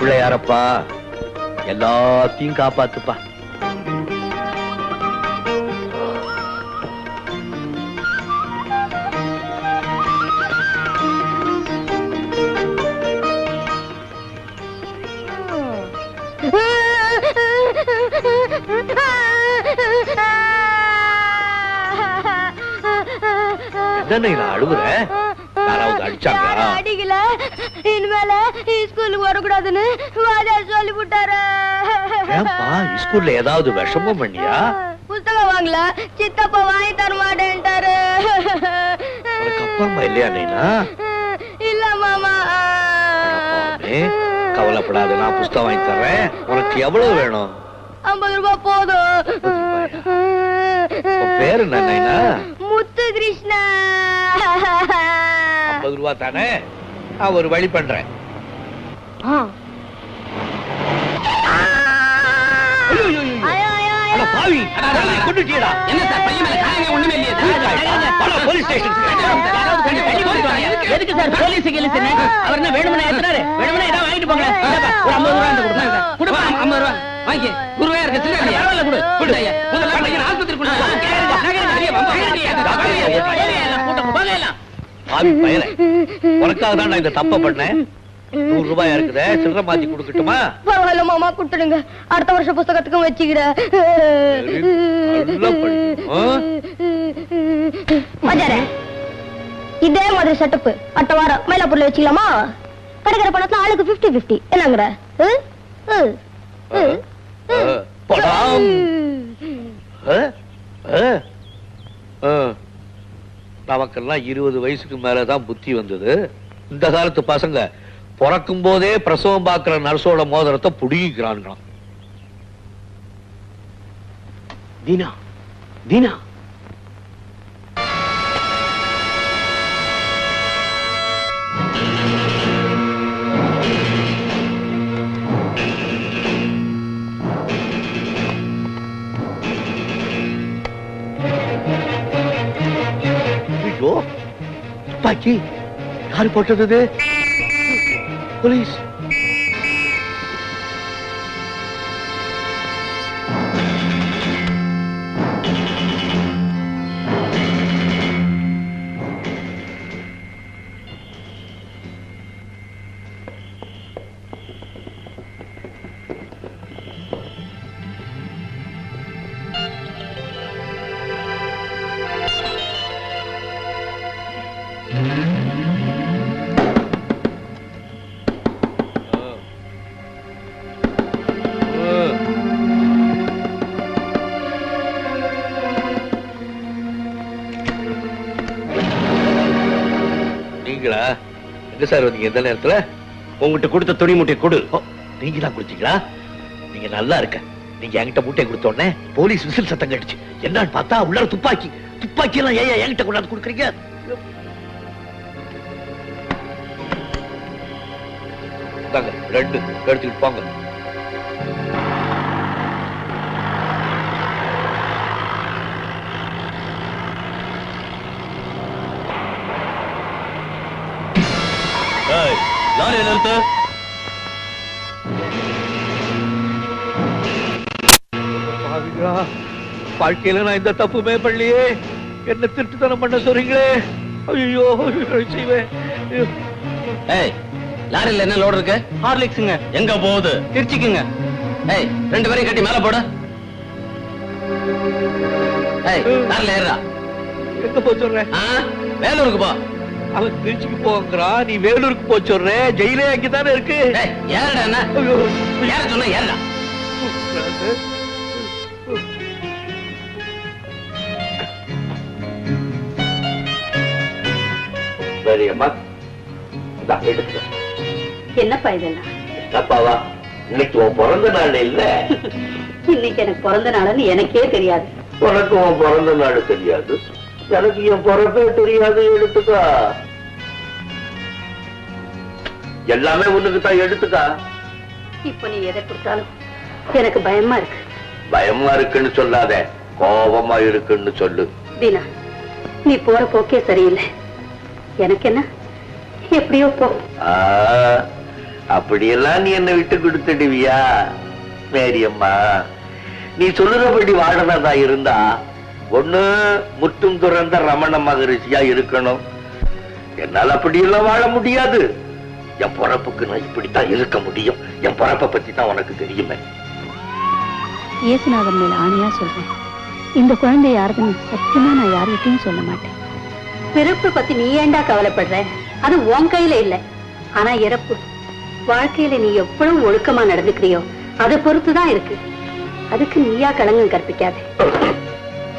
பிள்ளையாரப்பா எல்லாத்தையும் காப்பாத்துப்பா. என்ன அழுகுற? யாராவது அடிச்சாங்களா? அடிக்கல. இனிமேல ஸ்கூலுக்கு வரக்கூடாதுன்னு வாத்தியார் சொல்லி விட்டாரு. ஏன்பா ஸ்கூல்ல ஏதாவது விஷமம் பண்ணியா? புத்தகம் வாங்கல, சித்தப்பா வாங்கி தர மாட்டேன்ட்டாரு. உனக்கு அப்பா அம்மா இல்லையா நைனா? இல்ல மாமா. கவலைப்படாத, நான் புத்தகம் வாங்கி தர்றேன். உனக்கு எவ்வளவு வேணும்? 50 ரூபாய் போதும். பேரு என்ன நைனா? முத்து கிருஷ்ணா. 50 ரூபாய் தானே, நான் ஒரு வழி பண்றேன். என்ன சார் பையன் மேல காயங்க ஒண்ணுமே இல்லையே? Police station. எதுக்கு சார் போலீஸ் கேளுங்க? அவர் என்ன வேணும்னா ஏத்துறாரு? வேணும்னா ஏதாவது வாங்கிட்டு போங்க. ஒரு 50 ரூபாய் கொடுங்க சார். கொடுப்பா 50 ரூபாய் வாங்கி. குருவே இருக்கு சில்ல பரவாயில்ல கொடு. கொடு ஐயா. முதல்ல பையன் ஆஸ்பத்திரி கொண்டு போ. உனக்காக தான் நான் இந்த தப்ப பண்ணேன். 100 ரூபாய் இருக்குது, சில்லறை மாத்தி கொடுக்கட்டுமா? பரவாயில்ல மாமா, கொடுத்துடுங்க. அடுத்த வருஷம் புத்தகத்துக்கும் வச்சுக்கிறேன். இதே மாதிரி செட்டப் அடுத்த வாரம் மயிலாப்பூர்ல வச்சுக்கலாமா? கிடைக்கிற பணத்துல ஆளுக்கு 50-50 என்னங்கிற? நமக்கெல்லாம் 20 வயசுக்கு மேலதான் புத்தி வந்தது. இந்த காலத்து பசங்க பிறக்கும் போதே பிரசவம் பார்க்கிற நர்ஸோட மோதிரத்தை புடிக்கிறான். தீனா, தீனா துப்பாக்கி யாரு போட்டது? போலீஸ். எங்க சார் வந்தீங்க எந்த நேரத்துல? உங்ககிட்ட கொடுத்த துணி மூட்டை கொடு. நீங்க தான் கொடுத்தீங்களா? நீங்க நல்லா இருக்க. நீங்க என்கிட்ட மூட்டை கொடுத்த உடனே போலீஸ் விசில் சத்தம் கேட்டுச்சு. என்னன்னு பார்த்தா உள்ளார துப்பாக்கி. துப்பாக்கி எல்லாம் ஏன் என்கிட்ட கொண்டாந்து கொடுக்குறீங்க? ரெண்டு எடுத்துக்கிட்டு போங்க. லாரி நிறுத்து. வாழ்க்கையில நான் இந்த தப்புமே பண்ணலையே. என்ன திருட்டுத்தனம் பண்ண சொல்றீங்களே? ஐயோ செய்வேன். லாரில என்ன லோடு இருக்கு? ஹார்லிக்ஸுங்க. எங்க போகுது? திருச்சிக்குங்க. ஏய், 2 பேரையும் கட்டி மேல போடு. ஏய், லாரில ஏறா. எங்க போய் சொல்றேன்? வேலூருக்கு போ. அவன் திருச்சிக்கு போங்கிறான், நீ வேலூருக்கு போய் சொல்ற. ஜெயிலே அங்கதானே இருக்கு. ஏறடா என்ன? ஏற சொன்னா ஏறடா. என்னப்பா இதெல்லாம்? அப்பாவா, இன்னைக்கு உன் பிறந்த நாள் இல்ல? இன்னைக்கு எனக்கு பிறந்த நாள்னு எனக்கே தெரியாது. உனக்கு உன் பிறந்த நாள் தெரியாது, எனக்கு என் பிறப்பே தெரியாது. எடுத்துக்கா, எல்லாமே உனக்கு தான். எடுத்துக்கா. இப்ப நீ எதை கொடுத்தாலும் எனக்கு பயமா இருக்கு. பயமா இருக்குன்னு சொல்லாத, கோபமா இருக்குன்னு சொல்லு. தீனா, நீ போற போக்கே சரியில்லை. எனக்கு என்ன, எப்படியோ போ. அப்படியெல்லாம் நீ என்ன விட்டு கொடுத்துடுவியா மேரியம்மா? நீ சொல்லுறபடி வாழறதா இருந்தா ஒண்ணு முற்றும் துறந்த ரமண மகரிஷியா இருக்கணும். என்னால அப்படியெல்லாம் வாழ முடியாது. என் பொறப்புக்கு நான் இப்படித்தான் இருக்க முடியும். என் பொறப்பை பத்தி தான் உனக்கு தெரியுமே. இயேசுநாதன் மேல ஆணையா சொல்றேன், இந்த குழந்தை யாருன்னு சத்தியமா நான் யார்கிட்டையும் சொல்ல மாட்டேன். பிறப்பு பத்தி நீ ஏண்டா கவலைப்படுற? அது உன் கையில இல்ல. ஆனா இறப்பு வாழ்க்கையில நீ எவ்வளவு ஒழுக்கமா நடந்துக்கிறியோ அதை பொறுத்துதான் இருக்கு. அதுக்கு நீயா களங்கம் கற்பிக்காது.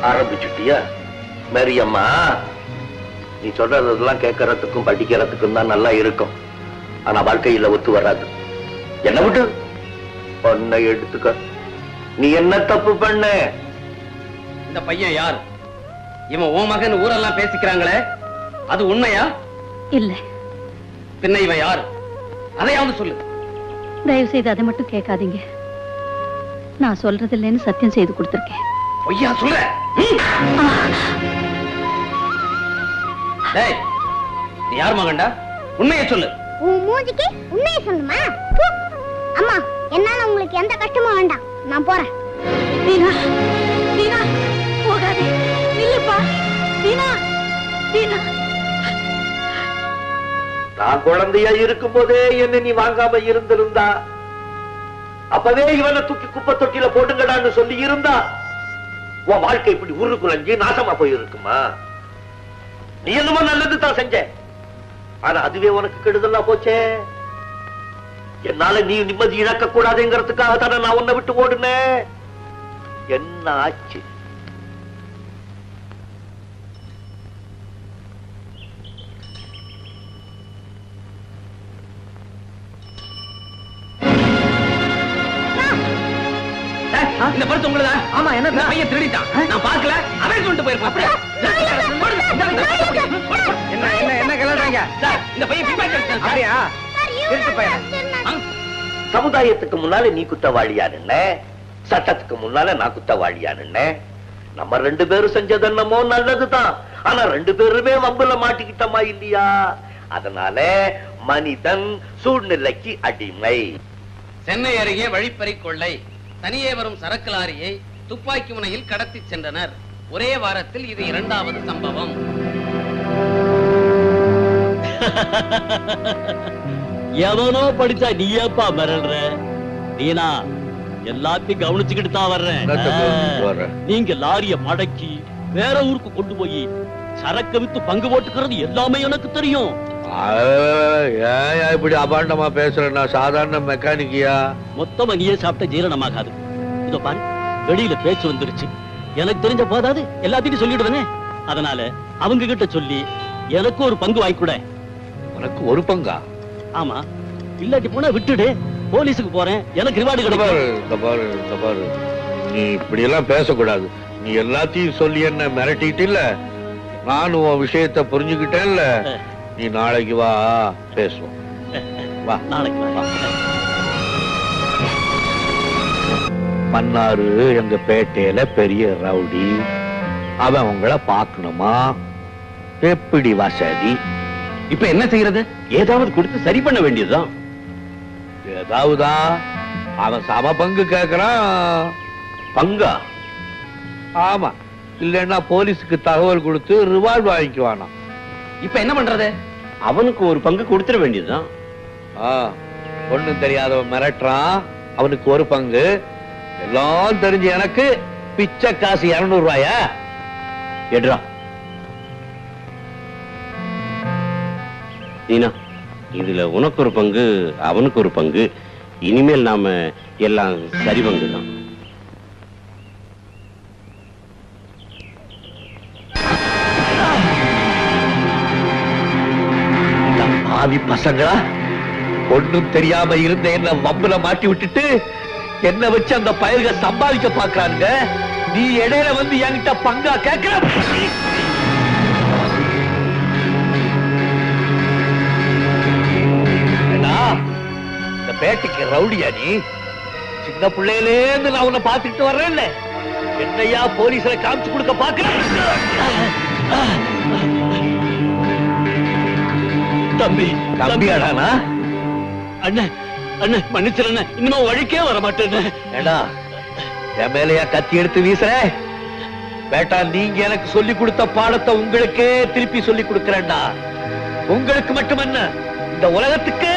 ஆரம்பிச்சுட்டியா மேரியம்மா? நீ சொல்றதெல்லாம் கேட்கறதுக்கும் படிக்கிறதுக்கும் தான் நல்லா இருக்கும். ஆனா வாழ்க்கையில ஒத்து வராது. என்ன விட்டு பொண்ணை எடுத்துக்க. நீ என்ன தப்பு பண்ண? இந்த பையன் யார்? இவன் ஓ மகன் ஊரெல்லாம் பேசிக்கிறாங்களே, அது உண்மையா? இல்ல. பின்ன இவன் யார்? அதையாவது சொல்லு. தயவு செய்து அதை மட்டும் கேட்காதீங்க. நான் சொல்றது இல்லைன்னு சத்தியம் செய்து கொடுத்திருக்கேன். பொய்யா சொல்ற? டேய், நீ யார் மகன்டா? உண்மையை சொல்லு. உன் மூஞ்சிக்கு உண்மையை சொல்லுமா? அம்மா, என்னால உங்களுக்கு எந்த கஷ்டமும் வேண்டாம். நான் போறேன். தீனா, தீனா, போகாதே. நில்லுப்பா. தீனா, தீனா. நான் குழந்தையா இருக்கும் போதே என்ன நீ வாங்காம இருந்திருந்தா, அப்பவே இவனை தூக்கி குப்பை தொட்டியில போட்டுங்கடான்னு சொல்லி இருந்தா, உன் வாழ்க்கை இப்படி உரு குலைஞ்சு நாசமா போயிருக்குமா? நீ என்னமோ நல்லது தான் செஞ்ச. ஆனா அதுவே உனக்கு கெடுதலா போச்சே. என்னால நீ நிம்மதி இழக்க கூடாதுங்கிறதுக்காக தானே நான் உன்னை விட்டு ஓடுனேன். என்ன ஆச்சு? இந்த பரிசு உங்களுதா? ஆமா. என்ன பையன் திருடிட்டான், நான் பார்க்கல. அவன் கொண்டு போயிருப்பான். என்ன என்ன என்ன கலறாங்க? இந்த பையன் அப்படியா? சமுதாயத்துக்கு முன்னால நீ குத்தவாளியான்னு, சட்டத்துக்கு முன்னால நான் குத்தவாளியான்னு. நம்ம ரெண்டு பேரும் செஞ்சது என்னமோ நல்லதுதான். ஆனா ரெண்டு பேருமே வம்புல மாட்டிக்கிட்டமா இல்லையா? அதனால மனிதன் சூழ்நிலைக்கு அடிமை. சென்னை அருகே வழிப்பறி கொள்ளை. தனியே வரும் சரக்கு லாரியை துப்பாக்கி முனையில் கடத்தி சென்றனர். ஒரே வாரத்தில் இது இரண்டாவது சம்பவம். எவனோ படிச்சா நீ ஏப்பா மிரள்ற? நீனா எல்லாத்தையும் கவனிச்சுக்கிட்டு தான் வர்றேன். நீங்க லாரிய மடக்கி வேற ஊருக்கு கொண்டு போய் சரக்கு வித்து பங்கு போட்டுக்கிறது எல்லாமே எனக்கு தெரியும். இப்படி அபாண்டமா பேசுறேன்னா சாதாரண மெக்கானிக்கியா? மொத்தமா நீயே சாப்பிட்ட ஜீரணமாகாது. இதோ பாரு, வெளியில பேச்சு வந்துருச்சு. எனக்கு தெரிஞ்ச போதாது எல்லாத்தையும் சொல்லிடுவேனே. அதனால அவங்க கிட்ட சொல்லி எனக்கு ஒரு பங்கு வாங்கிக்கூட. உனக்கு ஒரு பங்கா? ஆமா, இல்லாட்டி போனா விட்டுடு. போலீஸுக்கு போறேன், எனக்கு ரிவார்டு கிடைக்கும். நீ இப்படி எல்லாம் பேசக்கூடாது. நீ எல்லாத்தையும் சொல்லி என்ன மிரட்டிட்டு இல்ல. நானும் உன் விஷயத்தை புரிஞ்சுக்கிட்டேன்ல. நீ நாளைக்கு வா, பேசுவோம். வா, நாளைக்கு வா. மன்னாரு எங்க பேட்டையில பெரிய ரவுடி. அவன் உங்களை பார்க்கணுமா? எப்படி வசதி? இப்ப என்ன செய்யறது? ஏதாவது கொடுத்து சரி பண்ண வேண்டியதுதான். ஏதாவதா? அவன் சம பங்கு கேக்குறான். பங்கா? ஆமா, இல்லன்னா போலீஸுக்கு தகவல் கொடுத்து ரிவார்டு வாங்கிக்குவானா. இப்ப என்ன பண்றது? அவனுக்கு ஒரு பங்கு கொடுத்துட வேண்டியதுதான். ஒண்ணும் தெரியாதவன் மிரட்டுறான், அவனுக்கு ஒரு பங்கு. எல்லாம் தெரிஞ்சு எனக்கு பிச்சை காசு 200 ரூபாயா? எடுறா. நீனா, இதுல உனக்கு ஒரு பங்கு, அவனுக்கு ஒரு பங்கு. இனிமேல் நாம எல்லாம் சரி பங்குதான். பாவி பசங்களா, ஒண்ணும் தெரியாம இருந்த என்ன வம்புல மாட்டி விட்டுட்டு என்ன வச்சு அந்த பயல்க சம்பாதிக்க பாக்குறாங்க. நீ இடையில வந்து என்கிட்ட பங்கா கேட்கிற? இந்த பேட்டைக்கு ரவுடியா நீ? சின்ன பிள்ளையிலேருந்து நான் உன்னை பாத்துக்கிட்டு வர்றேன். என்னையா போலீஸ்ல காமிச்சு கொடுக்க பாக்குறேன்? தம்பி, தம்பியாடானா? அண்ணன் அண்ணன் மன்னிச்சிரு அண்ணன், இனிமே வழிக்கே வர மாட்டேன். ஏடா என் மேலையா கத்தி எடுத்து வீசுற? பேட்டா, நீங்க எனக்கு சொல்லி கொடுத்த பாடத்தை உங்களுக்கே திருப்பி சொல்லி கொடுக்கிறேன்டா. உங்களுக்கு மட்டுமல்ல, இந்த உலகத்துக்கே.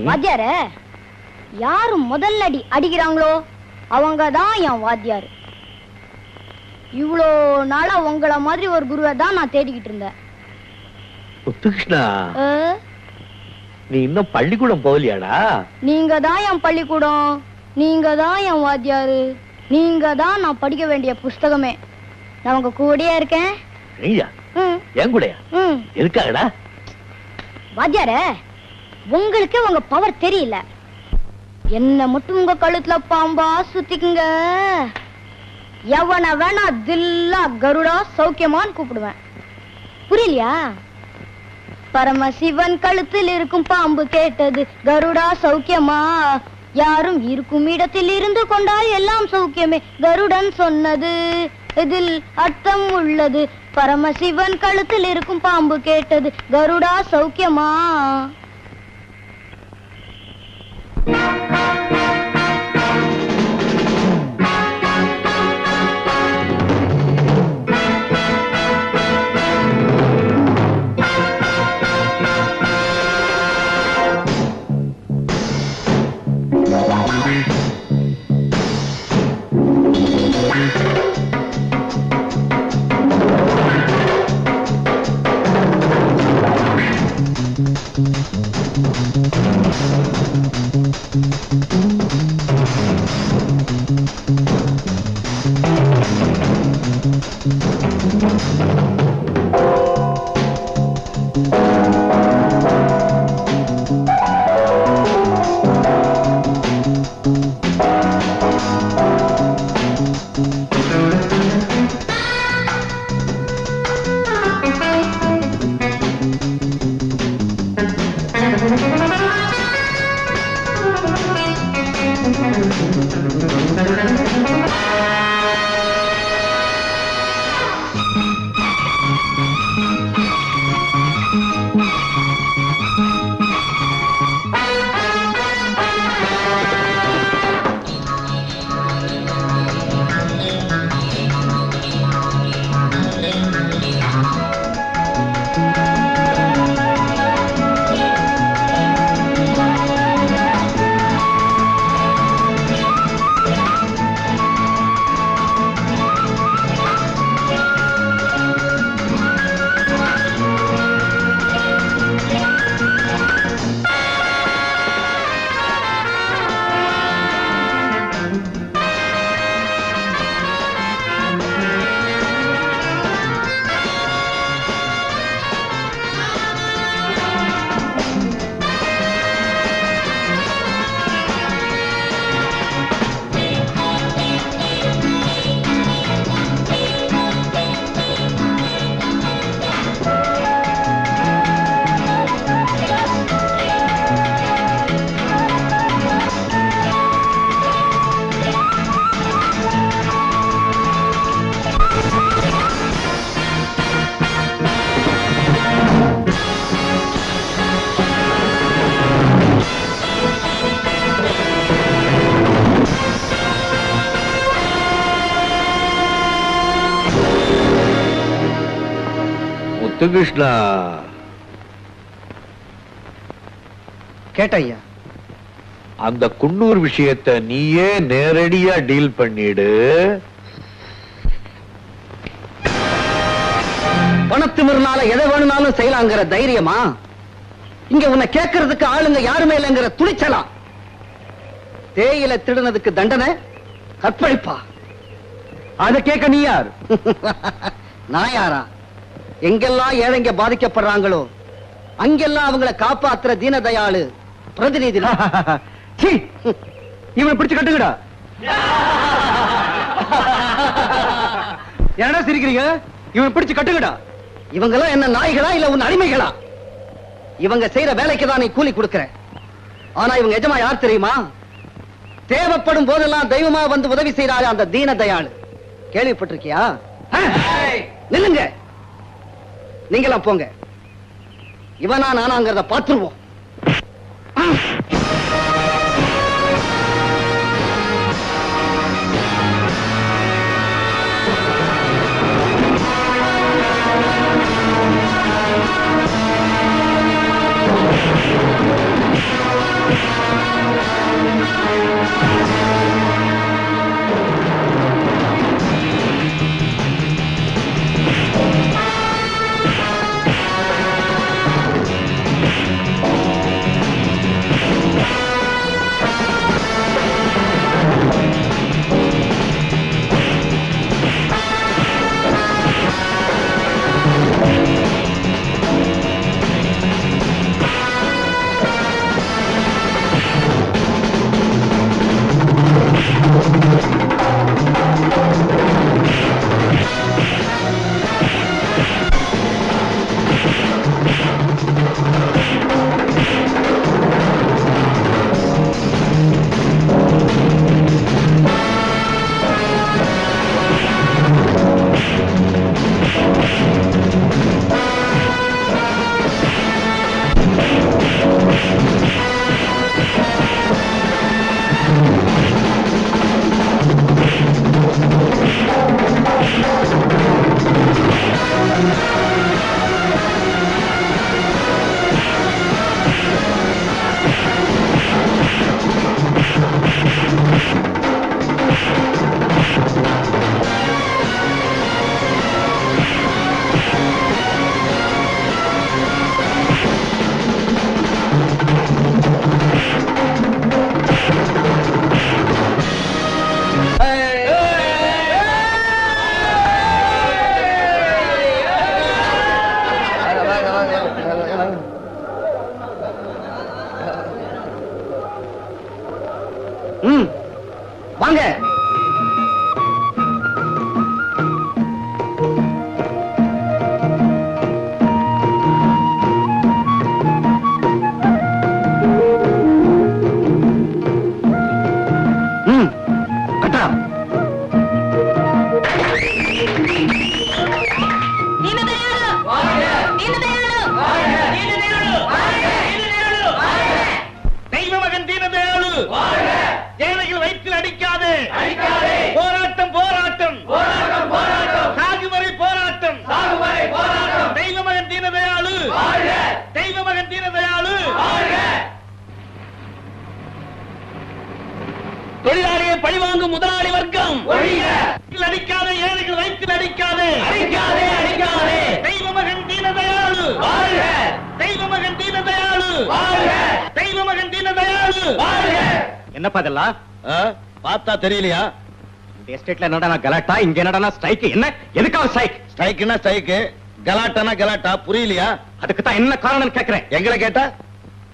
வாத்தியார யாரு முதல்ல அடிக்கிறாங்களோ அவங்கதான் என் வாத்தியாரு. இவ்வளோ நாளா உங்கள மாதிரி ஒரு குருவை தான் நான் தேடிக்கிட்டு இருந்தேன். கிருஷ்ணா, நீ இன்னும் பள்ளிக்கூடம் போகலையாடா? நீங்க தான் என் பள்ளிக்கூடம், நீங்க தான் என் வாத்தியாரு, நீங்க தான் நான் படிக்க வேண்டிய புஸ்தகமே. நான் உங்க கூடயே இருக்கேன். என் கூடயா? இருக்காடா வாத்தியார, உங்களுக்கு உங்க பவர் தெரியல. என்ன மட்டும் உங்க கழுத்துல பாம்பா சுத்திக்குங்க, எவன வேணா தில்லா கருடா சௌக்கியமான்னு கூப்பிடுவேன். புரியலையா? பரமசிவன் கழுத்தில் இருக்கும் பாம்பு கேட்டது கருடா சௌக்கியமா, யாரும் இருக்கும் இடத்தில் இருந்து கொண்டால் எல்லாம் சௌக்கியமே, கருடன் சொன்னது இதில் அர்த்தம் உள்ளது. பரமசிவன் கழுத்தில் இருக்கும் பாம்பு கேட்டது கருடா சௌக்கியமா. கிருஷ்ணா, கேட்டையா, அந்த குன்னூர் விஷயத்தை நீயே நேரடியா டீல் பண்ணிடு. பணத்திமிர்னால எதை வேணும்னாலும் செய்யலாங்கிற தைரியமா? இங்க உன்னை கேட்கறதுக்கு ஆளுங்க யாருமே இல்லைங்கிற துணிச்சலா? தேயிலை திருடுனதுக்கு தண்டனை கற்பழிப்பா? அதை கேட்க நீ யார்? நான் யாரா? எங்கெல்லாம் ஏழைங்க பாதிக்கப்படுறாங்களோ அங்கெல்லாம் அவங்களை காப்பாத்துற தீனதயாளு பிரதிநிதி. இவனை பிடிச்சு கட்டுங்கடா. என்னடா சிரிக்கிறீங்க? இவனை பிடிச்சு கட்டுங்கடா. இவங்கெல்லாம் என்ன நாய்களா இல்ல உன் அடிமைகளா? இவங்க செய்யற வேலைக்கு தான் நீ கூலி கொடுக்கிறேன். ஆனா இவங்க எஜமா யார் தெரியுமா? தேவைப்படும் போதெல்லாம் தெய்வமா வந்து உதவி செய்யறாரு அந்த தீன தயாளு. கேள்விப்பட்டிருக்கியா? நில்லுங்க, நீங்களாம் போங்க. இவனா நானாங்கிறத பார்த்துருவோம். வாங்க. கட்டா. தெய்வ மகன் தீனதயாளு ஏழைகள் வயிற்றில் அடிக்காதே, போராட்டம் போராட்டம், சாகுவரை போராட்டம், தெய்வ மகன் தீனதயாளு, தெய்வ மகன் தீனதயாளு. தொழிலாளியை பழிவாங்கும் முதலாளி வர்க்கம் அடிக்காதே, ஏழைகள் வயிற்றில் அடிக்காதே, தெய்வ மகன் தீனதயாளு, தெய்வ மகன் தீனதயாளு, தெய்வ மகன் தீனதயாளு. என்னப்பா இதெல்லாம் பார்த்தா தெரியலையா? இந்த எஸ்டேட்ல என்னடா கலாட்டா, இங்க என்னடா ஸ்ட்ரைக்? என்ன எதுக்காக ஸ்ட்ரைக்? ஸ்ட்ரைக்னா ஸ்ட்ரைக், கலாட்டானா கலாட்டா, புரியலையா? அதுக்கு தான் என்ன காரணம் கேக்குறேன். எங்களை கேட்டா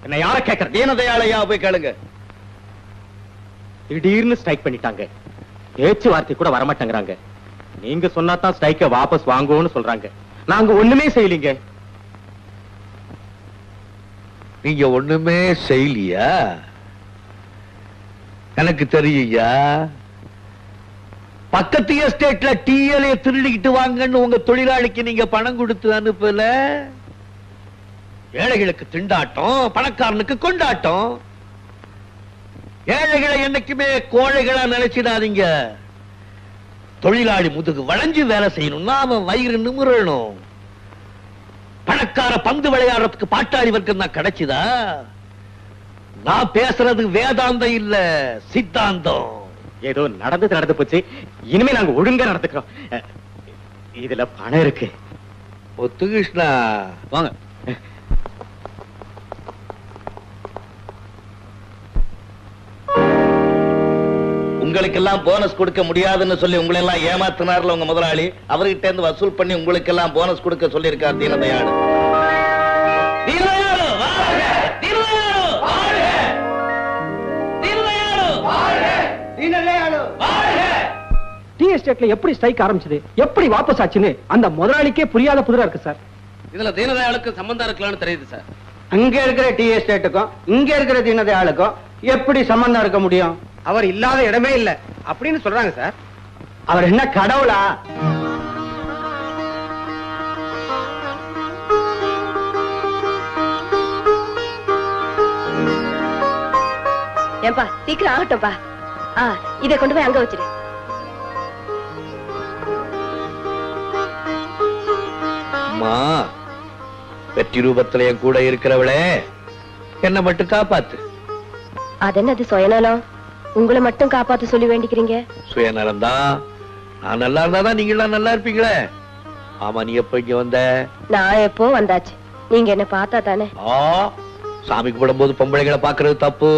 என்ன யார கேக்குறேன்? தீனதயாளையா போய் கேளுங்க. திடீர்னு ஸ்ட்ரைக் பண்ணிட்டாங்க, பேச்சுவார்த்தை கூட வரமாட்டேங்கிறாங்க. நீங்க சொன்னா தான் ஸ்ட்ரைக்க வாபஸ் வாங்குவோம்னு சொல்றாங்க. நாங்க ஒண்ணுமே செய்யலீங்க. நீங்க ஒண்ணுமே செய்யலையா? எனக்கு தெரியுயா. பக்கத்து எஸ்டேட்ல டிஎல்ஏ திருடிக்கிட்டு வாங்கன்னு உங்க தொழிலாளிக்கு நீங்க பணம் கொடுத்து அனுப்பல. ஏழைகளுக்கு திண்டாட்டம், பணக்காரனுக்கு கொண்டாட்டம். ஏழைகளை என்னைக்குமே கோழைகளா நினைச்சிடாதீங்க. தொழிலாளி முதுகு வளைஞ்சு வேலை செய்யணும்னா அவன் வயிறு நிமிரணும். பணக்கார பந்து விளையாடுறதுக்கு பாட்டாளி வர்க்கம் தான் கிடைச்சுதா? நான் பேசுறது வேதாந்தம் இல்ல, சித்தாந்தம். ஏதோ நடந்து போச்சு, இனிமே நாங்க ஒழுங்கா நடந்துக்கிறோம். இதுல பணம் இருக்கு. ஒத்துகிருஷ்ணா வாங்க. உங்களுக்கெல்லாம் போனஸ் கொடுக்க முடியாதுன்னு சொல்லி உங்களை எல்லாம் ஏமாத்தினார்ல உங்க முதலாளி, அவர்கிட்ட இருந்து வசூல் பண்ணி உங்களுக்கு எல்லாம் போனஸ் கொடுக்க சொல்லி இருக்கார் தீனதயாளு. டீ எஸ்டேட்ல எப்படி ஸ்ட்ரைக் ஆரம்பிச்சது, எப்படி வாபஸ் ஆச்சுன்னு அந்த முதலாளிக்கே புரியாத புதிரா இருக்கு சார். இதுல தீனதயாளுக்கு சம்பந்தம் இருக்கலாம்னு தெரியுது சார். அங்க இருக்கிற டீ எஸ்டேட்டுக்கும் இங்க இருக்கிற தீனதயாளுக்கும் எப்படி சம்பந்தம் இருக்க முடியும்? அவர் இல்லாத இடமே இல்ல அப்படின்னு சொல்றாங்க சார். அவர் என்ன கடவுளா? ஏன்பா சீக்கிரம் ஆகட்டும்பா. இதை கொண்டு போய் அங்க வச்சிரு. அம்மா, வெற்றி ரூபத்துல என் கூட இருக்கிறவளே, என்ன மட்டும் காப்பாத்து. அது என்னது சுயநலம்? உங்களை மட்டும் காப்பாத்து சொல்லி வேண்டிக்கிறீங்க? சுயநலம் தான். நான் நல்லா இருந்தாதான் நீங்க எல்லாம் நல்லா இருப்பீங்களே. ஆமா, நீ எப்ப இங்க வந்த? நான் எப்போ வந்தாச்சு. நீங்க என்ன பார்த்தா தானே. சாமி கும்பிடும் போது பொம்பளைகளை பாக்குறது தப்பு.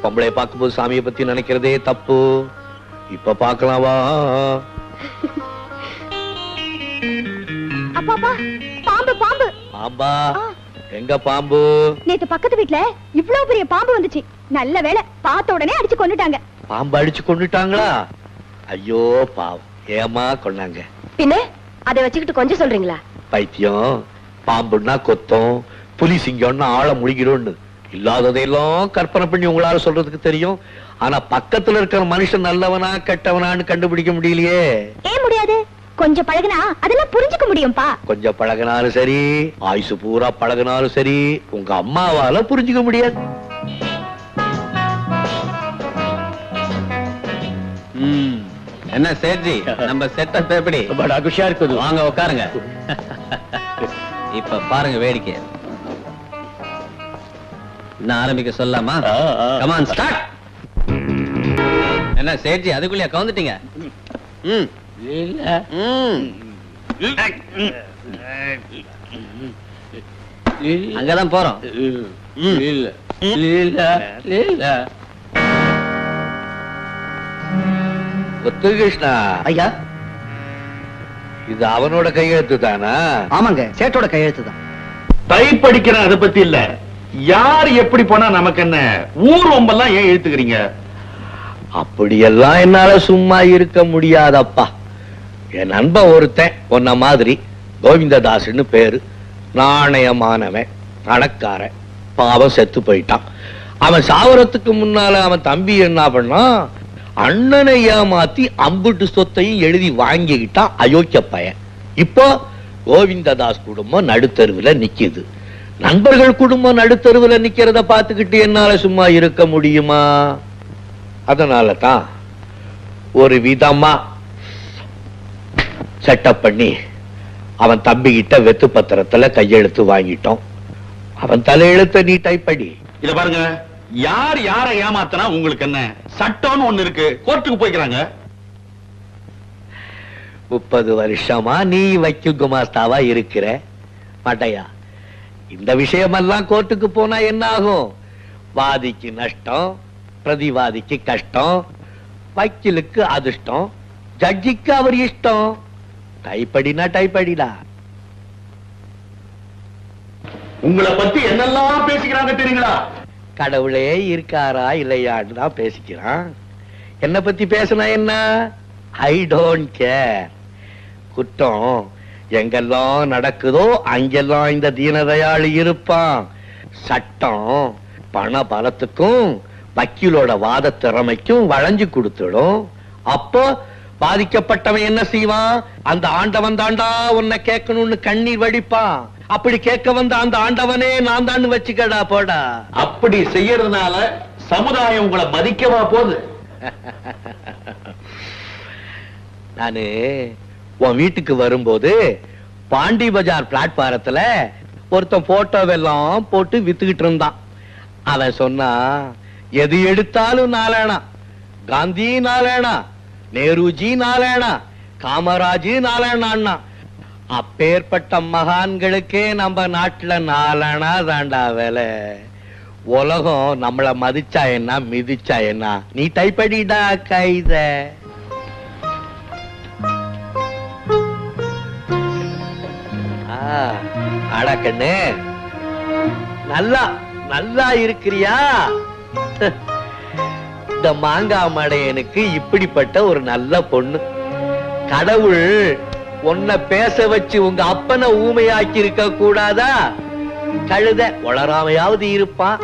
பொம்பளைய பார்க்கும்போது சாமியை பத்தி நினைக்கிறதே தப்பு. இப்ப பாக்கலாம் வா. அப்பாப்பா, பாம்பு பாம்பு. பாம்பா? எங்க பாம்பு? நேத்து பக்கத்து வீட்ல இவ்வளவு பெரிய பாம்பு வந்துச்சு. நல்ல வேளை, பார்த்த உடனே அடிச்சு கொன்னுட்டாங்க. பாம்பு அடிச்சு கொண்டுட்டாங்களா? ஐயோ பாவம், ஏமா கொண்டாங்க? பின்ன அதை வச்சுக்கிட்டு கொஞ்சம் சொல்றீங்களா? பைத்தியம், பாம்புன்னா கொத்தம், புலி சிங்கம்னா ஆழ முழுகிடும். இல்லாததையெல்லாம் கற்பனை பண்ணி உங்களால சொல்றதுக்கு தெரியும். ஆனா பக்கத்துல இருக்கிற மனுஷன் நல்லவனா கெட்டவனான்னு கண்டுபிடிக்க முடியலையே. ஏன் முடியாது? கொஞ்சம் பழகுனா அதெல்லாம் புரிஞ்சுக்க முடியும்பா. கொஞ்சம் பழகினாலும் சரி, ஆயுசு பூரா பழகினாலும் சரி, உங்க அம்மாவால புரிஞ்சுக்க முடியாது. என்ன சேட்ஜி, நம்ம செட்டப் எப்படி? படா குஷியா இருக்குது. வாங்க உட்காருங்க. இப்ப பாருங்க வேடிக்கை. நான் ஆரம்பிக்க சொல்லலாமா? Come on start. என்ன சேட்ஜி, அதுக்குள்ளே கவுந்துட்டீங்க? அங்கதான் போறோம். முத்துகிருஷ்ணா ஐயா, இது அவனோட கையெழுத்து தானா? ஆமாங்க, சேட்டோட கையெழுத்து தான். டைப் படிக்கிறேன், அதை பத்தி இல்ல. யார் எப்படி போனா நமக்கு என்ன? ஊர் ரொம்பெல்லாம் ஏன் எழுத்துக்கிறீங்க? அப்படியெல்லாம் என்னால சும்மா இருக்க முடியாதப்பா. என் நண்பன் ஒருத்தன் உன்ன மாதிரி கோவிந்ததாஸ்னு பேரு, நாணயமானவன், பணக்காரன், பாவம் செத்து போயிட்டான். அவன் சாவரத்துக்கு முன்னால அவன் தம்பி என்ன பண்ணா, அண்ணனை ஏமாத்தி அம்புட்டு சொத்தையும் எழுதி வாங்கிக்கிட்டான் அயோக்கிய பையன். இப்போ கோவிந்ததாஸ் குடும்பம் நடுத்தருவுல நிக்குது. நண்பர்கள் குடும்பம் நடுத்தருவுல நிக்கிறத பார்த்துக்கிட்டு என்னால சும்மா இருக்க முடியுமா? அதனால தான் ஒரு விதமா செட்டப் பண்ணி அவன் தம்பி கிட்ட வெத்து பத்திரத்துல கையெழுத்து வாங்கிட்டோம். அவன் தலையெழுத்த நீ டைப் படி. இத பாருங்க, யார் யாரை ஏமாத்தனா உங்களுக்கு என்ன? சட்டம்னு ஒண்ணு இருக்கு, கோர்ட்டுக்கு போய்க்கிறாங்க. 30 வருஷமா நீ வக்கீல் குமாஸ்தாவா இருக்கிற மாட்டையா? இந்த விஷயமெல்லாம் கோர்ட்டுக்கு போனா என்ன ஆகும்? வாதிக்கு நஷ்டம், பிரதிவாதிக்கு கஷ்டம், வக்கீலுக்கு அதிர்ஷ்டம், ஜட்ஜிக்கு அவர் இஷ்டம். டைப்படினா டைப்படிடா. உங்களை பத்தி என்னெல்லாம் பேசிக்கிறாங்க தெரியுங்களா? கடவுளே இருக்காரா இல்லையான்னு தான் பேசிக்கிறான். என்ன பத்தி பேசினா என்ன? I don't care. குற்றம் எங்கெல்லாம் நடக்குதோ அங்கெல்லாம் இந்த தீனதயாளு இருப்பான். சட்டம் பண பலத்துக்கும் வக்கீலோட வாத திறமைக்கும் வளைஞ்சு கொடுத்துடும். அப்போ பாதிக்கப்பட்டவன் என்ன செய்வான்? அந்த ஆண்டவன் தாண்டா உன்னை கேட்கணும்னு கண்ணீர் வடிப்பான். அப்படி கேட்க வந்த அந்த ஆண்டவனே நான் தான் வச்சுக்கடா போடா. அப்படி செய்யறதுனால சமுதாயம் உங்களை மதிக்கவா போகுது? நானு உன் வீட்டுக்கு வரும்போது பாண்டி பஜார் பிளாட்பாரத்துல ஒருத்தன் போட்டோவெல்லாம் போட்டு வித்துக்கிட்டு இருந்தான். அவன் சொன்னா, எது எடுத்தாலும் நாலேனா, காந்தி நாலேனா, நேருஜி நாலேனா, காமராஜ் நாலேனா. அப்பேற்பட்ட மகான்களுக்கே நம்ம நாட்டுல நாலனா தாண்டா வேலை. உலகம் நம்மள மதிச்சா என்ன, மிதிச்சா என்ன? நீ டைப்படிடா கைத. ஆடா கண்ணு, நல்லா நல்லா இருக்கிறியா? இந்த மாங்காய் மடையனுக்கு இப்படிப்பட்ட ஒரு நல்ல பொண்ணு. கடவுள் உன்னை பேச வச்சு உங்க அப்பனை ஊமையாக்கி இருக்க கூடாதா? கழுத வளராமையாவது இருப்பான்.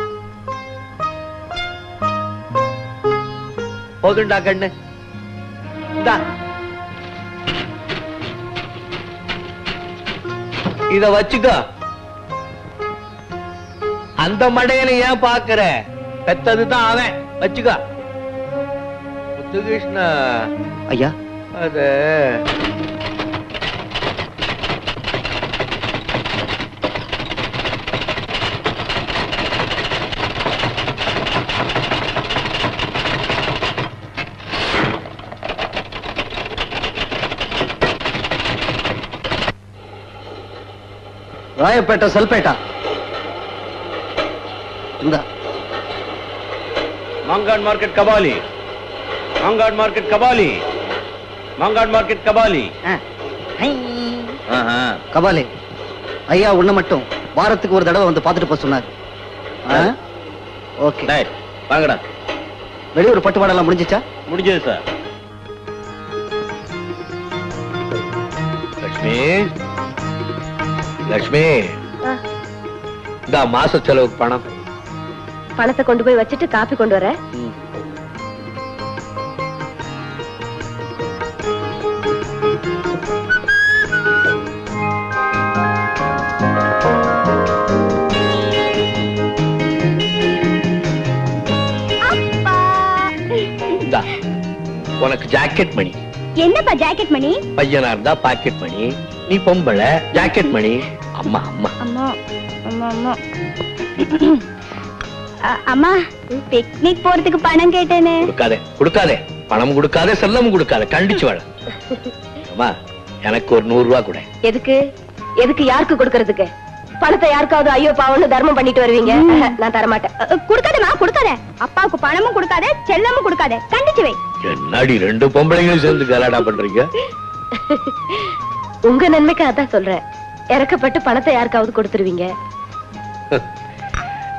போதுண்டா கண்ணு, இத வச்சுக்கோ. அந்த மடையனை ஏன் பாக்குற? பெத்ததுதான் அவன், வச்சுக்கோ. முத்துகிருஷ்ண ஐயா, அது ராயப்பேட்டை செல்பேட்டா. இந்த Mangadu market Kabali, Mangadu market Kabali, Mangadu market Kabali. Kabali ஐயா உன்ன மட்டும் வாரத்துக்கு ஒரு தடவை வந்து பார்த்துட்டு போக சொன்னார். ஓகே வாங்கடா. வெளியூர் பட்டுவாடெல்லாம் முடிஞ்சிச்சா? முடிஞ்சது சார். லட்சுமி, லட்சுமி, இந்த மாச செலவுக்கு பணம். பணத்தை கொண்டு போய் வச்சுட்டு காப்பி கொண்டு வர. உனக்கு ஜாக்கெட் மணி. என்னப்பா ஜாக்கெட் மணி? பையனா இருந்தா பாக்கெட் மணி, நீ பொம்பளை ஜாக்கெட் மணி. அம்மா அம்மா அம்மா அம்மா அம்மா அம்மா, பிக்னிக் போறதுக்கு பணம் கேட்டேனே. கொடுக்காதே கொடுக்காதே, பணம் கொடுக்காதே, செல்லம் கொடுக்காதே, கண்டிச்சு வாழ. அம்மா எனக்கு ஒரு 100 ரூபாய் கூட. எதுக்கு? எதுக்கு? யாருக்கு கொடுக்கறதுக்கு? பணத்தை யாருக்காவது ஐயோ பாவம்னு தர்மம் பண்ணிட்டு வருவீங்க. நான் தரமாட்டேன். கொடுக்காதேமா, கொடுக்காதே. அப்பாவுக்கு பணமும் கொடுக்காதே, செல்லமும் கொடுக்காதே, கண்டிச்சு வை. என்னடி 2 பொம்பளைங்களும் சேர்ந்து கலாடா பண்றீங்க? உங்க நன்மைக்கு அதான் சொல்றேன். இறக்கப்பட்டு பணத்தை யாருக்காவது கொடுத்துருவீங்க.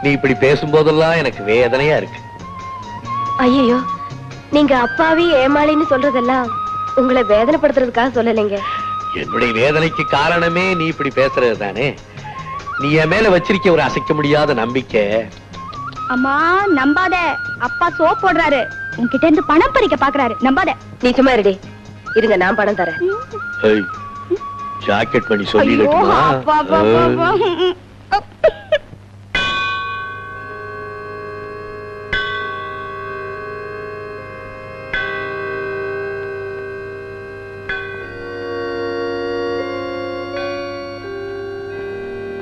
நீ இப்படி பேசும்போதெல்லாம் எனக்கு வேதனையா இருக்கு. ஐயோ, நீங்க அப்பாவி ஏமாளின்னு சொல்றதெல்லாம் உங்களை வேதனைப்படுத்துறதுக்காக சொல்லலைங்க. என்னுடைய வேதனைக்கு காரணமே நீ இப்படி பேசுறது தானே. நீ என் மேல வச்சிருக்க ஒரு அசைக்க முடியாத நம்பிக்கை. அம்மா நம்பாத, அப்பா சோப் போடுறாரு, உன்கிட்ட இருந்து பணம் பறிக்க பாக்குறாரு, நம்பாத. நீ சும்மா இருடி. இருங்க, நான் பணம் தரேன். ஜாக்கெட் பண்ணி சொல்லிடுமா?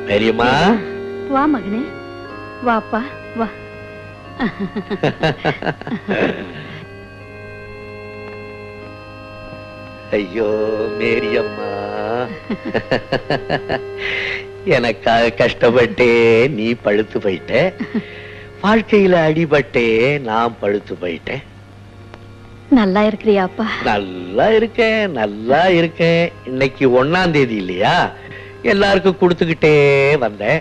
பெரியம்மா, வா மகனே, வாப்பா வா. ஐயோ மேரியம்மா, எனக்காக கஷ்டப்பட்டே நீ பழுத்து போயிட்ட, வாழ்க்கையில அடிபட்டே நான் பழுத்து போயிட்டேன். நல்லா இருக்கிறியாப்பா? நல்லா இருக்கேன், நல்லா இருக்கேன். இன்னைக்கு 1ஆம் தேதி இல்லையா, எல்லாருக்கும் கொடுத்துக்கிட்டே வந்தேன்.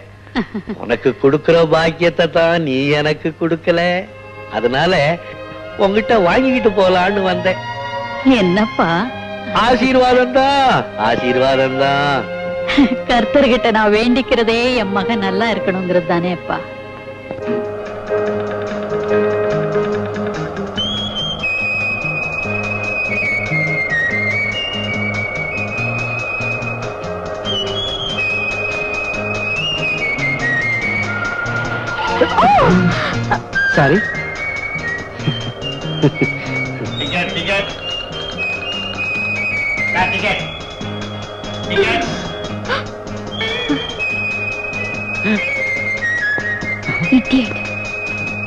உனக்கு கொடுக்கிற பாக்கியத்தை தான் நீ எனக்கு கொடுக்கல, அதனால உங்ககிட்ட வாங்கிக்கிட்டு போலான்னு வந்தேன். என்னப்பா? ஆசீர்வாதம் தான், ஆசீர்வாதம் தான். கர்த்தர்கிட்ட நான் வேண்டிக்கிறதே என் மகன் நல்லா இருக்கணுங்கிறது தானேப்பா. Sorry. Ticket ticket ticket ticket.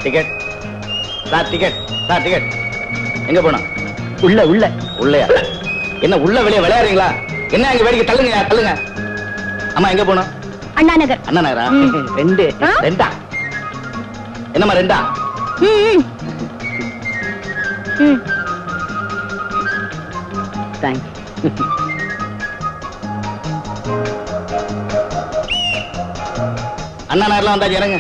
Ticket sir, ticket sir, ticket. எங்க போனா? உள்ள உள்ள உள்ளயா? என்ன உள்ள வெளியே விளையாடுறீங்களா? என்ன இங்க வேடிக்கை? தள்ளுங்க தள்ளுங்க. அம்மா எங்க போனோம்? அண்ணா நகர். அண்ணா நகரா? 2 2. என்னம்மா 2? தேங்க்ஸ். அண்ணா நகர்லாம் வந்தாச்சு, இறங்க.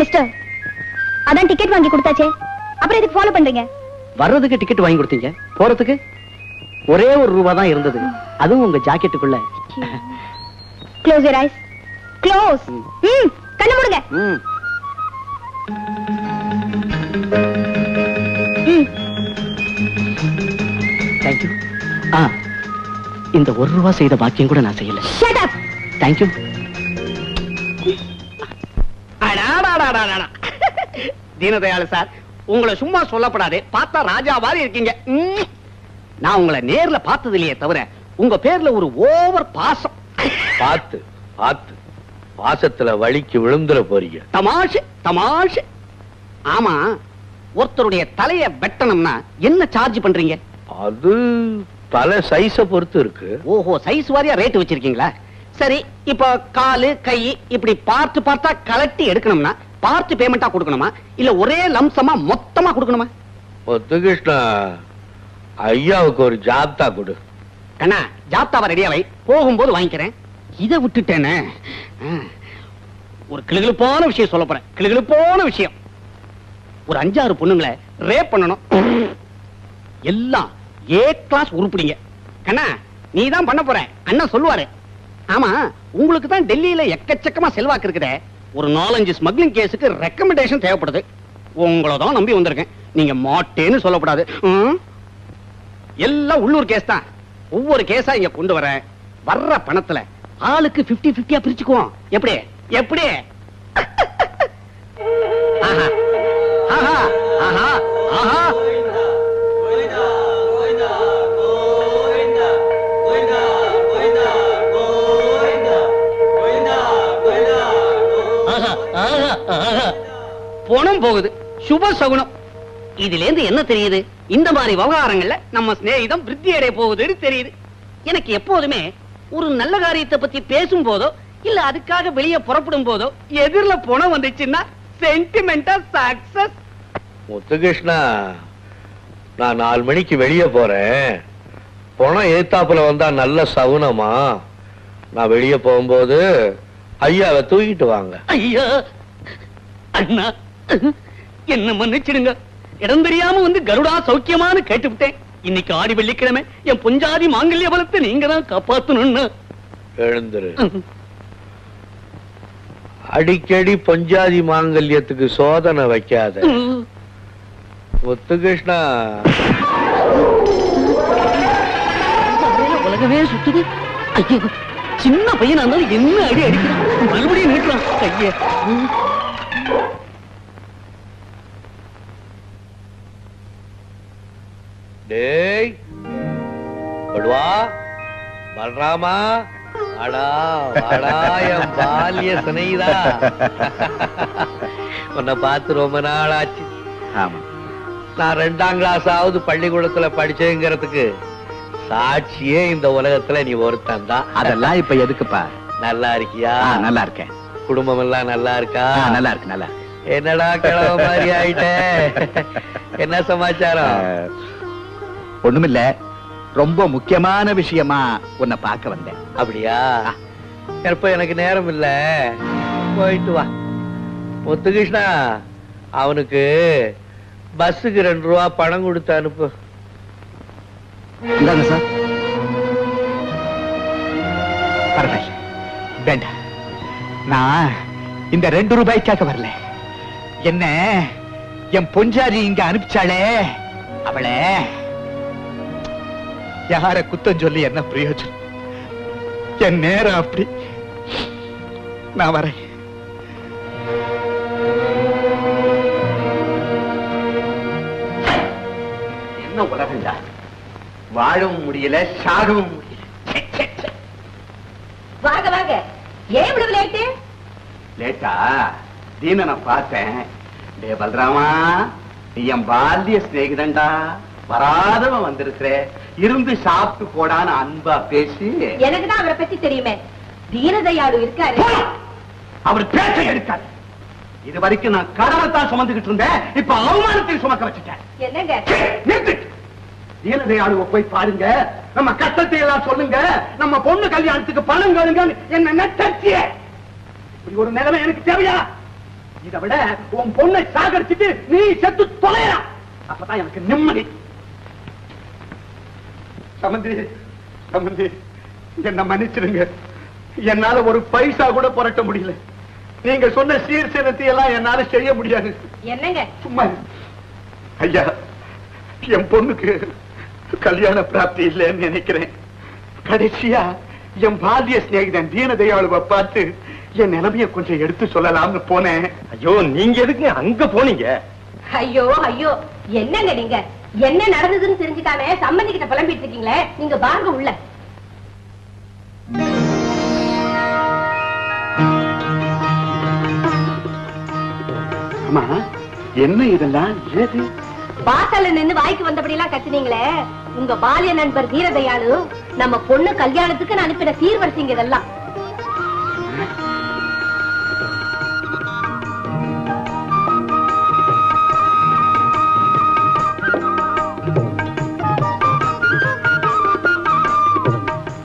மிஸ்டர், அதான் டிக்கெட் வாங்கி கொடுத்தாச்சே, அப்புறம் எதுக்கு ஃபாலோ பண்றீங்க? வர்றதுக்கு டிக்கெட் வாங்கி கொடுத்தீங்க, போறதுக்கு ஒரே ₹1 தான் இருந்தது, அதுவும் உங்க ஜாக்கெட்டுக்குள்ள. Close your eyes. க்ளோஸ். கண்ணு மூடுங்க. தேங்க்யூ. இந்த ₹1 செய்த பாக்கியம் கூட நான் செய்யல. Shut up. Thank you. Deenadayalu sir, உங்களை சும்மா சொல்லப்படாது, பார்த்தா ராஜா மாதிரி இருக்கீங்க. நான் உங்களை நேர்ல பார்த்தது இல்லையே தவிர உங்க பேர்ல ஒரு ஓவர் பாசம். பார்த்து பார்த்து பாசத்துல வலிக்கு விழுந்துற போறீங்க. தமாஷு தமாஷு. ஆமா, ஒருத்தருடைய தலைய வெட்டணும்னா என்ன சார்ஜ் பண்றீங்க? அது தலை சைஸ பொறுத்து இருக்கு. ஓஹோ, சைஸ் வாரியா ரேட் வச்சிருக்கீங்களா? சரி, இப்ப காலு கை இப்படி பார்த்து பார்த்தா கலட்டி எடுக்கணும்னா பார்த்து பேமெண்டா கொடுக்கணுமா, இல்ல ஒரே லம்சமா மொத்தமா கொடுக்கணுமா? முத்துகிருஷ்ணா, ஐயாவுக்கு ஒரு ஜாப்தா கொடு. கண்ணா, ஜாப்தாவை ரெடியா வை, போகும்போது வாங்கிக்கிறேன். இதை விட்டுட்டேனே, ஒரு கிளுகிளுப்பான விஷயம் சொல்ல போறேன். கிளுகிளுப்பான விஷயம். ஒரு 5-6 பொண்ணுங்களை ரேப் பண்ணணும். எல்லாம் ஏ கிளாஸ் உருப்பிடிங்க. கண்ணா, நீ தான் பண்ண போற, அண்ணன் சொல்லுவாரு. ஆமா, உங்களுக்கு தான் டெல்லியில எக்கச்சக்கமா செல்வாக்கு இருக்குதே, ஒரு 4-5 ஸ்மக்லிங் கேஸுக்கு ரெக்கமெண்டேஷன் தேவைப்படுது. உங்களை தான் நம்பி வந்திருக்கேன், நீங்க மாட்டேன்னு சொல்லப்படாது. எல்லாம் உள்ளூர் கேஸ் தான். ஒவ்வொரு கேஸா இங்க கொண்டு வர வர்ற பணத்துல ஆளுக்கு 50-50 பிரிச்சுக்குவோம். எப்படி எப்படி? ஆஹா ஆஹா ஆஹா ஆஹா. பணம் போகுது, சுப சகுனம். இதுல இருந்து என்ன தெரியுது? இந்த மாதிரி விவகாரங்கள்ல நம்ம சிநேகிதம் விருத்தி அடைய போகுதுன்னு தெரியுது. எனக்கு எப்போதுமே ஒரு நல்ல காரியத்தை பத்தி பேசும் போதோ இல்ல அதுக்காக வெளியே புறப்படும் போதோ எதிரில பணம் வந்துச்சுன்னா சென்டிமெண்டா சக்சஸ். முத்துகிருஷ்ணா, நான் 4 மணிக்கு வெளியே போறேன். பணம் ஏத்தாப்புல வந்தா நல்ல சகுனமா. நான் வெளியே போகும்போது ஐயாவை தூக்கிட்டு வாங்க. ஐயா, அண்ணா, என்ன மன்னிச்சிடுங்க. இடம் தெரியாம வந்து கருடா சௌக்கியமானு கேட்டுவிட்டேன். இன்னைக்கு ஆடி வெள்ளிக்கிழமை என் பொஞ்சாதி மாங்கல்ய பலத்தை நீங்க தான் காப்பாத்தணும்னு. எழுந்துரு. அடிக்கடி பொஞ்சாதி மாங்கல்யத்துக்கு சோதனை வைக்காத முத்துகிருஷ்ணா. உலகமே சுத்துது. ஐயோ, சின்ன பையனா இருந்தாலும் என்ன அடி அடிக்கிறான். மறுபடியும் நீட்டுறான் கைய. டேய் படுவா, பல்ராமா, அடா வாடா என் பால்ய சினைதா. உன்னை பார்த்து ரொம்ப நாள் ஆச்சு. ஆமா, நான் 2ஆம் கிளாஸ் ஆவது பள்ளிக்கூடத்துல படிச்சேங்கிறதுக்கு சாட்சியே இந்த உலகத்துல நீ ஒருத்தன் தான். அதெல்லாம் இப்ப எதுக்குப்பா? நல்லா இருக்கியா? நல்லா இருக்கேன். குடும்பம் எல்லாம் நல்லா இருக்கா? நல்லா இருக்கு, நல்லா. என்னடா கிழவ மாதிரி ஆயிட்ட? என்ன சமாச்சாரம்? ஒண்ணுமில்ல, ரொம்ப முக்கியமான விஷயமா உன்னை பார்க்க வந்தேன். அப்படியா? இப்ப எனக்கு நேரம் இல்ல, போயிட்டு வா. முத்துகிருஷ்ணா, அவனுக்கு பஸ்ஸுக்கு ₹2 பணம் கொடுத்து அனுப்பு. இந்தாங்க சார். பரவாயில்ல, வேண்டாம். நான் இந்த ₹2 வரல. என்ன என் பொஞ்சாதி இங்க அனுப்பிச்சாளே, அவளை யார குத்தம் சொல்லி என்ன பிரயோஜனம்? என் நேரம் அப்படி. நான் வரேன். என்ன உலகண்டா, வாழவும் முடியல, சாகவும் முடியல. வாங்க வாங்க. ஏன் இவ்வளவு லேட்டு? லேட்டா? தீனனை பார்த்தேன். டே பல்ராமா, நீ என் பால்ய சிநேகிதண்டா, வராதவன் வந்திருக்கிற, இருந்து சாப்பிட்டு போடான்னு அன்பா பேசி. எனக்கு தான் அவரை பத்தி தெரியுமே. தீனதயாளு இருக்காரு. அவர் பேச்ச எடுக்காது. இது வரைக்கும் நான் கடமைத்தான் சுமந்துகிட்டு இருந்தேன், இப்ப அவமானத்தை சுமக்க வச்சுட்டேன். என்னங்க? நிறுத்து. தீனதயாளுவை போய் பாருங்க, நம்ம கஷ்டத்தை எல்லாம் சொல்லுங்க, நம்ம பொண்ணு கல்யாணத்துக்கு பணம் கேளுங்க. என்ன நெட்டிய இப்படி ஒரு நிலைமை எனக்கு தேவையா? இதை விட உன் பொண்ணை சாகடிச்சிட்டு நீ செத்து தொலைறா, அப்பதான் எனக்கு நிம்மதி. சமந்தி சமந்தி, என்ன மன்னிச்சிருங்க. என்னால ஒரு பைசா கூட புரட்ட முடியல. நீங்க சொன்ன சீர்சேனத்தை எல்லாம் என்னால செய்ய முடியாது. என்னங்க சும்மா ஐயா, என் பொண்ணுக்கு கல்யாண பிராப்தி இல்லைன்னு நினைக்கிறேன். கடைசியா என் பால்ய சிநேகிதன் தீனதயாளுவை பார்த்து என் நிலைமைய கொஞ்சம் எடுத்து சொல்லலாம்னு போனேன். ஐயோ, நீங்க எதுக்கு அங்க போனீங்க? ஐயோ ஐயோ, என்னங்க நீங்க என்ன நடந்ததுன்னு தெரிஞ்சுக்காம சம்பந்தி கிட்ட புலம்பிட்டு இருக்கீங்களே, நீங்க வாங்க உள்ள. அம்மா, என்ன இதெல்லாம்? ஏது வாசல்ல நின்னு வாய்க்கு வந்தபடி எல்லாம் கத்துனீங்களே, உங்க பாலிய நண்பர் தீனதயாளு நம்ம பொண்ணு கல்யாணத்துக்கு அனுப்பின சீர்வரிசைங்க இதெல்லாம்.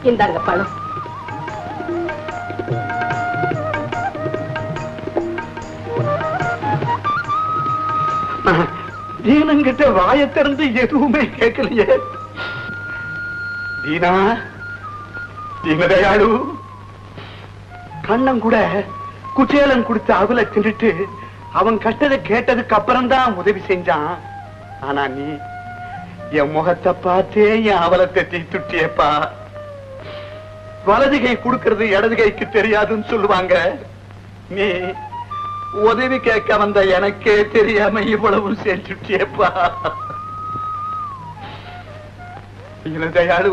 இந்தாங்க பணம். தீனங்கிட்ட வாயை திறந்து எதுவுமே கேட்கலையே. தீனா, தீனதயாளு கண்ணன் கூட குச்சேலன் கொடுத்து அவளை தின்னுட்டு அவன் கட்டதை கேட்டதுக்கு அப்புறம் தான் உதவி செஞ்சான். ஆனா நீ என் முகத்தை பார்த்தே என் அவலத்தை தீத்துட்டியப்பா. வலது கை கொடுக்கிறது இடது கைக்கு தெரியாதுன்னு சொல்லுவாங்க. நீ உதவி கேட்க வந்த எனக்கே தெரியாம இவ்வளவு செஞ்சுட்டியப்பா. தயாளு,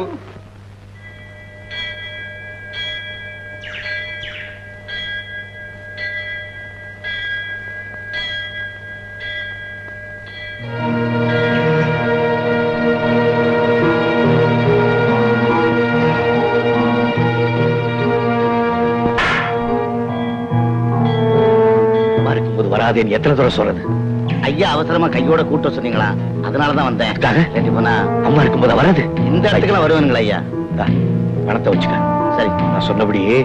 வராதேன்னு எத்தனை தடவை சொல்றது? ஐயா அவசரமா கையோட கூட்ட சொன்னீங்களா, அதனாலதான் வந்தேன். அம்மா இருக்கும்போது வராது. இந்த இடத்துக்கு வருவானுங்களா ஐயா? பணத்தை வச்சுக்க. சரி, நான் சொன்னபடியே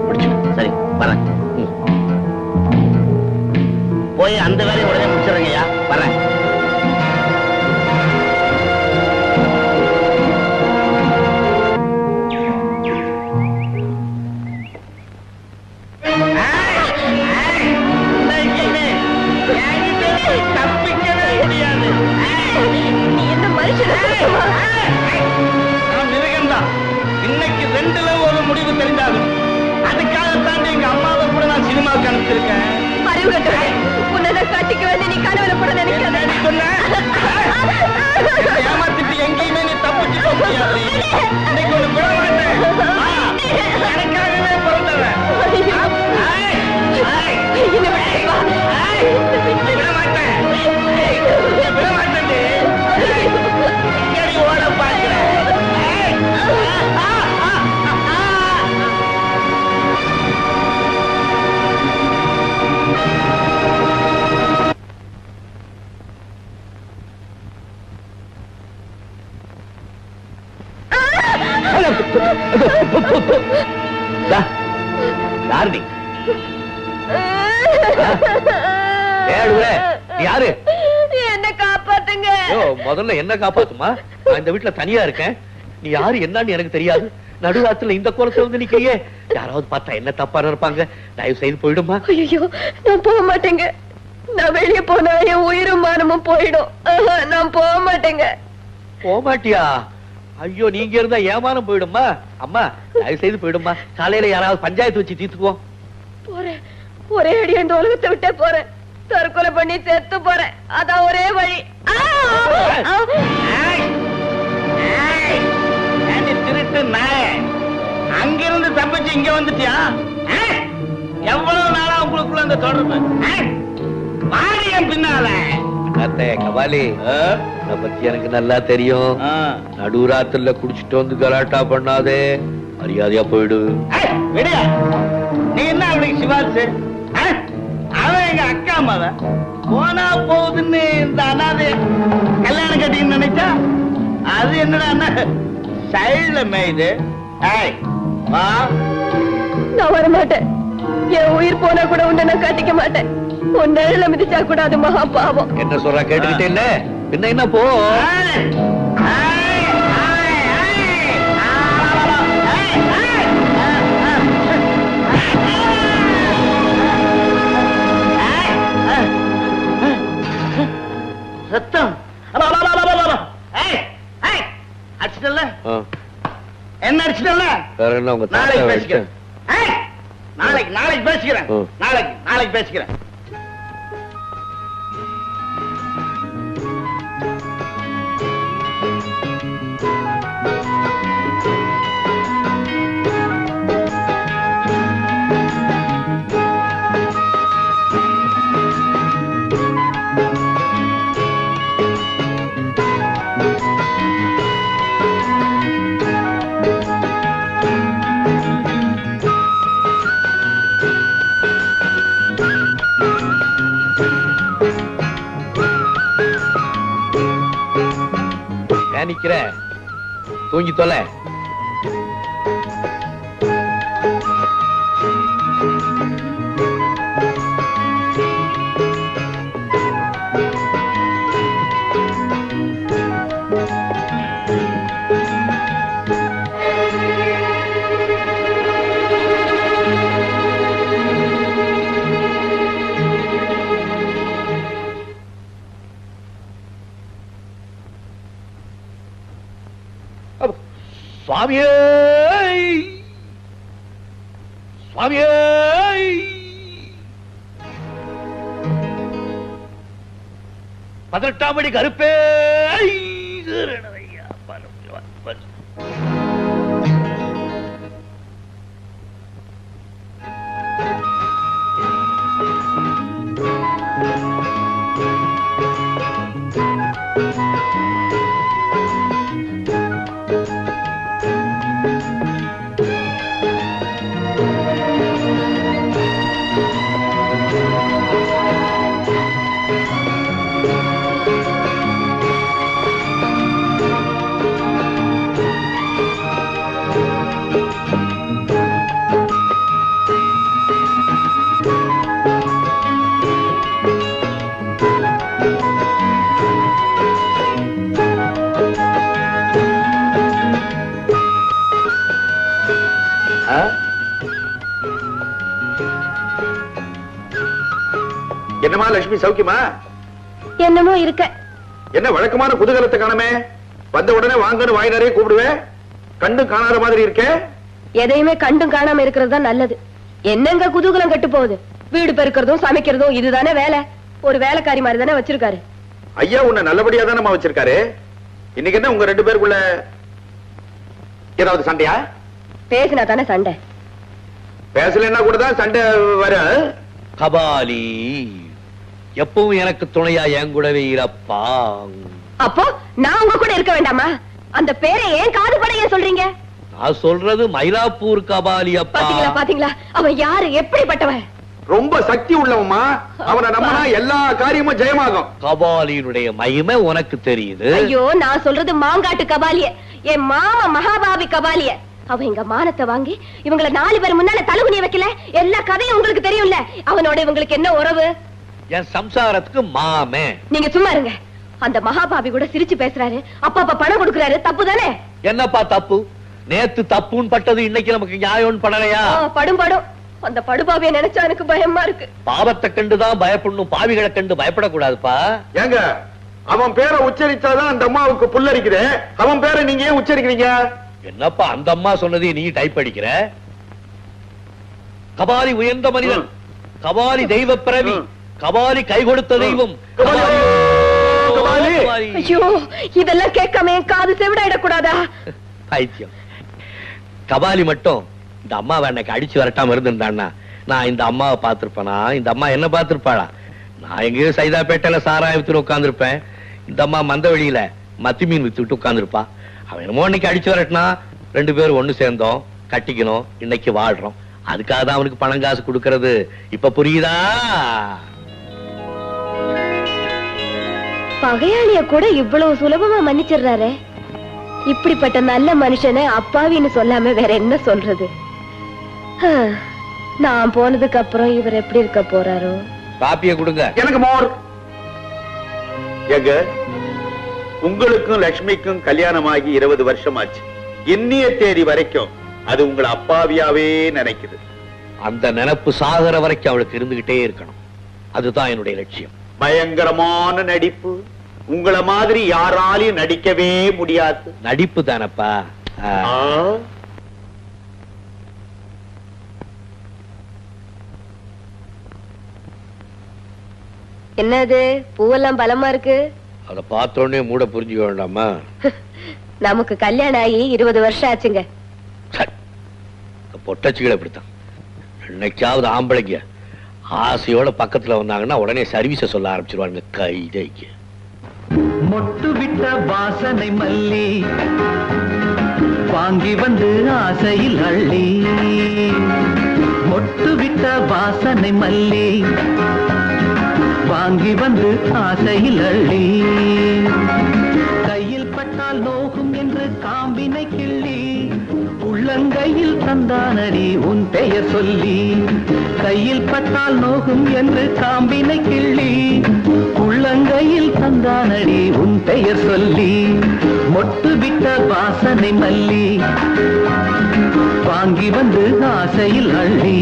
முடிச்சு. சரி, வரேன். போய் அந்த வேலையை உடனே முடிச்சிடுறேங்க ஐயா. வரேன். இன்னைக்கு ரெண்டுல ஒரு முடிவு தெரிஞ்சாகும். அதுக்காகத்தான் எங்க அம்மாவை கூட நான் சினிமாவுக்கு அனுப்பிச்சிருக்கேன். காட்டிக்கு வந்து நீ கனவுல கூட நினைக்காத. ஏமாத்திட்டு எங்கேயுமே நீ தப்பிச்சு போக முடியாது. இன்னைக்கு ஒரு விட மாட்டேன். எனக்காகவே பிறந்தவன். விட மாட்டேன், விட மாட்டேன். ஓட பார்க்கிறேன். யாரு? என்ன காப்பாத்துங்க. முதல்ல என்ன காப்பாத்துமா? நான் இந்த வீட்டுல தனியா இருக்கேன். நீ யாரு என்னன்னு எனக்கு தெரியாது. நடுராத்துல இந்த கோலத்துல வந்து நிக்கையே, யாராவது பார்த்தா என்ன தப்பா நினைப்பாங்க. தயவு செய்து போயிடுமா. ஐயோ, நான் போக மாட்டேங்க. நான் வெளியே போனா என் உயிரும் மானமும் போயிடும். நான் போக மாட்டேங்க. போக மாட்டியா? ஐயோ, நீங்க இருந்தா ஏமானம் போயிடுமா. அம்மா, தயவு செய்து போயிடுமா. காலையில யாராவது பஞ்சாயத்து வச்சு தீர்த்துக்குவோம். போறேன், ஒரே அடி இந்த உலகத்தை விட்டே போறேன். தற்கொலை பண்ணி செத்து போறேன். அதான் ஒரே வழி. திருட்டு நாய், அங்கிருந்து தப்பிச்சு இங்க வந்துட்டியா? எவ்வளவு நாளா உங்களுக்குள்ள அந்த தொடர்பு? வாரியம் பின்னால கபாலி பத்தி எனக்கு நல்லா தெரியும். நடுராத்திரில குடிச்சிட்டு வந்து கலாட்டா பண்ணாதே, மரியாதையா போயிடு. விடியா, நீ என்ன அவளுக்கு சிபாரிசு? அவன் எங்க அக்கா அம்மாவ போனா போகுதுன்னு இந்த அனாதை கல்யாணம் கட்டின்னு நினைச்சா அது என்னடா சைடுல மேயுது. வா, நான் வரமாட்டேன். என் உயிர் போனா கூட உன்னை நான் கட்டிக்க மாட்டேன். உன் நிழல மிதிச்சா கூட அது மகா பாவம். என்ன சொல்ற கேட்டுக்கிட்டே இல்ல பின்ன என்ன போ. ரத்தம் அடிச்சிட்டல என்ன அடிச்சிட்டல வேற என்ன உங்க நாளைக்கு பேசிக்கிறேன். நாளைக்கு பேசிக்கிறேன். நாளைக்கு பேசிக்கிறேன். நிக்கிற தூங்கி தொலை. சுவாமியே சுவாமியே 18ஆம் படி கருப்பே. என்னமா லட்சுமி சௌக்கியமா? என்னமோ இருக்க. என்ன வழக்கமான குதூகலத்தை காணமே? வந்த உடனே வாங்கன்னு வாய் நிறைய கூப்பிடுவேன். கண்டும் காணாத மாதிரி இருக்கே. எதையுமே கண்டும் காணாம இருக்கிறது தான் நல்லது. என்னங்க குதூகலம் கட்டு போகுது? வீடு பெருக்கிறதும் சமைக்கிறதும் இதுதானே வேலை. ஒரு வேலைக்காரி மாதிரி தானே வச்சிருக்காரு. ஐயா உன்னை நல்லபடியா தானே வச்சிருக்காரு. இன்னைக்கு என்ன உங்க 2 பேருக்குள்ள ஏதாவது சண்டையா? பேசினா தானே சண்டை. பேசலன்னா கூட தான் சண்டை வர. கபாலி எப்பவும் எனக்கு துணையா என் கூடவே இருப்பா. அப்போ நான் உங்க கூட இருக்க வேண்டாமா? அந்த பேரை ஏன் காது பட ஏன் சொல்றீங்க? நான் சொல்றது மயிலாப்பூர் கபாலி அப்பா. பாத்தீங்களா பாத்தீங்களா அவன் யாரு, எப்படிப்பட்டவன்? ரொம்ப சக்தி உள்ளவமா. அவனை நம்பினா எல்லா காரியமும் ஜெயமாகும். கபாலியினுடைய மகிமை உனக்கு தெரியுது. ஐயோ நான் சொல்றது மாங்காட்டு கபாலிய, என் மாமா மகாபாவி கபாலிய. அவன் எங்க மானத்தை வாங்கி இவங்களை 4 பேர் முன்னால தலகுனிய வைக்கல. எல்லா கதையும் உங்களுக்கு தெரியும்ல. அவனோட இவங்களுக்கு என்ன உறவு? என் சம்சாரத்துக்கு மாமே. நீங்க சும்மா இருங்க. அந்த மகாபாவி கூட சிரிச்சு பேசுறாரு, அப்பா பணம் கொடுக்கறாரு, தப்பு தானே? என்னப்பா தப்பு? நேத்து தப்புன்னு பட்டது இன்னைக்கு நமக்கு நியாயம்னு படலையா? படும் அந்த படுபாவிய நினைச்சா எனக்கு பயமா இருக்கு. பாவத்தை கண்டுதான் பயப்படணும், பாவிகளை கண்டு பயப்படக்கூடாதுப்பா. ஏங்க அவன் பேரை உச்சரிச்சாதான் அந்த அம்மாவுக்கு புல்லரிக்குது. அவன் பேரை நீங்க ஏன் உச்சரிக்கிறீங்க? என்னப்பா அந்த அம்மா சொன்னதை நீ டைப் அடிக்கிற? கபாலி உயர்ந்த மனிதன், கபாலி தெய்வ பிறவி, கபாலி கை கொடுத்த தெய்வம். ஐயோ இதெல்லாம் கேட்காம காது செவிடாயிடக்கூடாதா? பைத்தியம். கபாலி மட்டும் இந்த அம்மாவை அன்னைக்கு அடிச்சு வரட்டாம இருந்திருந்தான்னா நான் இந்த அம்மாவை பார்த்திருப்பேனா? இந்த அம்மா என்ன பார்த்திருப்பாளா? நான் எங்கேயோ சைதாப்பேட்டையில சாராயம் வித்து உட்கார்ந்துருப்பேன். இந்த அம்மா மந்த வழியில மத்தி மீன் வித்துட்டு உட்கார்ந்துருப்பா. அவன் என்னமோ அன்னைக்கு அடிச்சு வரட்டினா 2 பேரும் ஒண்ணு சேர்ந்தோம், கட்டிக்கணும், இன்னைக்கு வாழ்றோம். அதுக்காக தான் அவனுக்கு பணம் காசு கொடுக்கறது. இப்ப புரியுதா? பகையாளிய கூட இவ்வளவு சுலபமா மன்னிச்சிடுறாரு. இப்படிப்பட்ட நல்ல மனுஷனை அப்பாவின்னு சொல்லாம வேற என்ன சொல்றது? நான் போனதுக்கு அப்புறம் இவர் எப்படி இருக்க போறாரோ? காப்பிய கொடுங்க. எனக்கு மோர். எங்க உங்களுக்கும் லட்சுமிக்கும் கல்யாணமாகி 20 வருஷம் ஆச்சு. இன்னிய தேதி வரைக்கும் அது உங்களை அப்பாவியாவே நினைக்குது. அந்த நினைப்பு சாகர வரைக்கும் அவளுக்கு இருந்துகிட்டே இருக்கணும். அதுதான் என்னுடைய லட்சியம். பயங்கரமான நடிப்பு. உங்களை மாதிரி யாராலையும் நடிக்கவே முடியாது. நடிப்பு தானப்பா. என்னது பூவெல்லாம் பலமா இருக்கு? அத பார்த்தோன்னே மூட புரிஞ்சுக்க வேண்டாமா? நமக்கு கல்யாணம் ஆகி 20 வருஷம் ஆச்சுங்க. பொட்டச்சிகள் அப்படித்தான். என்னைக்காவது ஆம்பளைங்க ஆசையோட பக்கத்துல வந்தாங்கன்னா உடனே சர்வீஸ சொல்ல ஆரம்பிச்சிருவாங்க. கைதைக்கு மொட்டு விட்ட வாசனை மல்லி வாங்கி வந்து ஆசையில் அள்ளி, மொட்டு விட்ட வாசனை மல்லி வாங்கி வந்து ஆசையில் அள்ளி, கையில் பட்டால் நோகும் என்று காம்பினை கிள்ளி, உள்ளங்கையில் தந்தானடி உன் பெயர் சொல்லி, கையில் பட்டால் நோகும் என்று காம்பினை கிள்ளி, உள்ளங்கையில் தந்தானடி உன் பெயர் சொல்லி, மொட்டு விட்ட வாசனை மல்லி வாங்கி வந்து ஆசையில் அள்ளி.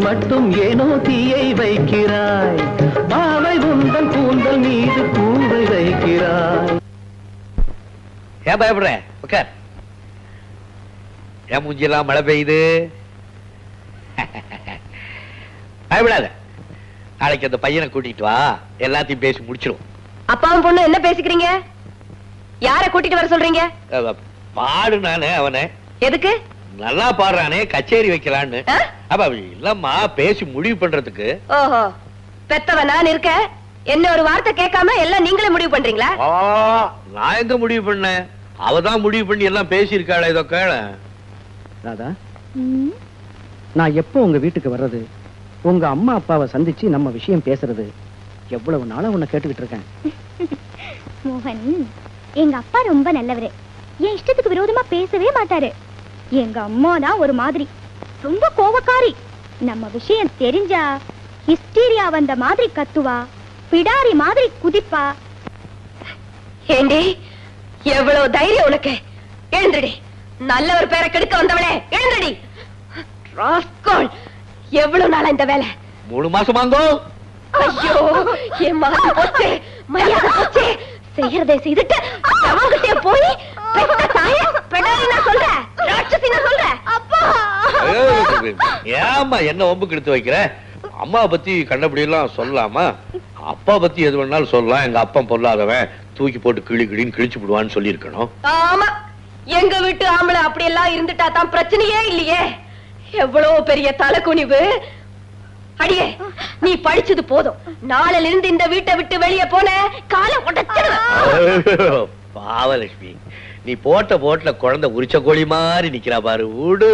மட்டும் ஏனோ தீயை வைக்கிறாய், பாவை உந்தன் கூந்தல் மீது பூவை வைக்கிறாய். ஏன் பயப்படுற? உட்கார். ஏன் மூஞ்சியெல்லாம் மழை பெய்யுது? பயப்படாத. நாளைக்கு அந்த பையனை கூட்டிட்டு வா, எல்லாத்தையும் பேசி முடிச்சிடும். அப்பாவும் பொண்ணு என்ன பேசிக்கிறீங்க? யார கூட்டிட்டு வர சொல்றீங்க? பாடு நானே அவனை. எதுக்கு? நல்லா பாடுறானே, கச்சேரி வைக்கலான்னு. அப்ப இல்லம்மா, பேசி முடிவு பண்றதுக்கு. ஓஹோ, பெத்தவ நான் இருக்க என்ன ஒரு வார்த்தை கேட்காம எல்லாம் நீங்களே முடிவு பண்றீங்களா? நான் எங்க முடிவு பண்ணேன்? அவதான் முடிவு பண்ணி எல்லாம் பேசி இருக்காளே. இதோ கேள ராதா, நான் எப்போ உங்க வீட்டுக்கு வர்றது, உங்க அம்மா அப்பாவை சந்திச்சு நம்ம விஷயம் பேசுறது, எவ்வளவு நாளா உன்னை கேட்டுக்கிட்டு இருக்கேன். மோகன், எங்க அப்பா ரொம்ப நல்லவரு. என் இஷ்டத்துக்கு விரோதமா பேசவே மாட்டாரு. எங்க அம்மா தான் ஒரு மாதிரி, ரொம்ப கோவக்காரி. நம்ம விஷயம் தெரிஞ்சா ஹிஸ்டீரியா வந்த மாதிரி கத்துவா, பிடாரி மாதிரி குதிப்பா. ஏண்டி, எவ்வளவு தைரியம் உனக்கு? எழுந்துடி. நல்ல ஒரு பேரை கெடுக்க வந்தவளே, எழுந்துடி. எவ்வளவு நாளா இந்த வேலை? 3 மாசமாங்கோ. ஐயோ, என் மகன் போச்சு, மரியாதை போச்சு. செய்யறதை செய்துட்டு அவங்கிட்டே போய் பெத்த தாய பெடாரினா சொல்ற, ராட்சசினா சொல்ற. அப்பா, ஏம்மா என்ன ஒம்புக்கு எடுத்து வைக்கிற? அம்மா பத்தி கண்டபடி எல்லாம் சொல்லலாமா? அப்பா பத்தி எது வேணாலும் சொல்லலாம். எங்க அப்பா பொல்லாதவன், தூக்கி போட்டு கிளி கிளின்னு கிழிச்சு விடுவான்னு சொல்லி இருக்கணும். ஆமா, எங்க வீட்டு ஆம்பளை அப்படி எல்லாம் இருந்துட்டா தான் பிரச்சனையே இல்லையே. எவ்வளவு பெரிய தலைக்குனிவு. அடியே, நீ படிச்சது போதும். நாளையில இருந்து இந்த வீட்டை விட்டு வெளியே போன காலை உடைச்சிடுவேன். பாவலட்சுமி, நீ போட்ட போட்ல குழந்தை உரிச்ச கோழி மாதிரி நிக்கிறா பாரு. உடு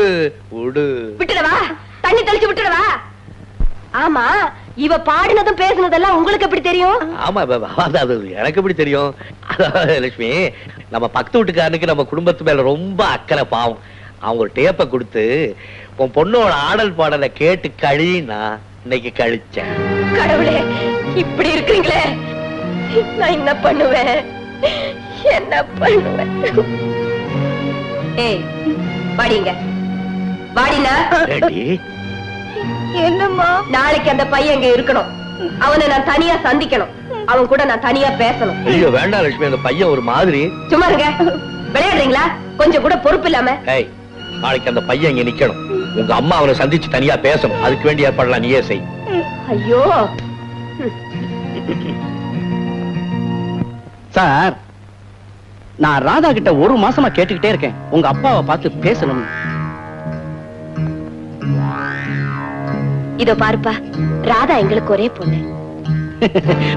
உடு. விட்டுடவா? தண்ணி தெளிச்சு விட்டுடவா? ஆமா, இவ பாடினதும் பேசினதெல்லாம் உங்களுக்கு எப்படி தெரியும்? ஆமா, அது எனக்கு எப்படி தெரியும்? லட்சுமி, நம்ம பக்கத்து வீட்டுக்காரனுக்கு நம்ம குடும்பத்து மேல ரொம்ப அக்கறை. பாவம், அவங்க ஒரு டேப்பை கொடுத்து உன் பொண்ணோட ஆடல் பாடலை கேட்டு கழினா இன்னைக்கு கழிச்சேன். கடவுளே, இப்படி இருக்கீங்களே, நான் என்ன பண்ணுவேன்? என்ன பண்ணுவேன்? ஏய், வாடிங்க. வாடினா என்னம்மா? நாளைக்கு அந்த பையன் இங்க இருக்கணும். அவனை நான் தனியா சந்திக்கணும். அவன் கூட நான் தனியா பேசணும். ஐயோ வேண்டாம் லட்சுமி, அந்த பையன் ஒரு மாதிரி. சும்மா இருங்க. விளையாடுறீங்களா? கொஞ்சம் கூட பொறுப்பு இல்லாம. நாளைக்கு அந்த பையன் இங்க நிக்கணும். உங்க அம்மா அவனை சந்திச்சு தனியா பேசணும். அதுக்கு வேண்டிய ஏற்பாடுலாம் நீயே செய். ஐயோ சார், நான் ராதா கிட்ட ஒரு மாசமா கேட்டுக்கிட்டே இருக்கேன் உங்க அப்பாவை பார்த்து பேசணும். இதோ பாருப்பா, ராதா எங்களுக்கு ஒரே பொண்ணு.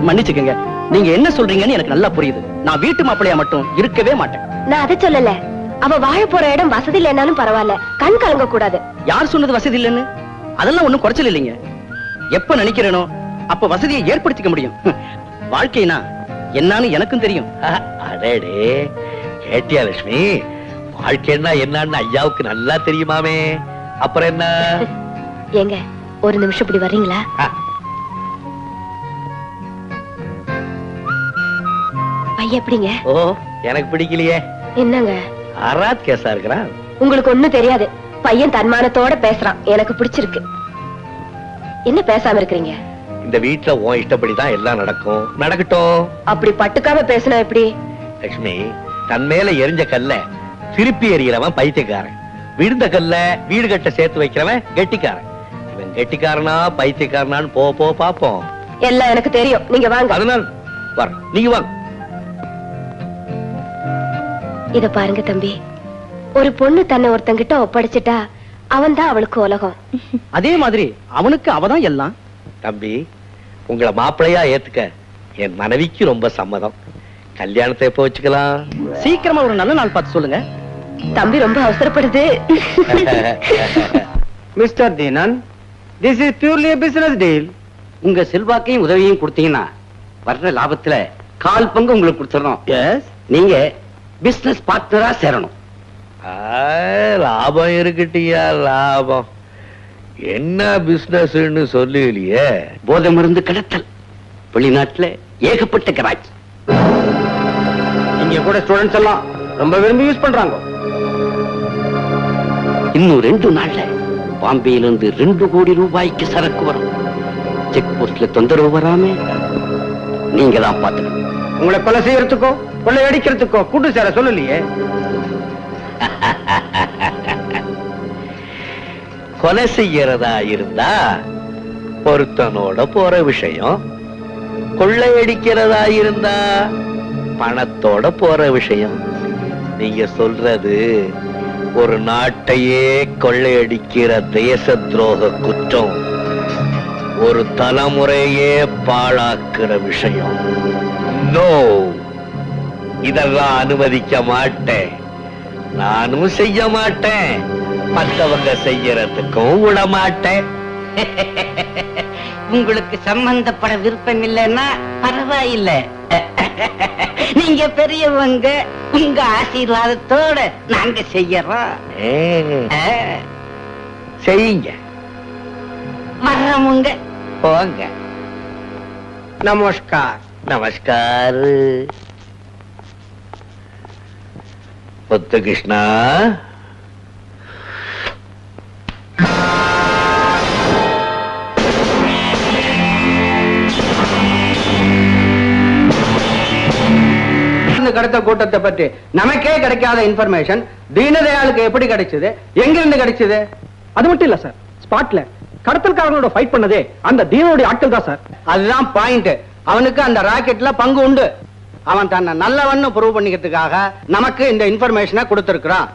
மன்னிச்சுக்கங்க, நீங்க என்ன சொல்றீங்கன்னு எனக்கு நல்லா புரியுது. நான் வீட்டு மாப்பிள்ளையா மட்டும் இருக்கவே மாட்டேன். நான் அதை சொல்லல. அவ வாழ போற இடம் வசதி இல்லைன்னாலும் பரவாயில்ல, கண் கலங்க கூடாது. யார் சொன்னது வசதி இல்லைன்னு? அதெல்லாம் ஒண்ணும் குறைச்சல் இல்லைங்க. எப்ப நினைக்கிறேனோ அப்ப வசதியை ஏற்படுத்திக்க முடியும். வாழ்க்கைனா என்னன்னு எனக்கும் தெரியும். அடடே, கேட்டியா லட்சுமி? வாழ்க்கைன்னா என்னன்னு ஐயாவுக்கு நல்லா தெரியுமாமே. அப்புறம் என்ன? ஏங்க ஒரு நிமிஷம் இப்படி வர்றீங்களா? பையன் எப்படிங்க? ஓ, எனக்கு பிடிக்கலையே. என்னங்க ஆராத் கேசா இருக்கிறான்? உங்களுக்கு ஒண்ணும் தெரியாது. பையன் தன்மானத்தோட பேசுறான், எனக்கு பிடிச்சிருக்கு. என்ன பேசாம இருக்கிறீங்க? இந்த வீட்டுல உன் இஷ்டப்படிதான் எல்லாம் நடக்கும். நடக்கட்டும். அப்படி பட்டுக்காம பேசினா எப்படி? லட்சுமி, தன் மேல எரிஞ்ச கல்ல திருப்பி எறிகிறவன் பைத்தியக்காரன். விழுந்த கல்ல வீடு கட்ட சேர்த்து வைக்கிறவன் கெட்டிக்காரன். இவன் கெட்டிக்காரனா பைத்தியக்காரனான்னு போ போ பாப்போம். எல்லாம் எனக்கு தெரியும். நீங்க வாங்க. அதனால் வர, நீங்க வாங்க. இத பாருங்க தம்பி, ஒரு பொண்ணு தன்னை ஒருத்தங்கிட்ட ஒப்படைச்சிட்டா அவன் தான் அவளுக்கு உலகம். அதே மாதிரி அவனுக்கு அவதான் எல்லாம். தம்பி, உங்களை மாப்பிள்ளையா ஏத்துக்க என் மனைவிக்கு ரொம்ப சம்மதம். கல்யாணத்தை எப்ப வச்சுக்கலாம்? சீக்கிரமா ஒரு நல்ல நாள் பார்த்து சொல்லுங்க. தம்பி ரொம்ப அவசரப்படுது. Mister Dheenan, this is purely business deal. உங்க செல்வாக்கையும் உதவியும் கொடுத்தீங்கன்னா வர்ற லாபத்துல 1/4 பங்கு உங்களுக்கு கொடுத்துறோம். நீங்க பிசினஸ் பார்ட்னரா சேரணும். லாபம் இருக்குட்டியா, லாபம். என்ன பிசினஸ்ன்னு சொல்லலையே. போதை மருந்து கடத்தல் வெளிநாட்டுல ஏகப்பட்ட கராஜ். இங்க கூட ஸ்டூடெண்ட்ஸ் எல்லாம் ரொம்ப விரும்பி யூஸ் பண்றாங்க. இன்னும் 2 நாள்ல பாம்பேல இருந்து 2 கோடி ரூபாய்க்கு சரக்கு வரும். செக் போஸ்ட்ல தொந்தரவு வராம நீங்க தான் பாத்துக்கணும். உங்களை கொலை செய்யறதுக்கோ கொள்ளை அடிக்கிறதுக்கோ கூட்டு சேர சொல்லலையே. கொலை செய்யறதா இருந்தா பொருத்தனோட போற விஷயம். கொள்ளையடிக்கிறதா இருந்தா பணத்தோட போற விஷயம். நீங்க சொல்றது ஒரு நாட்டையே கொள்ளையடிக்கிற தேச துரோக குற்றம், ஒரு தலைமுறையே பாழாக்குற விஷயம். நோ, இதெல்லாம் அனுமதிக்க மாட்டேன். நானும் செய்ய மாட்டேன், மற்றவங்க செய்யறதுக்கும் விட மாட்டேன். உங்களுக்கு சம்பந்தப்பட விருப்பம் இல்லைன்னா பரவாயில்லை. நீங்க பெரியவங்க, உங்க ஆசீர்வாதத்தோட நாங்க செய்யறோம். செய்யுங்க. வர்றவங்க போங்க. நமஸ்கார். நமஸ்கார். முத்துகிருஷ்ணா, கடத்த கூட்டத்தை பற்றி நமக்கே கிடைக்காத இன்ஃபர்மேஷன் தீனதயாளுக்கு எப்படி கிடைச்சது, எங்கிருந்து கிடைச்சது? அது மட்டும் இல்ல சார், ஸ்பாட்ல கடத்தல்காரங்களோட ஃபைட் பண்ணதே அந்த தீனோட ஆட்கள் தான் சார். அதுதான் பாயிண்ட். அவனுக்கு அந்த ராக்கெட்ல பங்கு உண்டு. அவன் தன்னை நல்லவன்னு ப்ரூவ் பண்ணிக்கிறதுக்காக நமக்கு இந்த இன்ஃபர்மேஷனை கொடுத்திருக்கிறான்.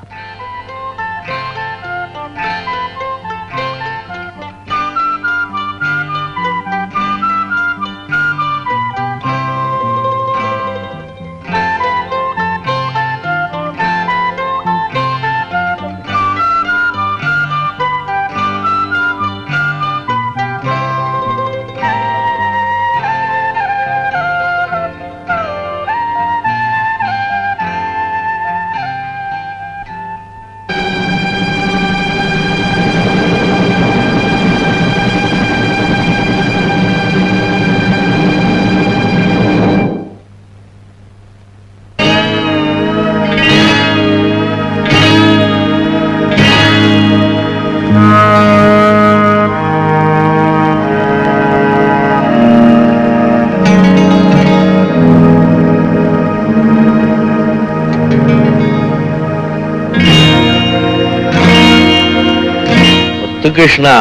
முத்துகிருஷ்ணா,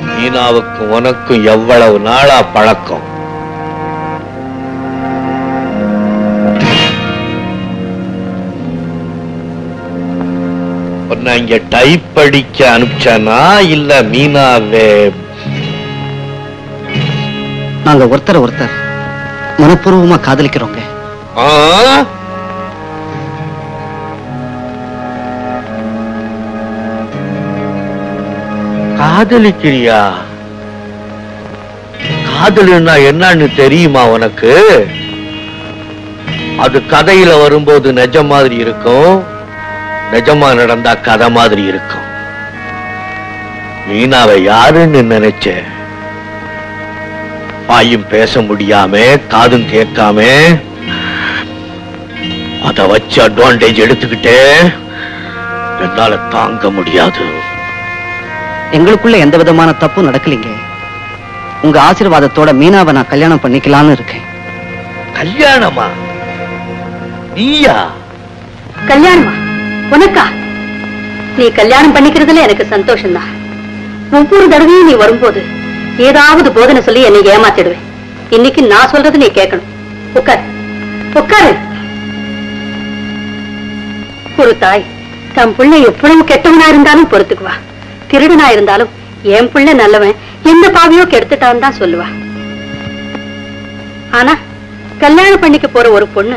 மீனாவுக்கு உனக்கும் எவ்வளவு நாளா பழக்கம்? உன்னை இங்க டைப் படிக்க அனுப்பிச்சானா இல்ல மீனாவே? நாங்க ஒருத்தர் மனப்பூர்வமா காதலிக்கிறோங்க. காதலிக்கிறியா? காதலின்னா என்னன்னு தெரியுமா உனக்கு? அது கதையில வரும்போது நிஜம் மாதிரி இருக்கும், நிஜமா நடந்தா கதை மாதிரி இருக்கும். மீனாவை யாருன்னு நினைச்ச? வாயும் பேச முடியாம காதும் கேட்காம அத வச்சு அட்வான்டேஜ் எடுத்துக்கிட்டே என்னால தாங்க முடியாது. எங்களுக்குள்ள எந்த விதமான தப்பும் நடக்கலீங்க. உங்க ஆசீர்வாதத்தோட மீனாவை நான் கல்யாணம் பண்ணிக்கலாம்னு இருக்கேன். கல்யாணமா? நீயா? கல்யாணமா? உனக்கா? நீ கல்யாணம் பண்ணிக்கிறதுல எனக்கு சந்தோஷம்தான். ஒவ்வொரு தடவையும் நீ வரும்போது ஏதாவது போதனை சொல்லி என்னை ஏமாத்திடுவேன். இன்னைக்கு நான் சொல்றது நீ கேட்கணும். உட்காரு, உட்காரு. ஒரு தாய் தன் பிள்ளை எவ்வளவு கெட்டவனா இருந்தாலும் பொறுத்துக்குவா. திருடனா இருந்தாலும் என் பிள்ளை நல்லவன், எந்த பாவியோ கெடுத்துட்டான்னு தான் சொல்லுவா. ஆனா கல்யாணம் பண்ணிக்க போற ஒரு பொண்ணு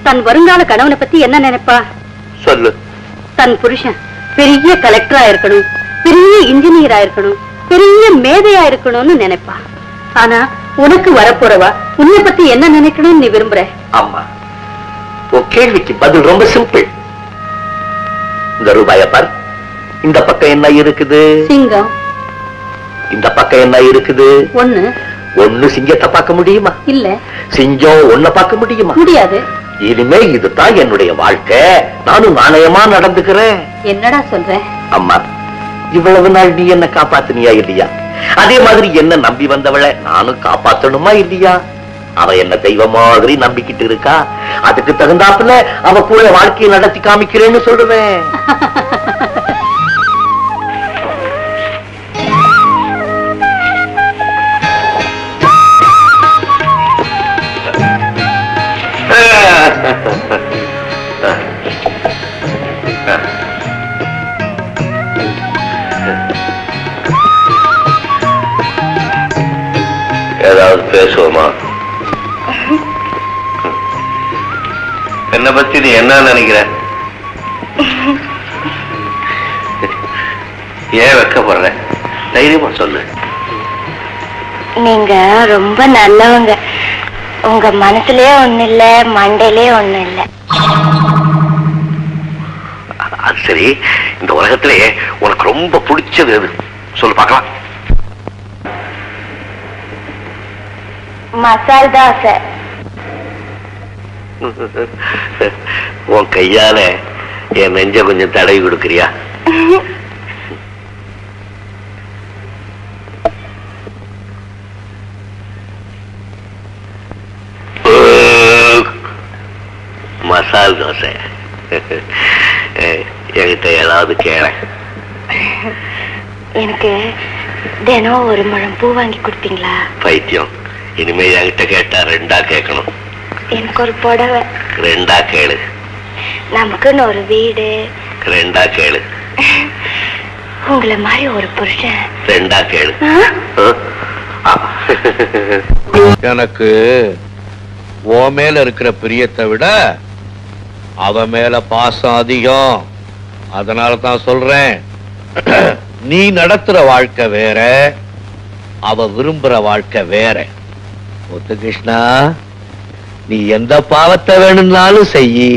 தன் வருங்கால கணவனை பத்தி என்ன நினைப்பா? சொல்லு. தன் புருஷன் பெரிய கலெக்டரா இருக்கணும், பெரிய இன்ஜினியரா இருக்கணும், பெரிய மேதையா இருக்கணும்னு நினைப்பா. ஆனா உனக்கு வரப்போறவா உன்னை பத்தி என்ன நினைக்கணும்னு நீ விரும்புற? அம்மா, உன் கேள்விக்கு பதில் ரொம்ப சிம்பிள். இந்த ரூபாய பார். இந்த பக்கம் என்ன இருக்குது? சிங்கம். இந்த பக்கம் என்ன இருக்குது? ஒண்ணு. ஒண்ணு சிங்கத்தை பார்க்க முடியுமா? இல்ல. சிங்கம் ஒன்ன பார்க்க முடியுமா? முடியாது. இனிமே இதுதான் என்னுடைய வாழ்க்கை. நானும் நாணயமா நடந்துக்கிறேன். என்னடா சொல்ற? அம்மா, இவ்வளவு நாள் நீ என்ன காப்பாத்தினியா இல்லையா? அதே மாதிரி என்ன நம்பி வந்தவளை நானும் காப்பாத்தணுமா இல்லையா? அவ என்ன தெய்வ மாதிரி நம்பிக்கிட்டு இருக்கா. அதுக்கு தகுந்தாப்புல அவ கூட வாழ்க்கையை நடத்தி காமிக்கிறேன்னு சொல்லுவேன். ஏதாவது பேசுவோமா? என்ன பத்தி நீ என்ன நினைக்கிற? ஏன் வெக்கப்படுற? தைரியமா சொல்லு. நீங்க ரொம்ப நல்லவங்க. உங்க மனசுலயே ஒண்ணு இல்ல, மண்டையிலே ஒண்ணு இல்ல. அது சரி, இந்த உலகத்திலே உனக்கு ரொம்ப பிடிச்சது எது? சொல்லு பார்க்கலாம். மசால் தோசை. உன் கையால என் நெஞ்ச கொஞ்சம் தடவி கொடுக்கறியா? மசால் தோசை. என்கிட்ட ஏதாவது கேள. எனக்கு தினம் ஒரு முழம் பூ வாங்கி கொடுப்பீங்களா? பைத்தியம், இனிமே என்கிட்ட கேட்டா ரெண்டா கேட்கணும். எனக்கு ஒரு புடவை. ரெண்டா கேளு. நமக்குன்னு ஒரு வீடு. ரெண்டா கேளு. உங்களை மாதிரி ஒரு புருஷன். ரெண்டா கேளு. எனக்கு உன் மேல இருக்கிற பிரியத்தை விட அவ மேல பாசம் அதிகம். அதனால தான் சொல்றேன், நீ நடத்துற வாழ்க்கை வேற, அவ விரும்புற வாழ்க்கை வேற. முத்துகிருஷ்ணா, நீ எந்த பாவத்தை வேணும்னாலும் செய்யி,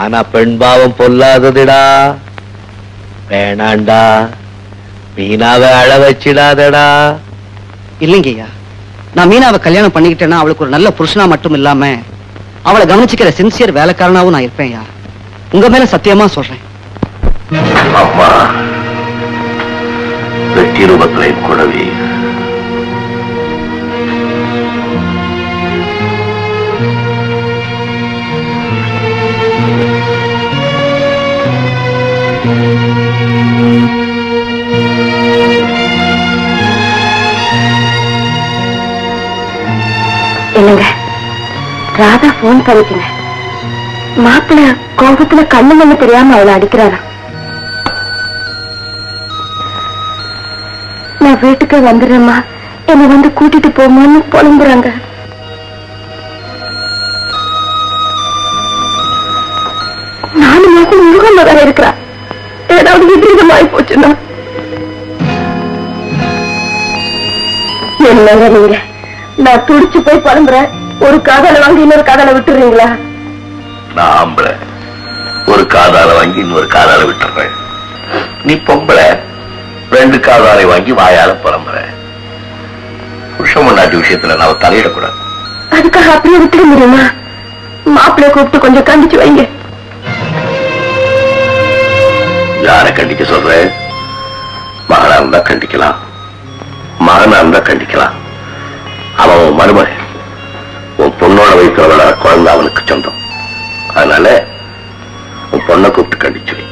ஆனா பெண் பாவம் பொல்லாததுடா. வேணாண்டா, மீனாவை அழ வச்சிடாதடா. இல்லைங்கய்யா, நான் மீனாவை கல்யாணம் பண்ணிக்கிட்டேன்னா அவளுக்கு ஒரு நல்ல புருஷனா மட்டும் இல்லாம அவளை கவனிச்சுக்கிற சின்சியர் வேலைக்காரனாவும் நான் இருப்பேன்யா. உங்க மேல சத்தியமா சொல்றேன். அம்மா, வெற்றி ரூபத்திலே கூடவே போன் பண்ணிக்கிறேன். மாப்பிள்ள கோபத்துல கண்ணு மண்ணு தெரியாம அவளை அடிக்கிறாரா? நான் வீட்டுக்கு வந்துடுறேம்மா, என்னை வந்து கூட்டிட்டு போமான்னு புலம்புறாங்க. நானும் முருகன் வேற இருக்கிறா. ஏதாவது விபரீதமாயி போச்சுன்னா என்னங்க நீங்க? நான் துடிச்சு போய் புலம்புறேன், ஒரு காதலை வாங்கி இன்னொரு காதலை விட்டுறீங்களா? நான் ஆம்பளை, ஒரு காதால வாங்கி இன்னொரு காதால விட்டுறேன். நீ பொம்பளை, 2 காதாலை வாங்கி வாயால புலம்புற. புருஷன் பொண்டாட்டி விஷயத்துல நான் தலையிடக்கூடாது. அதுக்காக அப்படியே விட்டுட முடியுமா? மாப்பிள்ளைய கூப்பிட்டு கொஞ்சம் கண்டிச்சு வைங்க. யாரை கண்டிக்க சொல்ற? மகனா இருந்தா கண்டிக்கலாம், மகனா இருந்தா கண்டிக்கலாம். அவன் உன் மருமகன், உன் பொண்ணோட வயிற்றுல குழந்தை அவனுக்கு சொந்தம். அதனால உன் பொண்ணை கூப்பிட்டு கண்டிச்சு வை.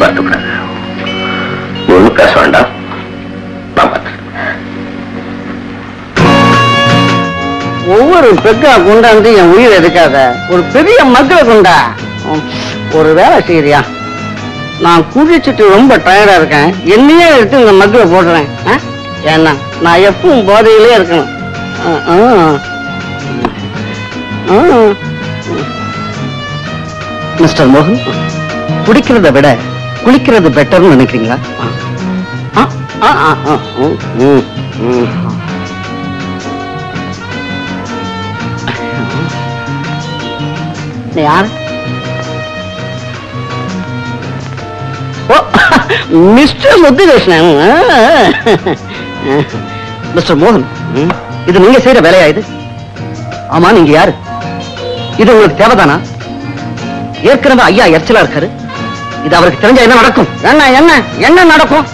வருத்தப்படாத, ஒன்னும் பேச வேண்டாம், நான் பார்த்து. ஒவ்வொரு பெக்கா கொண்டாந்து என் உயிர் எடுக்காத, ஒரு பெரிய மக்களை கொண்டா. ஒரு வேலை செய்யறியா? நான் குடிச்சிட்டு ரொம்ப டயர்டா இருக்கேன், என்னையே எடுத்து இந்த மக்களை போடுறேன். ஏன்னா நான் எப்பவும் போதையிலே இருக்கணும். மிஸ்டர் மோகன், குடிக்கிறத விட குளிக்கிறது பெட்டர்னு நினைக்கிறீங்களா? யார்? மிஸ்டர் முத்துகிருஷ்ணன். மிஸ்டர் மோகன், இது நீங்க செய்யற வேலையா இது? ஆமா, நீங்க யாரு? இது உங்களுக்கு தேவைதானா? ஏற்கனவே ஐயா எரிச்சலா இருக்காரு, இது அவருக்கு தெரிஞ்சா என்ன நடக்கும்? என்ன என்ன என்ன நடக்கும்?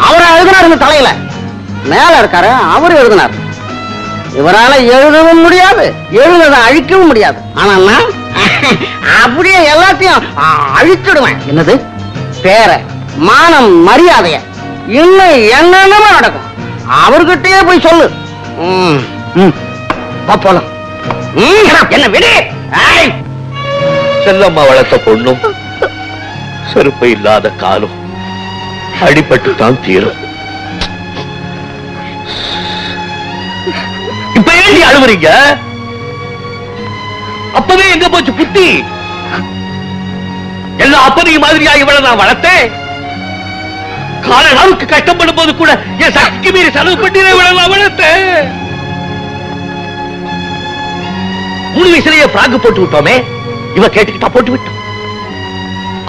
அவரை எழுதினார் இந்த தலையில, மேல இருக்காரு அவரு எழுதினார். இவரால எழுதவும் முடியாது, எழுத அழிக்கவும் முடியாது. ஆனா நான் அப்படியே எல்லாத்தையும் அழிச்சிடுவேன். என்னது? பேர, மானம், மரியாதைய, இன்னும் என்னென்னமோ நடக்கும். அவர்கிட்டயே போய் சொல்லு. போலாம். என்ன விடு. செல்லம்மா வளர்த்த பொண்ணும் செருப்பு இல்லாத காலும் அடிபட்டு தான் தீரும். இப்ப ஏன் அழுவுறீங்க? அப்பவே எங்க போச்சு புத்தி? எல்லா அப்பனையும் மாதிரியா இவளை நான் வளர்த்தேன். கால அளவுக்கு கஷ்டப்படும் போது கூட என் சக்திக்கு மீறி செலவு பண்ணி இவளை நான் வளர்த்தேன். 3 வயசுலயே பிராக்கு போட்டு விட்டோமே, இவ கேட்டுக்கிட்டா போட்டு விட்டோம்.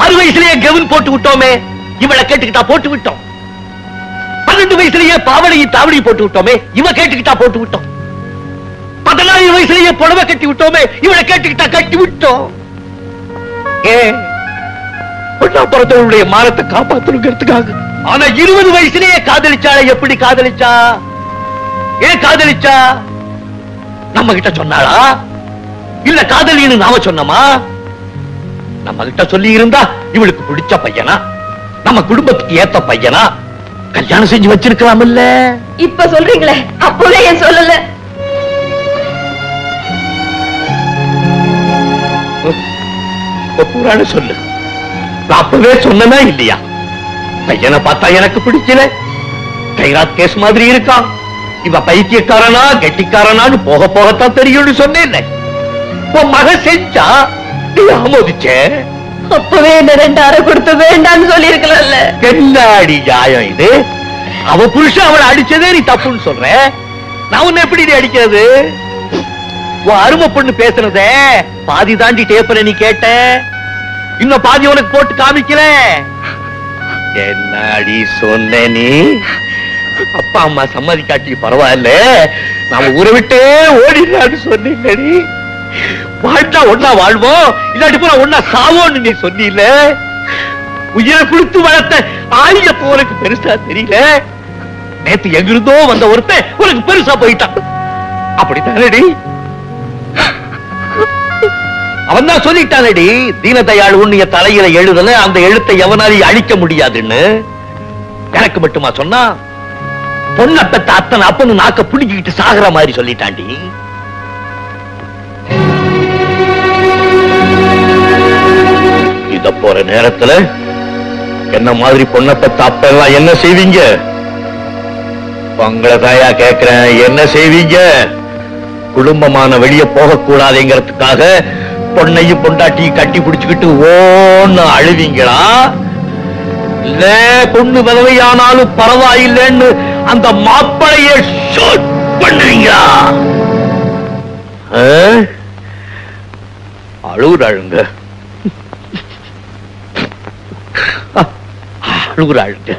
6 வயசுலயே கெவன் போட்டு விட்டோமே, இவளை கேட்டுக்கிட்டா போட்டு விட்டோம். 12 வயசுலயே பாவடையும் தாவடி போட்டு விட்டோமே, இவ கேட்டுக்கிட்டா போட்டு விட்டோம். 14 வயசுலயே புடவை கட்டி விட்டோமே, இவளை கேட்டுக்கிட்டா கட்டி விட்டோம். பொண்ணாப்புறத்தவளுடைய மானத்தை காப்பாற்றணுங்கிறதுக்காக. ஆனா 20 வயசுலயே காதலிச்சாளே, எப்படி காதலிச்சா? ஏன் காதலிச்சா? நம்ம கிட்ட சொன்னாளா? இல்ல காதலின்னு நாம சொன்னோமா? நம்ம கிட்ட சொல்லி இருந்தா இவளுக்கு பிடிச்ச பையனா, நம்ம குடும்பத்துக்கு ஏத்த பையனா கல்யாணம் செஞ்சு வச்சிருக்கலாம். இல்ல இப்ப சொல்றீங்களே, அப்பவே ஏன் சொல்லல? பூரான சொல்லு. நான் அப்பவே சொன்னா இல்லையா? பையனை பார்த்தா எனக்கு பிடிக்கல, கைராத் கேஸ் மாதிரி இருக்கான், இவ பைத்தியக்காரனா கெட்டிக்காரனான்னு போக போகத்தான் தெரியும்னு சொன்னேன். உன் மக செஞ்சா நீ ஆமோதிச்ச. அப்பவே என்ன 2 அறை கொடுத்து வேண்டான்னு சொல்லி இருக்கலாம்ல. என்னடி நியாயம் இது? அவ புருஷன் அவளை அடிச்சதே நீ தப்புன்னு சொல்ற, நான் உன்னை எப்படி நீ அடிக்கிறது? உன் அருமை பொண்ணு பேசுறதே பாதி தாண்டி டேப்பல நீ கேட்ட, இன்னும் பாதி உனக்கு போட்டு காமிக்கல. என்னடி சொன்ன நீ? அப்பா அம்மா சம்மதிக்காட்டி பரவாயில்ல, நாம ஊரை விட்டே ஓடிடலான்னு சொன்னீங்கடி. வாழ்ந்தா ஒன்னா வாழ்வோம், இல்லாட்டி போனா ஒன்னா சாவோன்னு நீ சொன்னீல. உயிரை கொடுத்து வளர்த்த ஆரியப்ப உனக்கு பெருசா தெரியல. நேத்து எங்கிருந்தோ வந்த ஒருத்தன் உனக்கு பெருசா போயிட்டான். அப்படித்தானடி? அவன் தான் சொல்லிட்டானடி, தீனதயாள் உன்னைய தலையில எழுதல, அந்த எழுத்தை எவனாலையும் அழிக்க முடியாதுன்னு. எனக்கு மட்டுமா சொன்னா? பொண்ண பெத்த அத்தனை அப்பன்னு நாக்க புடிக்கிட்டு சாகுற மாதிரி சொல்லிட்டாண்டி. இத போற நேரத்துல என்ன மாதிரி பொண்ண பெத்த அப்ப எல்லாம் என்ன செய்வீங்க? உங்களை தாயா கேக்குறேன், என்ன செய்வீங்க? குடும்பமான வெளியே போகக்கூடாதுங்கிறதுக்காக பொண்ணையும் பொண்டாட்டியும் கட்டி பிடிச்சுக்கிட்டு ஓன்னு அழுவீங்களா? இல்ல பொண்ணு விதவையானாலும் பரவாயில்லைன்னு அந்த மாப்பிளைய ஷூட் பண்ணுவீங்களா? அழுகுறாளுங்க, அழுகுறாளுங்க.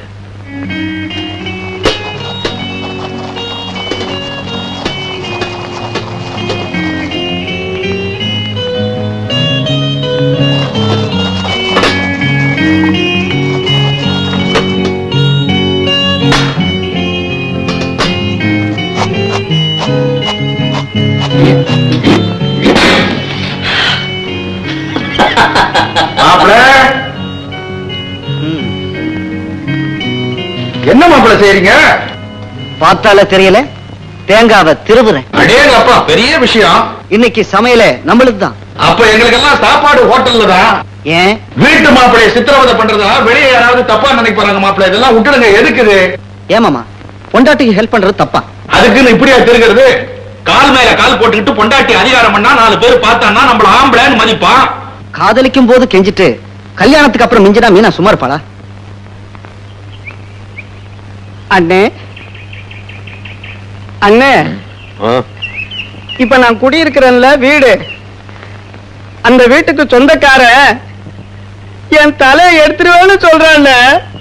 என்ன மாப்பிள்ள செய்யறீங்க? பார்த்தால தெரியல, தேங்காவை திருவுறேன். அடேங்கப்பா, பெரிய விஷயம். இன்னைக்கு சமையல நம்மளுக்கு தான். அப்ப எங்களுக்கெல்லாம் சாப்பாடு ஹோட்டல்ல தான். ஏன் வீட்டு மாப்பிளைய சித்திரவதை பண்றதா வெளியே யாராவது தப்பா நினைப்பாங்க மாப்பிள்ள? இதெல்லாம் விட்டுடுங்க. எதுக்குது? ஏமாமா, பொண்டாட்டிக்கு ஹெல்ப் பண்றது தப்பா? அதுக்குன்னு இப்படியா திருக்கிறது? கால் மேல கால் போட்டுக்கிட்டு பொண்டாட்டி அதிகாரம் பண்ணா 4 பேர் பார்த்தான்னா நம்மள ஆம்பளைன்னு மதிப்பான். காதலிக்கும் போது கெஞ்சிட்டு கல்யாணத்துக்கு அப்புறம் மிஞ்சினா மீனா சும்மா இருப்பாளா? அண்ணே அண்ணே, இப்ப நான் குடியிருக்கிறேன்ல வீடு, அந்த வீட்டுக்கு சொந்தக்கார என் தலையை எடுத்துருவேன்னு சொல்றான்.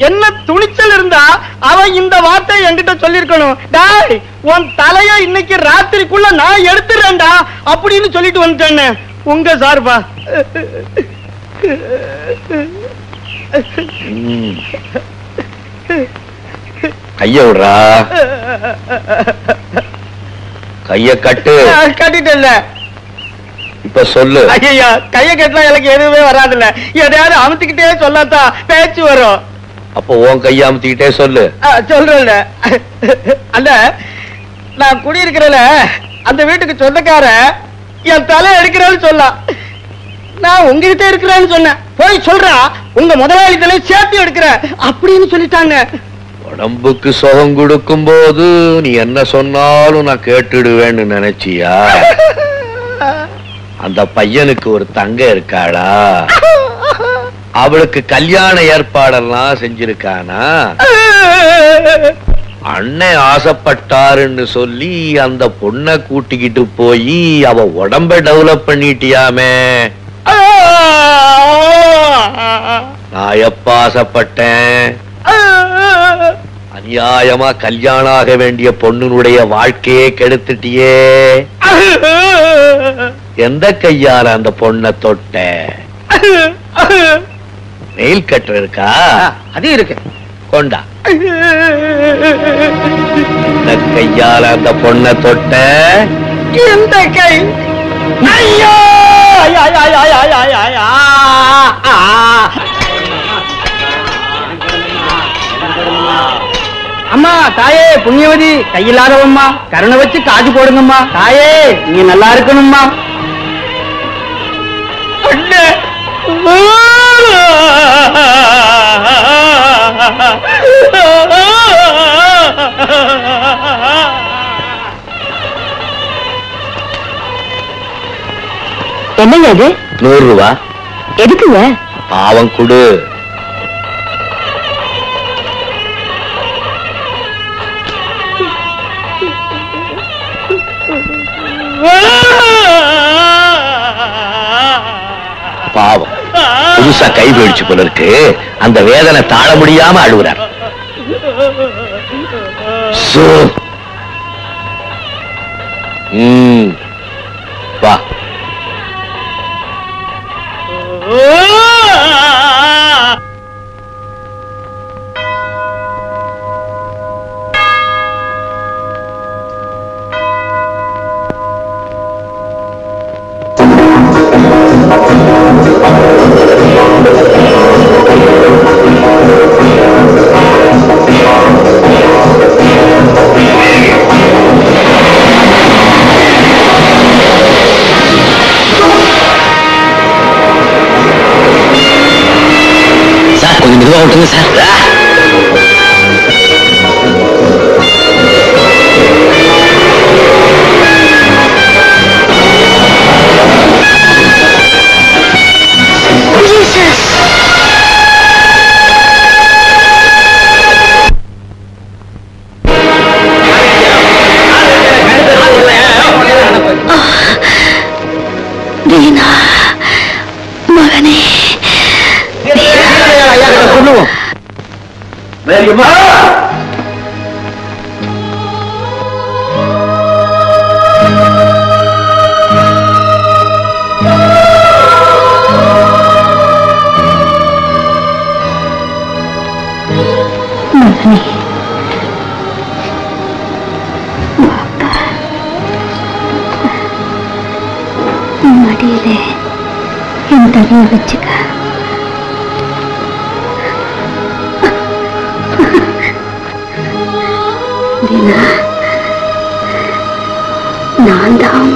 என்ன துணிச்சல் இருந்தா அவன் இந்த வார்த்தை என்கிட்ட சொல்லிருக்கணும். டாய், உன் தலைய இன்னைக்கு ராத்திரிக்குள்ள நான் எடுத்துறேன்டா அப்படின்னு சொல்லிட்டு வந்துட்டேன். உங்க சார்பா கைய விடுறா, கைய கட்டு. கட்டிட்டல. இப்ப சொல்லு. ஐயா, கைய கட்டினா எனக்கு எதுவுமே வராதுல்ல, எதையாவது அமுத்திக்கிட்டே சொல்லாதான் பேச்சு வரும். அப்ப உன் கைய அமுத்திக்கிட்டே சொல்லு. சொல்றேன். அந்த நான் குடியிருக்கிறேன், அந்த வீட்டுக்கு சொந்தக்கார என் தலை எடுக்கிறேன்னு சொல்லலாம். நான் உங்ககிட்ட இருக்கிறேன்னு சொன்னேன். போய் சொல்றா, உங்க முதலாளி தலை சேர்த்து எடுக்கிறேன் அப்படின்னு சொல்லிட்டாங்க. உடம்புக்கு சுகம் கொடுக்கும் போது நீ என்ன சொன்னாலும் நான் கேட்டுடுவேன்னு நினைச்சியா? அந்த பையனுக்கு ஒரு தங்க இருக்காளா? அவளுக்கு கல்யாண ஏற்பாடெல்லாம் செஞ்சிருக்கானா? அண்ணன் ஆசைப்பட்டாருன்னு சொல்லி அந்த பொண்ணை கூட்டிக்கிட்டு போய் அவ உடம்ப டெவலப் பண்ணிட்டியாமே. நான் எப்ப ஆசைப்பட்டேன்? அநியாயமா கல்யாணம் ஆக வேண்டிய பொண்ணுடைய வாழ்க்கையே கெடுத்துட்டியே. எந்த கையால அந்த பொண்ணை தொட்ட? நெயில் கட்டர் இருக்கா? அது இருக்கு, கொண்டா. எந்த கையால அந்த பொண்ணை தொட்ட? எந்த கை? ஐயோ! அம்மா, தாயே புண்ணியவதி, கையில்லாதவம்மா, கருணை வச்சு காஜு போடுங்கம்மா. தாயே, நீங்க நல்லா இருக்கணும்மா. என்னங்க இது? 100 ரூபா. எதுக்குங்க? பாவம் கொடு. பாவம், புதுசா கை போயிடுச்சு போல இருக்கு. அந்த வேதனை தாழ முடியாம அழுகுறார். வா. சும்மா விட்டுங்க சார். தீனா மகனே சொல்லுவோம். மகனே மடியிலே என் தலையை வச்சுக்க. தீனா நான் தான்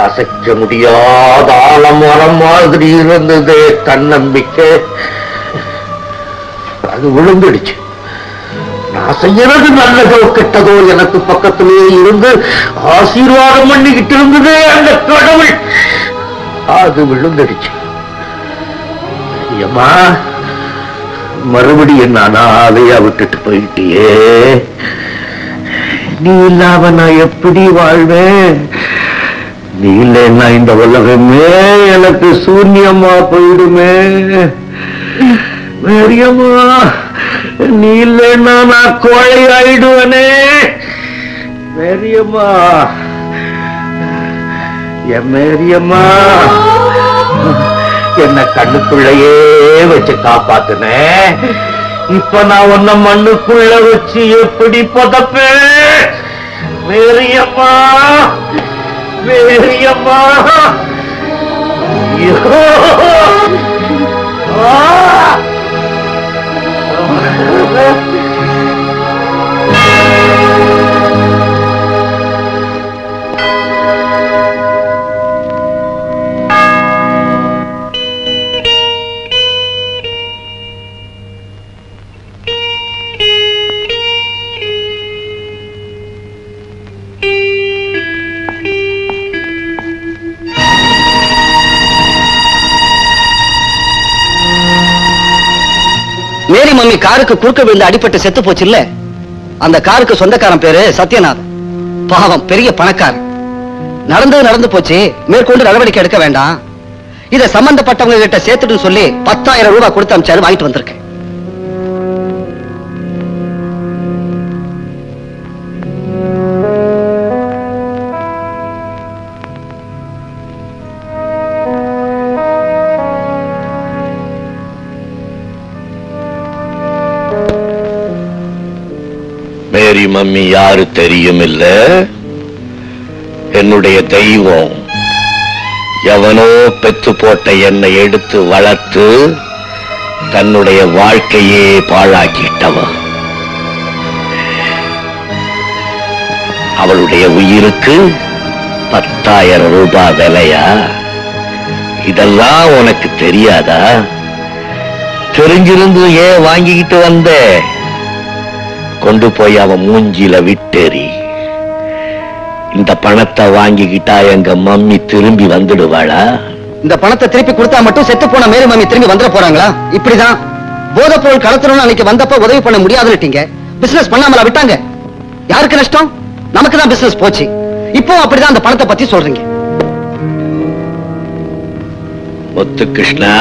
அசைக்க முடியாத ஆலமரம் மாதிரி இருந்தது தன்னம்பிக்கை. அது விழுந்துடுச்சு. நான் செய்யறது நல்லதோ கெட்டதோ எனக்கு பக்கத்திலேயே இருந்து ஆசீர்வாதம் பண்ணிக்கிட்டு இருந்தது அந்த கடவுள். அது விழுந்துடுச்சு. ஐயம்மா, மறுபடியும் நான் அதையா விட்டுட்டு போயிட்டியே. நீ இல்லாம நான் எப்படி வாழ்வேன்? நீ இல்லைன்னா இந்த உலகமே எனக்கு சூன்யமா போயிடுமே. மேரியம்மா, நீ இல்லைன்னா நான் கோழை ஆயிடுவனே. மேரியம்மா, என் மேரியம்மா, என்ன கண்ணுக்குள்ளையே வச்சு காப்பாத்துனேன். இப்ப நான் உன்ன மண்ணுக்குள்ள வச்சு எப்படி புதைப்பேன்? மேரியம்மா, மேரியம்மா, மேரி மம்மி காருக்கு குறுக்க விழுந்து அடிபட்டு செத்து போச்சு இல்ல, அந்த காருக்கு சொந்தக்காரன் பேரு சத்யநாத். பாவம், பெரிய பணக்காரன். நடந்து போச்சு, மேற்கொண்டு நடவடிக்கை எடுக்க வேண்டாம், இத சம்பந்தப்பட்டவங்க கிட்ட சேர்த்துட்டு சொல்லி 10,000 ரூபாய் கொடுத்து அனுப்பிச்சாரு. வாங்கிட்டு வந்திருக்கேன். மேரி மம்மி யாரு தெரியும் இல்ல? என்னுடைய தெய்வம். எவனோ பெத்து போட்ட என்னை எடுத்து வளர்த்து தன்னுடைய வாழ்க்கையே பாழாக்கிட்டவன். அவளுடைய உயிருக்கு 10,000 ரூபாய் விலையா? இதெல்லாம் உனக்கு தெரியாதா? தெரிஞ்சிருந்து ஏன் வாங்கிக்கிட்டு வந்த? கொண்டு போய் அவன் மூஞ்சில விட்டேறி. இந்த பணத்தை வாங்கிக்கிட்டா எங்க மம்மி திரும்பி வந்துடுவாளா? இந்த பணத்தை திருப்பி கொடுத்தா மட்டும் செத்து போன மேரி மம்மி திரும்பி வந்துட போறாங்களா? இப்படிதான் போதைப் பொருள் கடத்தணும்னு அன்னைக்கு வந்தப்ப உதவி பண்ண முடியாதுன்னுட்டீங்க. பிசினஸ் பண்ணாமலா விட்டாங்க? யாருக்கு நஷ்டம்? நமக்கு தான் பிசினஸ் போச்சு. இப்போ அப்படிதான் அந்த பணத்தை பத்தி சொல்றீங்க. முத்துகிருஷ்ணா,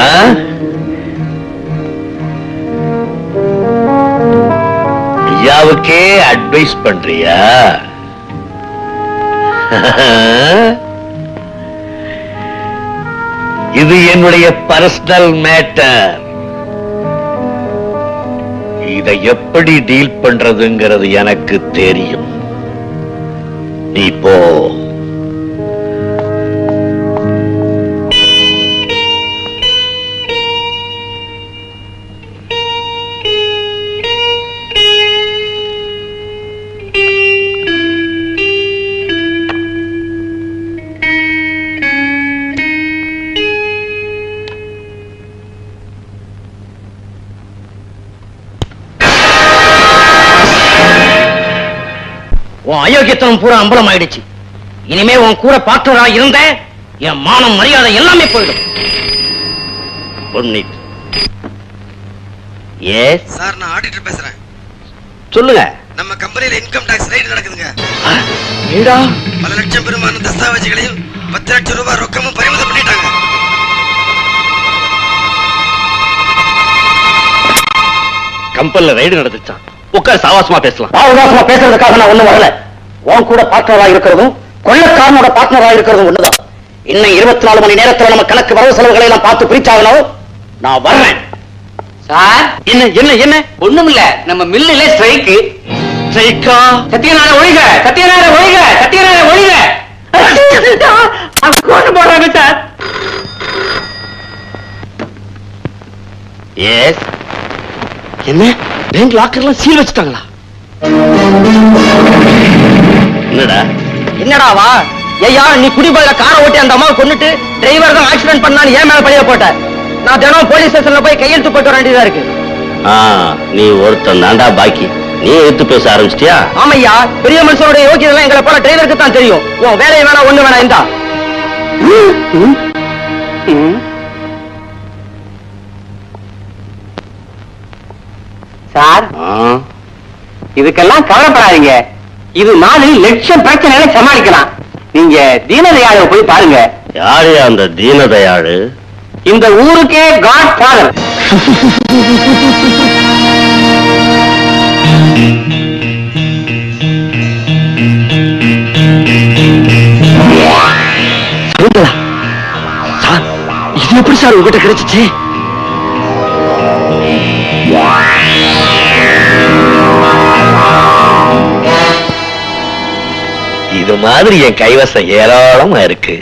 ஐயாவுக்கே அட்வைஸ் பண்றியா? இது என்னுடைய பர்சனல் மேட்டர். இதை எப்படி டீல் பண்றதுங்கிறது எனக்கு தெரியும். நீ போ. உன் அயோக்கியத்தனம் பூரா அம்பலம் ஆயிடுச்சு. இனிமே உன் கூட பார்ட்னரா இருந்த என் மானம் மரியாதை எல்லாமே போயிடும். சார், நான் ஆடிட்டர் பேசுறேன். சொல்லுங்க. நம்ம கம்பெனில இன்கம் டாக்ஸ் ரைடு நடக்குதுங்க. பல லட்சம் பெருமான தஸ்தாவேஜுகளையும் 10 லட்சம் ரூபாய் ரொக்கமும் பறிமுதல் பண்ணிட்டாங்க. கம்பெனில ரைடு நடந்துச்சான். உட்கார், சாவாசமா பேசலாம். சாவகாசமா பேசுறதுக்காக நான் ஒண்ணும் வரல. உன் கூட பார்ட்னரா இருக்கிறதும் கொள்ளக்காரனோட பார்ட்னரா இருக்கிறதும் ஒண்ணுதான். இன்னும் 24 மணி நேரத்துல நம்ம கணக்கு வரவு செலவுகளை எல்லாம் பார்த்து பிரிச்சாகணும். நான் வர்றேன். சார், என்ன என்ன என்ன? ஒண்ணுமில்ல, நம்ம மில்லுல ஸ்ட்ரைக்கு. ஸ்ட்ரைக்கா? சத்தியநாராயண ஒழிக, சத்தியநாராயண ஒழிக, சத்தியநாராயண ஒழிக. கோட்டு போடுறாங்க சார். எஸ். என்ன பேங்க் லாக்கர்லாம் சீல் வச்சுட்டாங்களா? என்னடாவா? ஐயா, நீ குடிபோயில காரை ஓட்டி அந்த அம்மாவை கொன்னுட்டு டிரைவர் தான் ஆக்சிடென்ட் பண்ணான்னு ஏன் மேல பழைய போட்ட? நான் தினம் போலீஸ் ஸ்டேஷன்ல போய் கையெழுத்து போட்டு வர வேண்டியதா இருக்கு. நீ ஒருத்தன் தாண்டா பாக்கி. நீ எடுத்து பேச ஆரம்பிச்சிட்டியா? ஆமையா, பெரிய மனுஷனுடைய யோகியதெல்லாம் எங்களை போல டிரைவருக்கு தான் தெரியும். உன் வேலையை வேணா ஒண்ணு வேணா இந்தா. சார், இதுக்கெல்லாம் கவலைப்படாதீங்க. இது 4 லட்சம் பிரச்சனைகளை சமாளிக்கலாம். நீங்க தீனதயாளை போய் பாருங்க. யாரு அந்த தீனதயாளு? இந்த ஊருக்கே காட் ஃபாதர். சார், இது எப்படி சார் உங்ககிட்ட கிடைச்சிச்சு? இது மாதிரி என் கைவசம் ஏராளமா இருக்கு.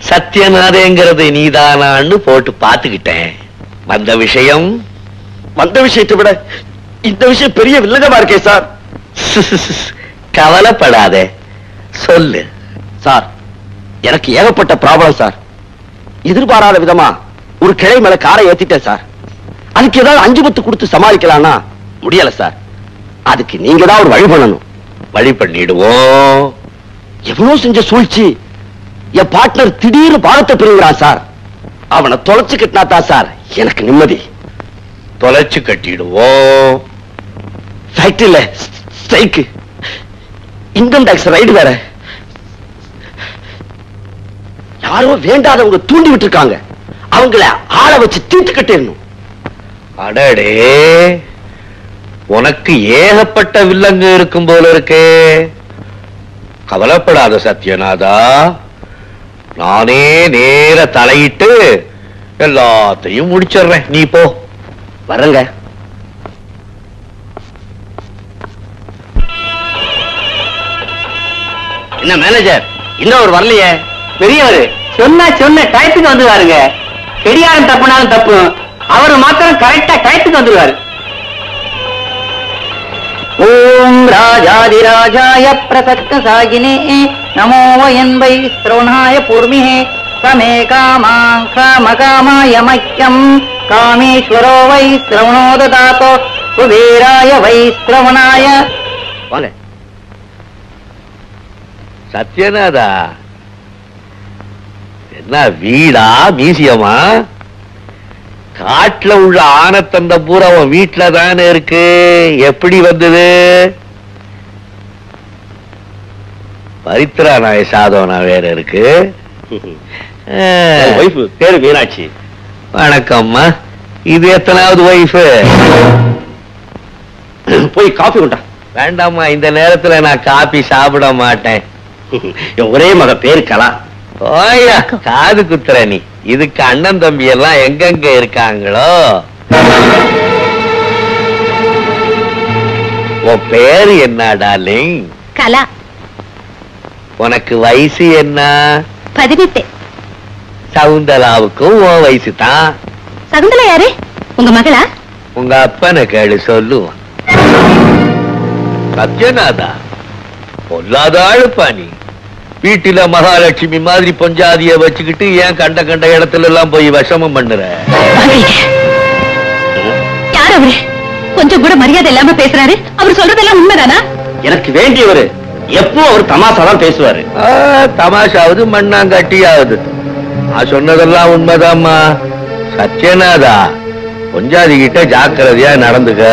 சத்தியநாதங்கிறது நீதானான்னு போட்டு பாத்துக்கிட்டேன். வந்த விஷயத்தை விட இந்த விஷயம் பெரிய வில்லங்கமா இருக்கே சார். கவலைப்படாதே, சொல்லு. சார், எனக்கு ஏகப்பட்ட ப்ராப்ளம் சார். எதிர்பாராத விதமா ஒரு கிளை மேல காரை ஏத்திட்டேன் சார். அதுக்கு ஏதாவது 5 பத்து கொடுத்து சமாளிக்கலாம்னா முடியல சார். அதுக்கு நீங்க தான் ஒரு வழி பண்ணணும். வழி பண்ணிடுவோம். எவ்வளவு செஞ்ச சூழ்ச்சி. என் பார்ட்னர் திடீர்னு பாரத்தை பிரிவுறான் சார். அவனை தொலைச்சு கட்டினா தான் சார் எனக்கு நிம்மதி. தொலைச்சு கட்டிடுவோம். ஃபேக்டரியில ஸ்ட்ரைக்கு, இன்கம் டாக்ஸ் ரைடு வேற. யாரோ வேண்டாதவங்க தூண்டி விட்டு இருக்காங்க. அவங்கள ஆளை வச்சு தீர்த்து கட்டிடணும். அடடே, உனக்கு ஏகப்பட்ட வில்லங்க இருக்கும் போல இருக்கே. கவலைப்படாத சத்யநாதா, நானே நேர தலையிட்டு எல்லாத்தையும் முடிச்சிடுறேன். நீ போ. வரங்க. என்ன மேனேஜர், இன்னும் ஒரு வரலையே? பெரியவர் சொன்ன டயத்துக்கு வந்துருவாருங்க. பெரியாரும் தப்புனாலும் தப்பு, அவரு மாத்திரம் கரெக்டா டயத்துக்கு வந்துருவாரு. ஓம் ராஜாதிராஜாய பிரசக்த சாகினே நமோ வயன்பை ஸ்ரவணாய பூர்மிஹே சமே காமாய மக்கியம் காமேஸ்வரோ வை ஸ்ரவணோ ததாதோ குபேராய வை ஸ்ரவணாய. வாங்க. சத்யநாதா, என்ன வீடா மியூசியமா? காட்டுல உள்ள ஆனத்தந்த பூரா அவன் வீட்டுல தானே இருக்கு. எப்படி வந்தது? பரித்ரா நாய சாதவனா வேற இருக்கு. ஒய்ஃபு பேரு மீனாட்சி. வணக்கம்மா. இது எத்தனாவது ஒய்ஃபு? போய் காஃபி கொண்டா. வேண்டாம்மா, இந்த நேரத்துல நான் காபி சாப்பிட மாட்டேன். ஒரே மக பேரு கலா. ஓயா காது குத்துற நீ. இதுக்கு அண்ணன் தம்பி எல்லாம் எங்கெங்க இருக்காங்களோ. உன் பேரு என்ன டார்லிங்? கலா. உனக்கு வயசு என்ன? 18. சவுந்தலாவுக்கும் உன் வயசு தான். சகுந்தலா யாரு? உங்க மகளா? உங்க அப்பனை கேளு சொல்லுவான். சத்யநாதா பொல்லாத ஆளுப்பா நீ. வீட்டுல மகாலட்சுமி மாதிரி பொஞ்சாதிய வச்சுக்கிட்டு ஏன் கண்ட கண்ட இடத்துல எல்லாம் போய் விஷமம் பண்ணுற? யார் அவரு? கொஞ்சம் கூட மரியாதை இல்லாம பேசுறாரு. அவர் சொல்றதெல்லாம் உண்மைதானா? எனக்கு வேண்டியவரு எப்போ அவர் தமாசாதான் பேசுவாரு. தமாஷாவது மண்ணாங்கட்டியாவது. நான் சொன்னதெல்லாம் உண்மைதாம்மா. சத்யநாதா பொஞ்சாதி கிட்ட ஜாக்கிரதையா நடந்துக்க.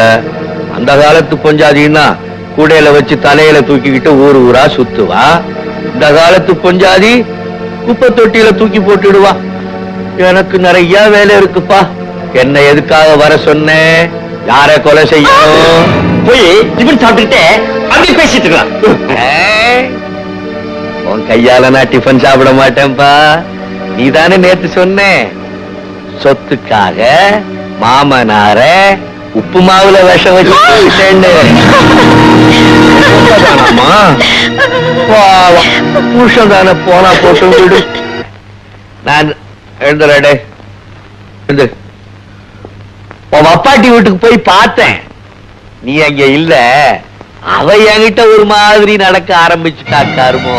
அந்த காலத்து பொஞ்சாதின்னா கூடையில வச்சு தலையில தூக்கிக்கிட்டு ஊர் ஊரா சுத்துவா. இந்த காலத்து பொஞ்சாதி குப்பை தொட்டியில தூக்கி போட்டுடுவா. எனக்கு நிறைய வேலை இருக்குப்பா. என்ன எதுக்காக வர சொன்னேன்? யார கொலை செய்யணும்? போய் டிஃபன் சாப்பிட்டுட்டே அப்படி பேசிட்டு இருக்கலாம். உன் கையால நான் டிஃபன் சாப்பிட மாட்டேன்பா. நீதானே நேத்து சொன்ன சொத்துக்காக மாமனார உப்பு மாவுல விஷம் வச்சுட்டேன்னு. புருஷன் தானே போனா போட்டு விடு. நான் எழுந்துறடே. உன் அப்பாட்டி வீட்டுக்கு போய் பார்த்தேன். நீ அங்க இல்ல. அவ என்கிட்ட ஒரு மாதிரி நடக்க ஆரம்பிச்சுட்டா காருமோ.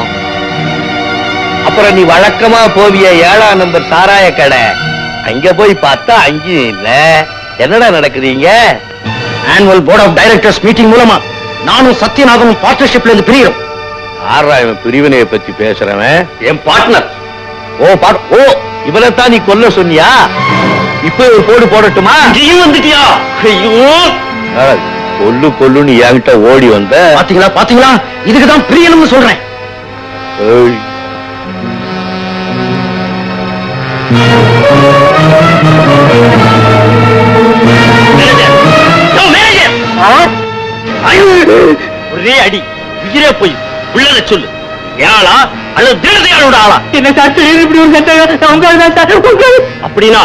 அப்புறம் நீ வழக்கமா போவிய 7ஆம் நம்பர் சாராய கடை அங்க போய் பார்த்தா அங்கேயும் இல்ல. என்னடா நடக்குதுங்க? Annual board of directors meeting மூலமா நானும் சத்யநாதனும் பார்ட்னர்ஷிப்ல இருந்து பிரிகிறோம். யாரா இவன் பிரிவினையை பத்தி பேசுறவன்? என் பார்ட்னர். ஓ இவனைத்தான் நீ கொல்ல சொன்னியா? இப்ப ஒரு போடு போடட்டுமா? வந்துட்டியா? ஐயோ கொல்லுன்னு என்கிட்ட ஓடி வந்த. பாத்தீங்களா இதுக்குதான் பிரியணும்னு சொல்றேன். ஒரே அடி உயிரே போய் உள்ளத சொல்லு. ஏழா அல்லது தீனதயாளோட ஆளா? என்ன சார் இப்படி ஒரு சட்டம்? அப்படின்னா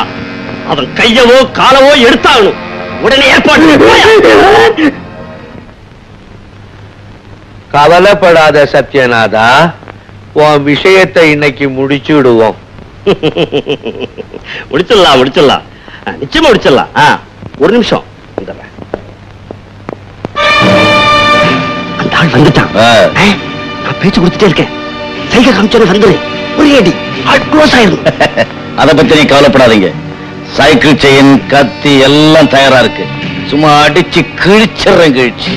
அவன் கையவோ காலவோ எடுத்தாகணும். உடனே ஏற்பாடு. கவலைப்படாத சத்யநாதா, உன் விஷயத்தை இன்னைக்கு முடிச்சுடுவோம். முடிச்சிடலாம் நிச்சயமா முடிச்சிடலாம். ஒரு நிமிஷம் அந்த ஆள் வந்துட்டான். நான் பேச்சு கொடுத்துட்டே இருக்கேன். சைகை காமிச்சோட வந்துரு. ஒரே அடி க்ளோஸ் ஆயிரும். அதை பத்தி நீ கவலைப்படாதீங்க. சைக்கிள் செயின் கத்தி எல்லாம் தயாரா இருக்கு. சும்மா அடிச்சு கிழிச்சிடுறேன். கிழிச்சு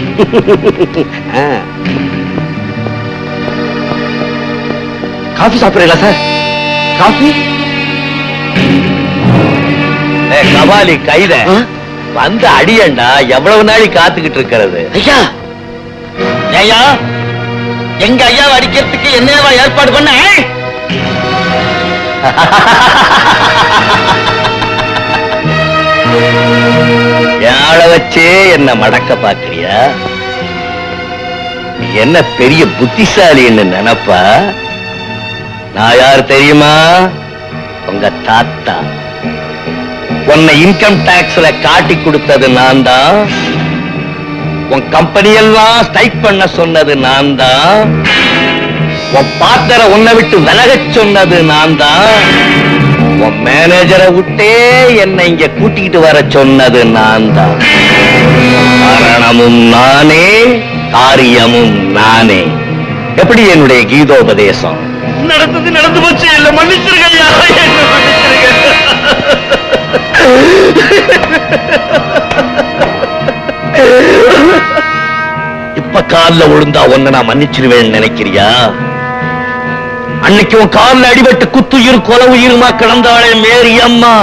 காஃபி சாப்பிடுறீங்களா சார்? காஃபி? கபாலி கைத வந்து அடியண்டா. எவ்வளவு நாளை காத்துக்கிட்டு இருக்கிறது? ஐயா ஐயா எங்க ஐயாவை அடிக்கிறதுக்கு என்னவா ஏற்பாடு பண்ண? யாழ வச்சே என்ன மடக்க பாக்குறியா? என்ன பெரிய புத்திசாலின்னு நினைப்பா? நான் யார் தெரியுமா? உங்க தாத்தா. உன்னை இன்கம் டாக்ஸ்ல காட்டி கொடுத்தது நான் தான். உன் கம்பெனி எல்லாம் ஸ்ட்ரைக் பண்ண சொன்னது நான் தான். உன் பார்ட்னரை உன்னை விட்டு விலகச் சொன்னது நான் தான். உன் மேனேஜரை விட்டே என்னை இங்க கூட்டிக்கிட்டு வர சொன்னது நான் தான். காரணமும் நானே, காரியமும் நானே. எப்படி என்னுடைய கீதோபதேசம்? நடந்தது நடந்து போச்சு. இல்ல மன்னிச்சிருங்க ஐயா. இப்ப கால்ல விழுந்தா ஒன்ன நான் மன்னிச்சிருவேன் நினைக்கிறியா? அன்னைக்கு உன் கால்ல அடிபட்டு குத்துயிர் கொலை உயிருமா கிடந்தாளே மேரி அம்மா.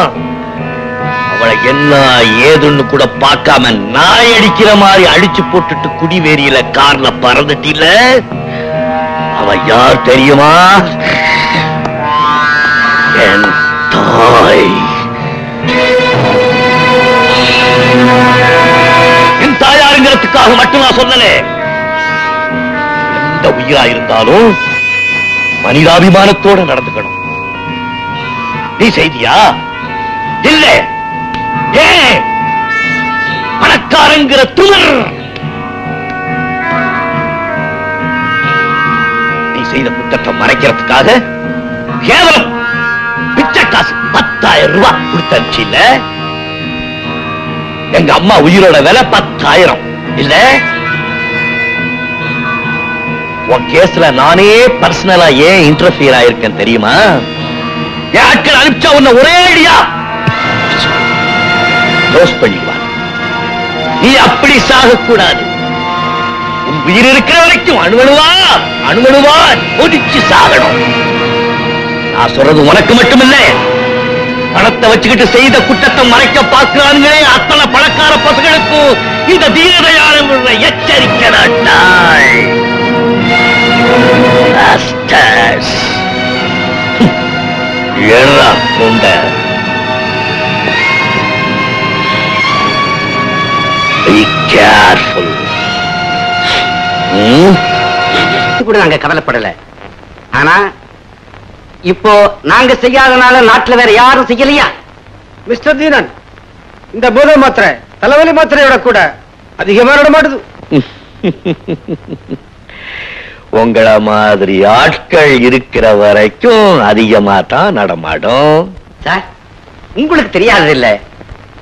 அவளை என்ன ஏதுன்னு கூட பார்க்காம நாய் அடிக்கிற மாதிரி அடிச்சு போட்டுட்டு குடிவேரியில கார்ல பறந்துட்டில. அவ யார் தெரியுமா? என் தாய். என் தாயாருங்கிறதுக்காக மட்டும் நான் சொல்லல. எந்த உயிரா இருந்தாலும் மனிதாபிமானத்தோட நடந்துக்கணும். நீ செய்தியா? இல்ல. ஏன் பணக்காரங்கிற துமர் நீ செய்த குற்றத்தை மறைக்கிறதுக்காக கேவலம் பிச்சை காசு 10,000 ரூபாய் கொடுத்தச்சு இல்ல? எங்க அம்மா உயிரோட விலை 10,000 இல்ல? உன் கேஸ்ல நானே பர்சனலா ஏன் இன்டர்ஃபியர் ஆயிருக்கேன் தெரியுமா? என் ஆட்கள் அனுப்பிச்சா உன்னை ஒரே அடியா க்ளோஸ் பண்ணிடுவார். நீ அப்படி சாகக்கூடாது. உன் உயிர் இருக்கிற வரைக்கும் அணுவணுவா கொதிச்சு சாகணும். நான் சொல்றது உனக்கு மட்டுமில்லை, பணத்தை வச்சுக்கிட்டு செய்த குற்றத்தை மறைக்க பார்க்கிறாங்களே அத்தனை பணக்கார பசங்களுக்கும் இந்த தீனதயாளன் எச்சரிக்கை நாட்டாய். ஏறா கொண்ட Be careful. கூட நாங்க கவலைப்படல. ஆனா இப்போ நாங்க செய்யாதனால நாட்டுல வேற யாரும் செய்யலையா? மிஸ்டர் தீனன், இந்த போதை மாத்திரை தலைவலி மாத்திரையோட கூட அதிகமா நட மாட்டுது. உங்கள மாதிரி ஆட்கள் இருக்கிற வரைக்கும் அதிகமா தான் நடமாடும். சார், உங்களுக்கு தெரியாதது இல்ல,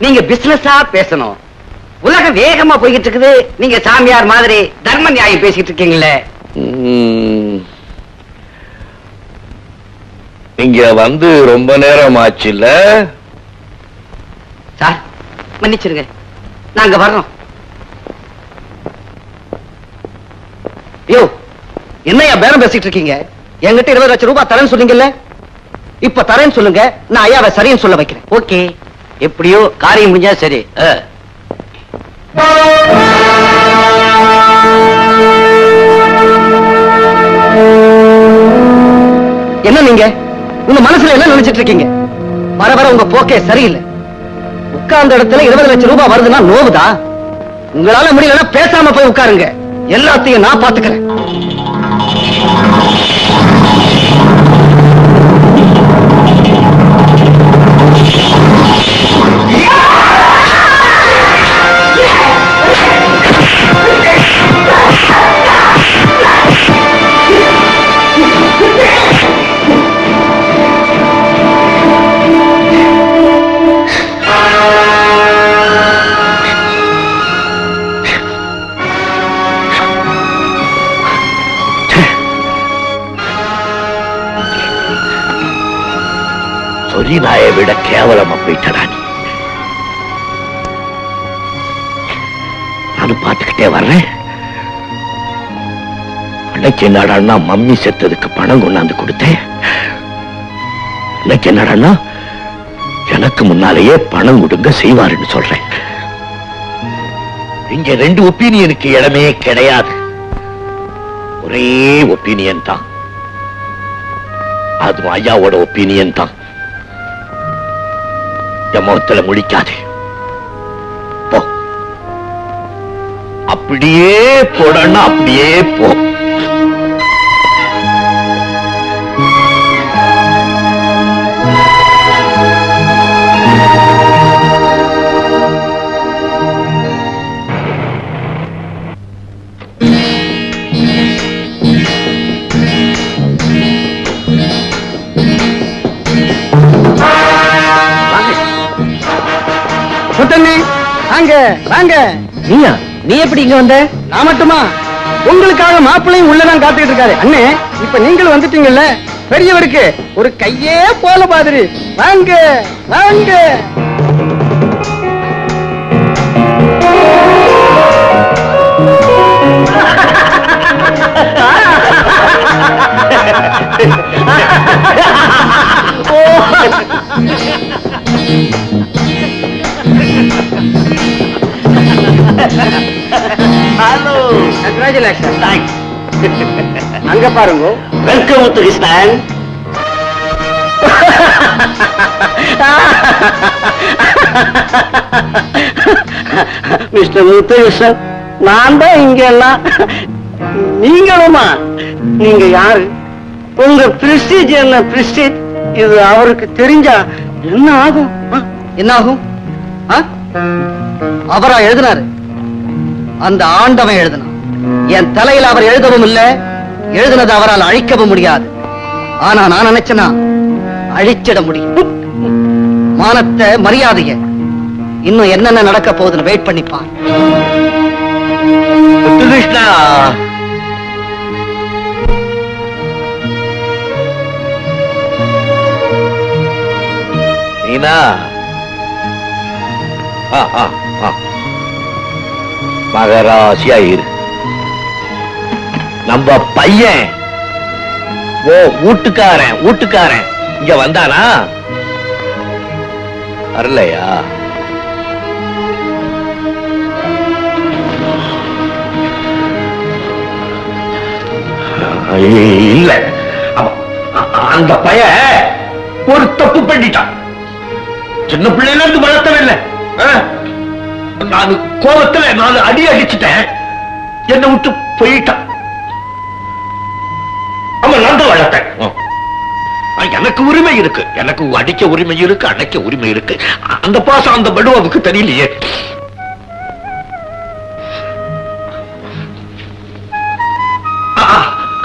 நீங்க பிசினஸா பேசணும். உலகம் வேகமா போய்கிட்டு இருக்குது, நீங்க சாமியார் மாதிரி தர்ம நியாயம் பேசிட்டு இருக்கீங்களே. இங்க வந்து ரொம்ப நேரம் ஆச்சு இல்ல? சார் மன்னிச்சிருங்க, நாங்க வர்றோம். ஐயோ, என்னையா பேரம் பேசிட்டு இருக்கீங்க? என்கிட்ட 20 லட்சம் ரூபாய் தரேன்னு சொன்னீங்கல்ல, இப்ப தரேன்னு சொல்லுங்க, நான் ஐயாவை சரின்னு சொல்ல வைக்கிறேன். ஓகே, எப்படியோ காரியம் முடிஞ்சா சரி. என்ன நீங்க உங்க மனசுல என்ன நினைச்சிட்டு இருக்கீங்க? வர வர உங்க போக்கே சரியில்லை. உட்கார்ந்த இடத்துல 20 லட்சம் ரூபாய் வருதுன்னா நோவுதா? உங்களால முடியலன்னா பேசாம போய் உட்காருங்க, எல்லாத்தையும் நான் பாத்துக்கிறேன். நாயை விட கேவலமா போயிட்டடா நீ. நானும் பார்த்துக்கிட்டே வர்றேன். அன்னைக்கு என்னடான்னா மம்மி செத்ததுக்கு பணம் கொண்டாந்து கொடுத்தேன். அன்னைக்கு என்னடான்னா எனக்கு முன்னாலேயே பணம் கொடுங்க செய்வாருன்னு சொல்றேன். இங்க 2 ஒப்பீனியனுக்கு இடமே கிடையாது. ஒரே ஒப்பீனியன் தான், அதுவும் ஐயாவோட ஒப்பீனியன் தான். என் முகத்துல முடிக்காதே, போ. அப்படியே போடன்னா அப்படியே போ. வாங்க வாங்க. நீயா? நீ எப்படி இங்க வந்த? நான் மட்டுமா? உங்களுக்காக மாப்பிள்ளையும் உள்ளதான் காத்துக்கிட்டு இருக்காரு. அண்ணே, இப்ப நீங்களும் வந்துட்டீங்கல்ல, பெரியவருக்கு ஒரு கையே போல மாதிரி. வாங்க வாங்க. Hello. Congratulations. Thanks. அங்க பாருங்க. வெல்கம் முத்துகிருஷ்ணன். மிஸ்டர் முத்துகிருஷ்ணன், நான் தான் இங்க எல்லாம். நீங்களுமா? நீங்க யாரு? உங்க பிரஸ்டீஜ் என்ன பிரஸ்டீஜ்? இது அவருக்கு தெரிஞ்சா என்ன ஆகும்? என்ன ஆகும்? அவரா எழுதினாரு? அந்த ஆண்டவன் எழுதினான். என் தலையில அவர் எழுதவும் இல்லை, எழுதினது அவரால் அழிக்கவும் முடியாது. ஆனா நான் நினைச்சேனா அழிச்சிட முடியும். மானத்தை, மரியாதைய இன்னும் என்னென்ன நடக்க போகுதுன்னு வெயிட் பண்ணிப்பான். முத்துகிருஷ்ணா, நீனா மகராசியா இரு. நம்ம பையன் வீட்டுக்காரன் இங்க வந்தானா? வரலையா? இல்ல, அந்த பையன் ஒரு தப்பு பண்ணிட்டான். சின்ன பிள்ளைல இருந்து வளர்த்தவில்லை. நான் கோபத்துல 4 அடி அடிச்சுட்டேன். என்னை விட்டு போயிட்டான். அவன் நான் வளர்த்தேன். எனக்கு உரிமை இருக்கு, எனக்கு அடிக்க உரிமை இருக்கு, அணைக்க உரிமை இருக்கு. அந்த பாசம் அந்த படுவாவுக்கு தெரியலையே.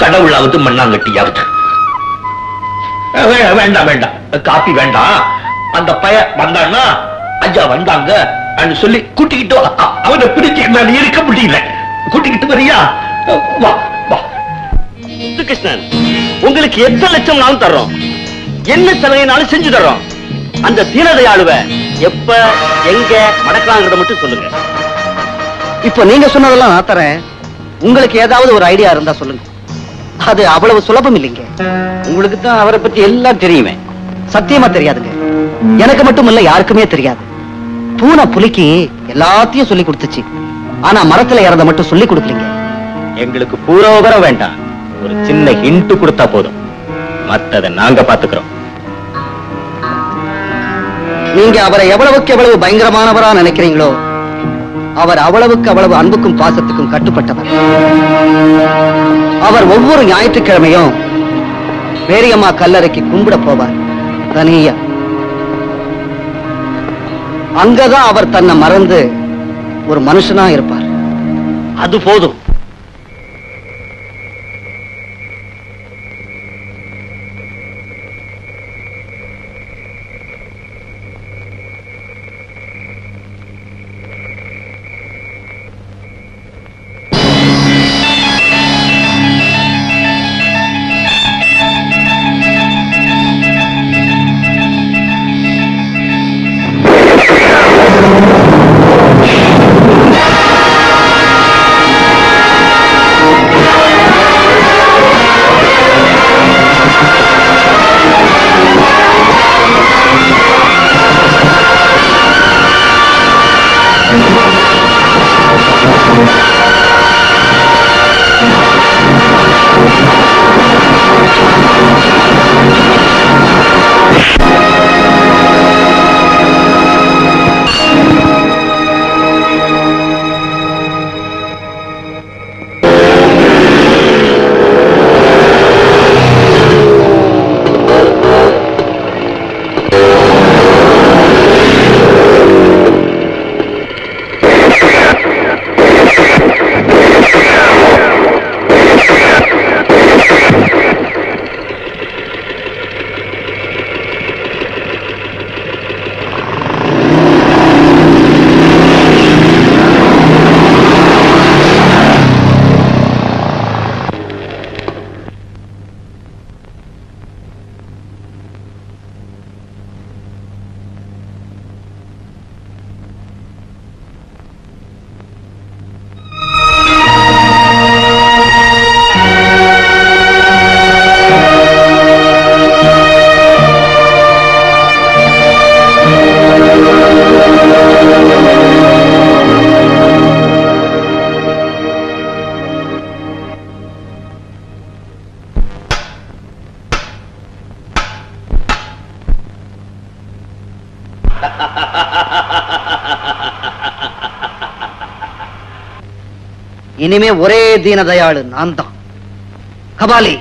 கடவுளாவது மண்ணாங்கட்டியாவது. வேண்டாம் வேண்டாம், காப்பி வேண்டாம். அந்த பையன் வந்தான்னா ஐயா வந்தாங்க சொல்லி கூட்டிக்கிட்டு அவனை பிடிக்க நான் இருக்க முடியல. கூட்டிக்கிட்டு வரியா? வா வா. கிருஷ்ணன், உங்களுக்கு எத்தனை லட்சம் நாளும் தர்றோம், என்ன சலுகைனாலும் செஞ்சு தர்றோம். அந்த தீனதயாளுவ எப்ப எங்க மடக்கலாங்கிறத மட்டும் சொல்லுங்க. இப்ப நீங்க சொன்னதெல்லாம் நான் தரேன். உங்களுக்கு ஏதாவது ஒரு ஐடியா இருந்தா சொல்லுங்க. அது அவ்வளவு சுலபம் இல்லைங்க. உங்களுக்கு தான் அவரை பத்தி எல்லாம் தெரியுமே. சத்தியமா தெரியாதுங்க. எனக்கு மட்டும் இல்ல, யாருக்குமே தெரியாது. பூனை புலிக்கு எல்லாத்தையும் சொல்லி கொடுத்துச்சு, ஆனா மரத்துல இறந்த மட்டும் சொல்லி கொடுக்கலீங்க. எங்களுக்கு பூர்வபரம் வேண்டாம், ஒரு சின்ன ஹிண்ட் கொடுத்தா போதும், மத்ததை நாங்க பாத்துக்கிறோம். நீங்க அவரை எவ்வளவுக்கு எவ்வளவு பயங்கரமானவரா நினைக்கிறீங்களோ, அவர் அவ்வளவுக்கு அவ்வளவு அன்புக்கும் பாசத்துக்கும் கட்டுப்பட்டவர். அவர் ஒவ்வொரு ஞாயிற்றுக்கிழமையும் பேரியம்மா கல்லறைக்கு கும்பிட போவார் தனியா. அங்கதான் அவர் தன்னை மறந்து ஒரு மனுஷனா இருப்பார். அது போதும். இனிமே ஒரே தீனதயாளு நான் தான். கபாலி,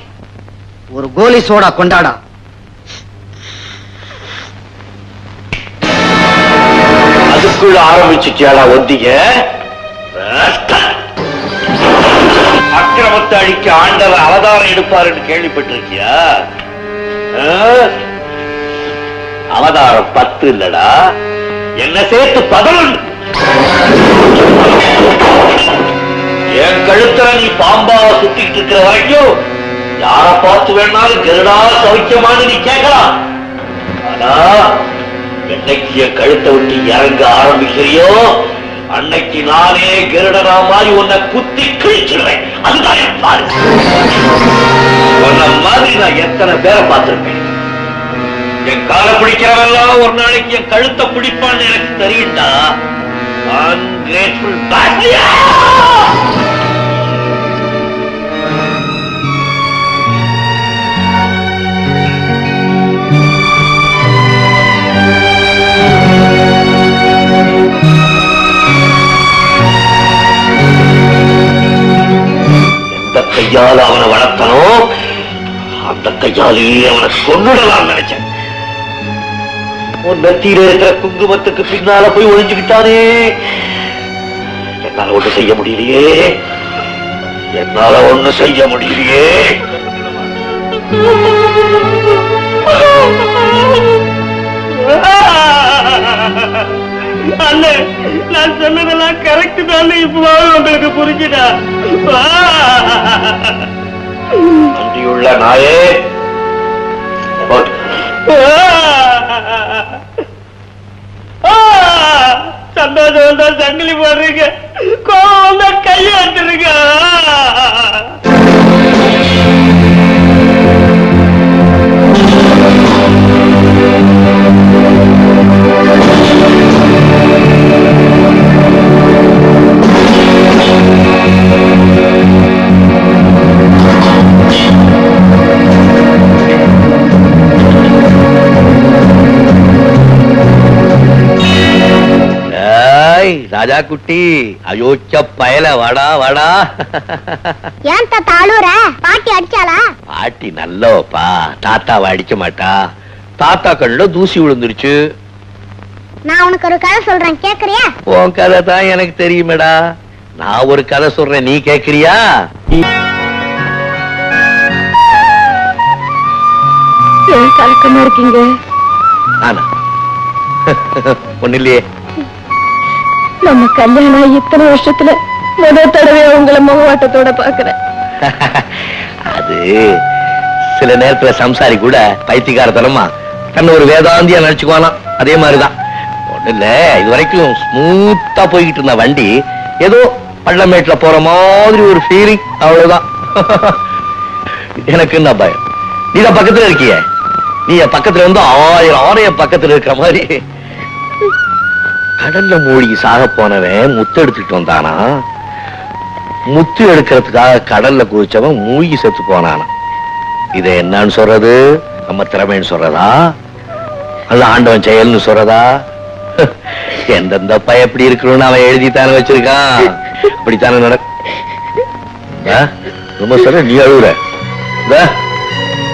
ஒரு கோலி சோடா கொண்டாடா. அதுக்குள்ள ஆரம்பிச்சுட்டியாடா ஒத்திக. அக்கிரமத்தை அழிக்க ஆண்டவர் அவதாரம் எடுப்பாருன்னு கேள்விப்பட்டிருக்கியா? அவதாரம் 10 இல்லடா, என்ன சேர்த்து 11. என் கழுத்துல நீ பாம்பா சுத்திட்டு இருக்கிற வரைக்கும் யார பார்த்து வேணாலும் கருடா சௌக்கியமானு நீ கேட்கலாம். ஆனா என்னைக்கு என் கழுத்தை விட்டு இறங்க ஆரம்பிக்கிறியோ அன்னைக்கு நானே கருடனா மாதிரி உன்னை குத்தி கிழிச்சிடுறேன். அதுதான் என் பாரு. உன்ன மாதிரி நான் எத்தனை பேரை பார்த்திருப்பேன். என் காலை பிடிக்கிறவெல்லாம் ஒரு நாளைக்கு என் கழுத்தை பிடிப்பான்னு எனக்கு தெரியும்டா. அன்கிரேட்ஃபுல் பாஸ்டியா. எந்த கையால் அவனை வளர்த்தனோ அந்த கையாலேயே அவனை கொன்னுடலாம் நினைச்சேன். உன் நெத்தியில இருக்கிற குங்குமத்துக்கு பின்னால போய் ஒழிஞ்சுக்கிட்டானே. என்னால ஒண்ணு செய்ய முடியலையே, என்னால ஒண்ணு செய்ய முடியலையே. அண்ணே, நான் சொன்னதெல்லாம் கரெக்ட் தான். இப்போ உங்களுக்கு புரிஞ்சுடா. நன்றியுள்ள நாயே. சந்தோஷம் வந்தா சங்கிலி போடுறீங்க, கோபம் வந்தா கையை எடுத்துருங்க. ராஜா குட்டி, அயோச்ச பயல, வாடா வாடா. ஏன் தாத்தா அழுற? பாட்டி அடிச்சாளா? பாட்டி நல்லவப்பா, தாத்தாவை அடிக்க மாட்டா. தாத்தா கண்ணுல தூசி விழுந்துருச்சு. நான் உனக்கு ஒரு கதை சொல்றேன், கேக்குறியா? உன் கதை தான் எனக்கு தெரியுமேடா. நான் ஒரு கதை சொல்றேன், நீ கேக்குறியா? ஏன் கலக்கமா இருக்கீங்க? நானா? ஒண்ணு இல்லையே. நம்ம கல்யாணம் இத்தனை வருஷத்துல முதல் தடவையா உங்களை முகவாட்டத்தோட பாக்குறேன். அது சில நேரத்துல சம்சாரி கூட பைத்தியக்காரத்தனமா தன்னை ஒரு வேதாந்தியா நினைச்சுக்குவானா. அதே மாதிரிதான். ஒண்ணு இல்ல, இது வரைக்கும் ஸ்மூத்தா போய்கிட்டு இருந்த வண்டி ஏதோ பள்ளமேட்ல போற மாதிரி ஒரு ஃபீலிங், அவ்வளவுதான். எனக்கு என்ன பயம்? நீதான் பக்கத்துல இருக்கிய. நீ என் பக்கத்துல இருந்து 1000 ஆணைய பக்கத்துல இருக்கிற மாதிரி. கடல்ல மூழ்கி சாக போனவன் முத்து எடுத்துட்டு வந்தானா, முத்து எடுக்கிறதுக்காக கடல்ல குதிச்சவன் மூழ்கி செத்து போனானா. இதை என்னன்னு சொல்றது? நம்ம திறமைன்னு சொல்றதா, அல்ல ஆண்டவன் செயல்னு சொல்றதா? எந்தெந்த பய எப்படி இருக்கணும்னு அவன் எழுதித்தானே வச்சிருக்கான். அப்படித்தானே நட. ரொம்ப சொல்ற, நீ அழுகுற.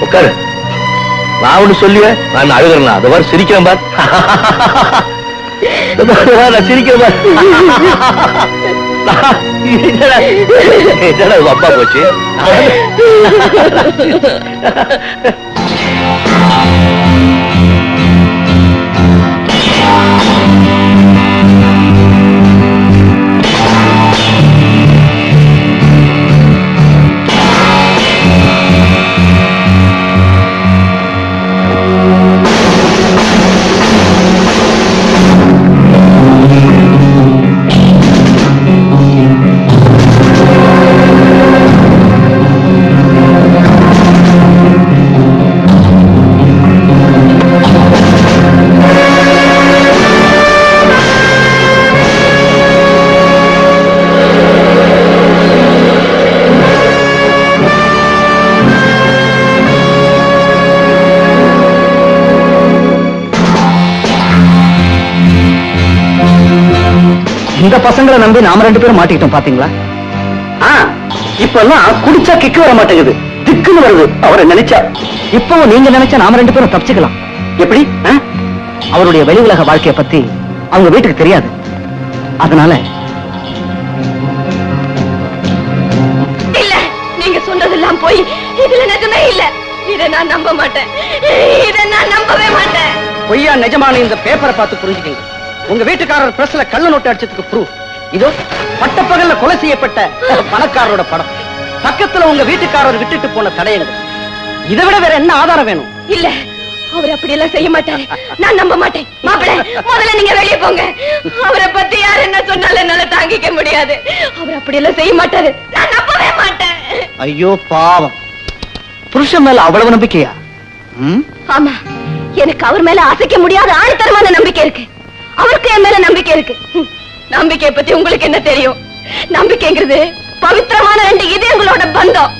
உட்காரு, நான் ஒண்ணு சொல்லுவேன். நான் அழுகிறேன், அதை மாதிரி சிரிக்கிறேன் பார். அப்பா போச்சு. இந்த பசங்களை நம்பி நாம 2 பேரும் மாட்டிக்கிட்டோம், பாத்தீங்களா? இப்பெல்லாம் குடிச்சா கிக்கு வர மாட்டேங்குது, திக்குன்னு வருது அவரை நினைச்சா. இப்போ நீங்க நினைச்சா நாம 2 பேரும் தப்பிச்சுக்கலாம். எப்படி? அவருடைய வெளி உலக வாழ்க்கையை பத்தி அவங்க வீட்டுக்கு தெரியாது. அதனால இல்ல, நீங்க சொன்னதெல்லாம் போய் இதுல நிஜமே இல்ல. இதை நான் நம்ப மாட்டேன், இதை நான் நம்பவே மாட்டேன். பொய்யா நிஜமான இந்த பேப்பரை பார்த்து புரிஞ்சுக்கங்க. உங்க வீட்டுக்காரர் பிரஸ்ல கள்ள நோட்டு அடிச்சதுக்கு ப்ரூஃப் இதோ. பட்டப்பகல்ல கொலை செய்யப்பட்ட பணக்காரரோட படம், பக்கத்துல உங்க வீட்டுக்காரர் விட்டுட்டு போன தடயங்கள். இதை விட வேற என்ன ஆதாரம் வேணும்? இல்ல, அவர் அப்படி எல்லாம் செய்ய மாட்டாரு. நான் நம்ப மாட்டேன். மாப்பிள்ளை, முதல்ல நீங்க வெளியே போங்க. அவரை பத்தி யார் என்ன சொன்னாலும் என்னால தாங்கிக்க முடியாது. அவர் அப்படி எல்லாம் செய்ய மாட்டாரு. நான் நம்பவே மாட்டேன். ஐயோ பாவம், புருஷன் மேல அவ்வளவு நம்பிக்கையா? ஆமா, எனக்கு அவர் மேல அசைக்க முடியாத ஆணித்தரமான நம்பிக்கை இருக்கு. அவருக்கு என் மேல நம்பிக்கை இருக்கு. நம்பிக்கையை பத்தி உங்களுக்கு என்ன தெரியும்? நம்பிக்கைங்கிறது பவித்திரமான 2 இதயங்களோட பந்தம்.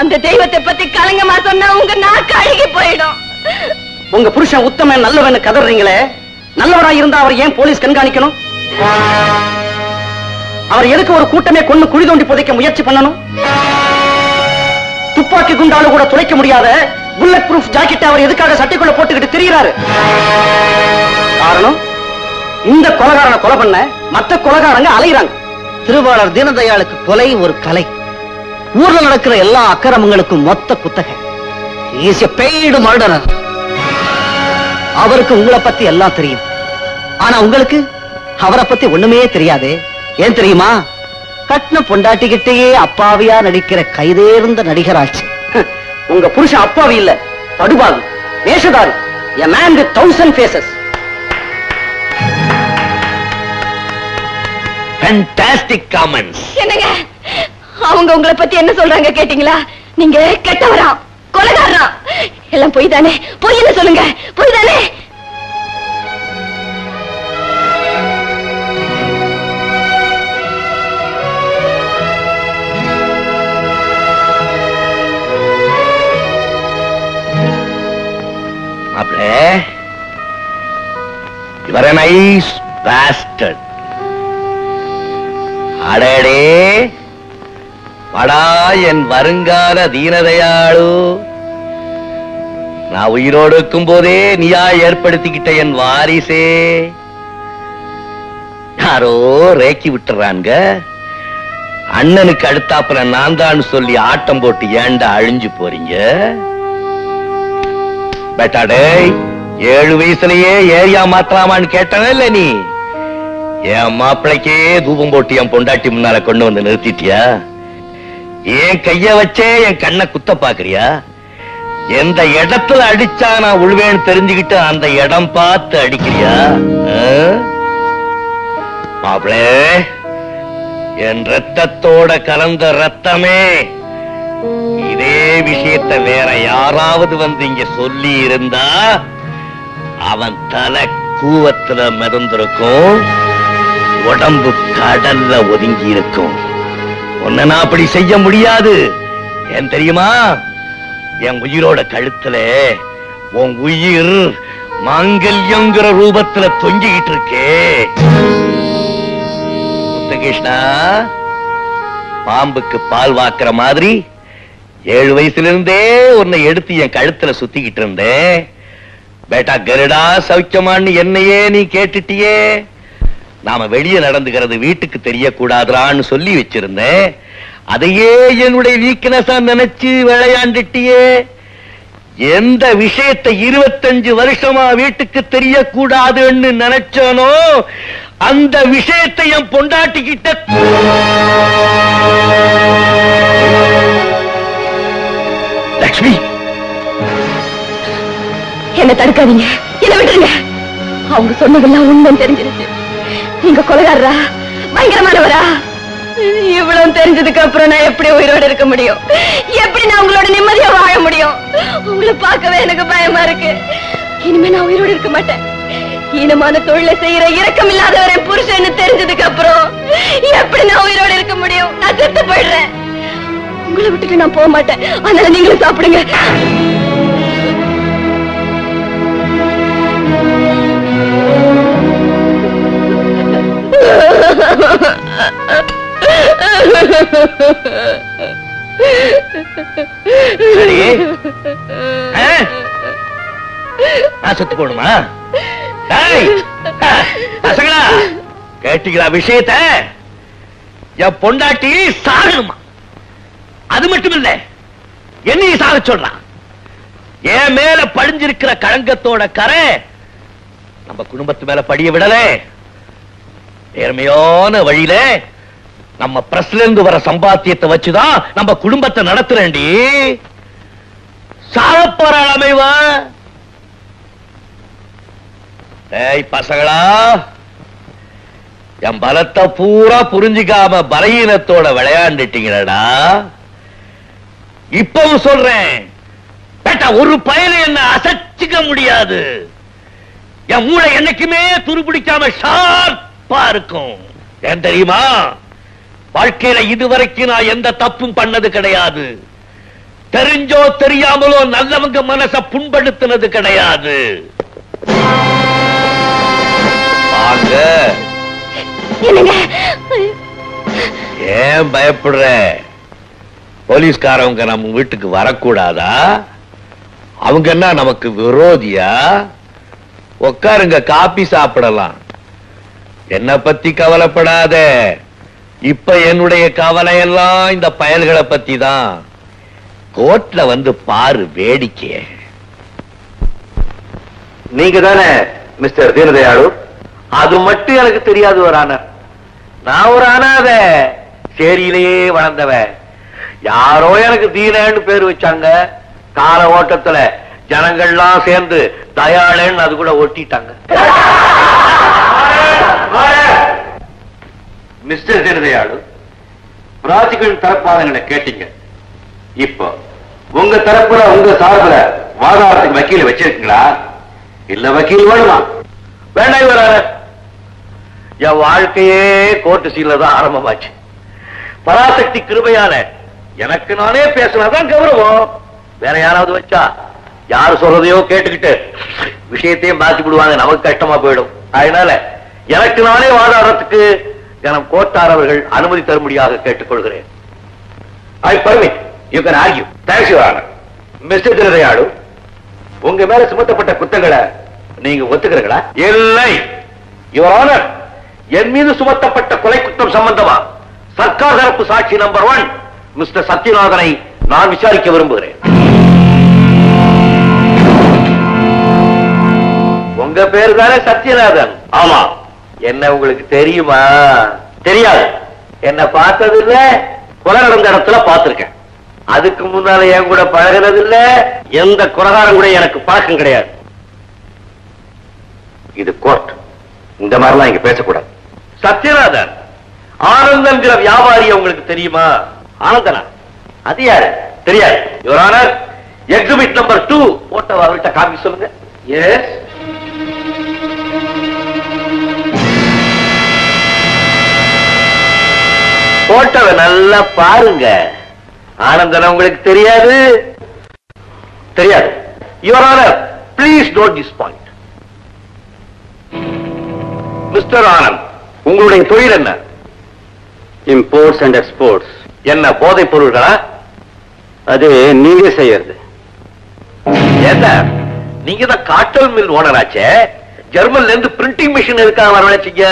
அந்த தெய்வத்தை பத்தி கலங்கமா சொன்னா உங்க நாக்கு அழுகி போயிடும். உங்க புருஷன் உத்தமன் நல்லவன்னு கதறீங்களே, நல்லவரா இருந்தா அவர் ஏன் போலீஸ் கண்காணிக்கணும்? அவர் எதுக்கு ஒரு கூட்டமே கொண்டு குழி தோண்டி புதைக்க முயற்சி பண்ணணும்? துப்பாக்கி குண்டால கூட துளைக்க முடியாத புல்லட் ப்ரூஃப் ஜாக்கெட் அவர் எதுக்காக சட்டைக்குள்ள போட்டுக்கிட்டு திரிகிறாரு? காரணம், இந்த கொலைகாரனை கொலை பண்ண மத்த கொலைகாரங்க அலைகிறாங்க. திருவாளர் தீனதயாளுக்கு கொலை ஒரு கலை. ஊர்ல நடக்கிற எல்லா அக்கிரமங்களுக்கும் மொத்த குத்தகை. Paid murderer. அவருக்கு உங்களை பத்தி எல்லாம் தெரியும். ஆனா உங்களுக்கு அவரை பத்தி ஒண்ணுமே தெரியாது. ஏன் தெரியுமா? கட்டின பொண்டாட்டிக்கிட்டேயே அப்பாவியா நடிக்கிற கைதேர்ந்த நடிகராச்சு. உங்க புருஷன் அப்பாவி இல்ல, படுபாவி, வேஷதாரி, a man with 1000 faces. Fantastic comments. என்னங்க, அவங்க உங்களை பத்தி என்ன சொல்றாங்க கேட்டீங்களா? நீங்க கெட்டவரா, கொலைகாரரா? எல்லாம் பொய் தானே? பொய் என்ன சொல்லுங்க, பொய் தானே? You are a nice bastard. அடடே, படா என் வருங்கால தீனதயாளு. நான் உயிரோடு இருக்கும் போதே நீயா ஏற்படுத்திக்கிட்ட என் வாரிசே. யாரோ ரேக்கி விட்டுறாங்க. அண்ணனுக்கு அடுத்தாப்புல நான் தான் சொல்லி ஆட்டம் போட்டு ஏண்டா அழிஞ்சு போறீங்க? பெட்டாடே, 7 வயசுலயே ஏரியா மாத்தலாமான்னு கேட்டன இல்ல நீ? என் மாப்பிளைக்கே தூபம் போட்டு என் பொண்டாட்டி முன்னால கொண்டு வந்து நிறுத்திட்டியா? என் கைய வச்சே என் கண்ணை குத்த பாக்குறியா? எந்த இடத்துல அடிச்சா நான் உழுவேன்னு தெரிஞ்சுக்கிட்டு அந்த இடம் பார்த்து அடிக்கிறியா? மாப்பிளே, என் ரத்தத்தோட கலந்த ரத்தமே, இதே விஷயத்தை வேற யாராவது வந்து இங்க சொல்லி இருந்தா அவன் தலை கூவத்துல மிதந்திருக்கும், உடம்பு கடல்ல ஒதுங்கி இருக்கும். உன்னை நான் அப்படி செய்ய முடியாது. ஏன் தெரியுமா? என் உயிரோட கழுத்துல உன் உயிர் மாங்கல்யங்கிற ரூபத்துல தொங்கிக்கிட்டு இருக்கே. முத்துகிருஷ்ணா, பாம்புக்கு பால் வாக்குற மாதிரி 7 வயசுல இருந்தே உன்னை எடுத்து என் கழுத்துல சுத்திக்கிட்டு இருந்தேன். பேட்டா கருடா சௌக்கியமான்னு என்னையே நீ கேட்டுட்டியே. நாம வெளியே நடந்துக்கிறது வீட்டுக்கு தெரியக்கூடாதுரான்னு சொல்லி வச்சிருந்தேன். அதையே என்னுடைய வீக்னஸா நினைச்சு விளையாண்டுட்டியே. எந்த விஷயத்தை 25 வருஷமா வீட்டுக்கு தெரியக்கூடாதுன்னு நினைச்சானோ அந்த விஷயத்தை என் பொண்டாட்டிக்கிட்ட லட்சுமி. என்ன தடுக்காதீங்க, என்ன விட்டுருங்க. அவங்க சொன்னதெல்லாம் உண்மை தெரிஞ்சிருச்சு. நீங்க கொலைகாரரா, பயங்கரமானவரா? இவ்வளவு தெரிஞ்சதுக்கு அப்புறம் நான் எப்படி உயிரோடு இருக்க முடியும்? எப்படி நான் உங்களோட நிம்மதியா வாழ முடியும்? உங்களை பார்க்கவே எனக்கு பயமா இருக்கு. இனிமே நான் உயிரோடு இருக்க மாட்டேன். ஈனமான தொழிலை செய்யற இரக்கம் இல்லாதவரை புருஷன்னு தெரிஞ்சதுக்கு அப்புறம் எப்படி நான் உயிரோடு இருக்க முடியும்? நான் செத்து போயிடுறேன். உங்களை விட்டுட்டு நான் போக மாட்டேன். அதனால நீங்களும் சாப்பிடுங்க. சரி, நான் செத்து போடுமா? பசங்களா கேட்டீங்களா விஷயத்த? என் பொண்டாட்டி சாகணுமா? அது மட்டும் இல்ல, என்னையும் சாக சொல்றான். என் மேல படிஞ்சிருக்கிற களங்கத்தோட கரை நம்ம குடும்பத்து மேல படிய விடல. நேர்மையான வழியில நம்ம பிரஸ்ல இருந்து வர சம்பாத்தியத்தை வச்சுதான் நம்ம குடும்பத்தை நடத்துறேன்டி. சாகப்போற அமைவா? ஏய் பசங்களா, என் பலத்தை பூரா புரிஞ்சுக்காம பலகீனத்தோட விளையாண்டுட்டீங்களடா. இப்பவும் சொல்றேன், ஒரு பயனை என்ன அசைச்சிக்க முடியாது. என் மூளை என்னைக்குமே துருபிடிக்காம ஷார்ப்பா இருக்கும். ஏன் தெரியுமா? வாழ்க்கையில இதுவரைக்கும் நான் எந்த தப்பும் பண்ணது கிடையாது. தெரிஞ்சோ தெரியாமலோ நல்லவங்க மனச புண்படுத்தினது கிடையாது. வாங்க. ஏன் பயப்படுற? போலீஸ்காரவங்க நம்ம வீட்டுக்கு வரக்கூடாதா? அவங்க என்ன நமக்கு விரோதியா? உட்காருங்க, காபி சாப்பிடலாம். என்ன பத்தி கவலைப்படாத. இப்ப என்னுடைய கவலை எல்லாம் இந்த பயல்களை பத்தி தான். கோர்ட்ல வந்து பாரு வேடிக்கை. நீங்க தானே மிஸ்டர் தீனதயாளு? அது மட்டும் எனக்கு தெரியாது ஒரு ஆனர். நான் ஒரு அனாத, சேரியிலேயே வளர்ந்தவன். யாரோ எனக்கு தீனன்னு பேர் வச்சாங்க. கால ஓட்டத்துல ஜனங்கள்லாம் சேர்ந்து தயாளன்னு அது கூட ஒட்டிட்டாங்க. மிஸ்டர் தீனதயாளு, பிராஜிகள் தரப்பாதங்களை கேட்டீங்க. இப்போ உங்க தரப்புல உங்க சார்பில் வாதாடத்துக்கு வக்கீல் வச்சிருக்கீங்களா? இல்ல வக்கீல் வேணுமா? வேண்டாம் இவரான. என் வாழ்க்கையே கோர்ட்டு சீல தான் ஆரம்பமாச்சு. பராசக்தி கிருபையால எனக்கு நானே பேசினாதான் கௌரவம். வேற யாராவது வச்சா யாரு சொல்றதையோ கேட்டுக்கிட்டு விஷயத்தையும் மாத்தி விடுவாங்க, நமக்கு கஷ்டமா போயிடும். அதனால எனக்கு நானே வாதாடுறதுக்கு ஜனம் கோர்ட்டார் அவர்கள் அனுமதி தரும்படியாக கேட்டுக்கொள்கிறேன். I permit. You can argue. Thanks your honour. Mister Dheenadayalu, உங்க மேல சுமத்தப்பட்ட குற்றங்களை நீங்க ஒத்துக்கிறீங்களா? இல்லை யுவர் ஆனர். என் மீது சுமத்தப்பட்ட கொலை குற்றம் சம்பந்தமா சர்க்கார் தரப்பு சாட்சி நம்பர் 1 மிஸ்டர் சத்யநாதனை நான் விசாரிக்க விரும்புகிறேன். உங்க பேரு தானே சத்யநாதன்? ஆமா. என்ன உங்களுக்கு தெரியுமா? தெரியாது. என்ன பார்த்தது இல்ல, கொலை நடந்த இடத்துல பார்த்திருக்கேன். அதுக்கு முன்னால என் கூட பழகினது இல்ல, எந்த கொலைகாரம் கூட எனக்கு பழக்கம் கிடையாது. இது கோர்ட், இந்த மாதிரிலாம் இங்க பேசக்கூடாது. சத்யநாதன், ஆனந்தன்கிற வியாபாரி உங்களுக்கு தெரியுமா? ஆனந்தனா? அது யாரு? தெரியாது. Your honour, exhibit number 2 photo அவர்கிட்ட காப்பி சொல்லுங்க. எஸ். போட்டோவை நல்லா பாருங்க. ஆனந்தன் உங்களுக்கு தெரியாது? தெரியாது. Your honour, please note this point. Mister Anand, உங்களுடைய தொழில் என்ன? Imports and exports. என்ன போதைப் பொருள்களா? அது நீங்க செய்யறது. என்ன, நீங்க தான் காட்டல் மில் ஓனராச்சே. ஜெர்மன்ல இருந்து பிரிண்டிங் மிஷின் இருக்கா வரவழைச்சீங்க?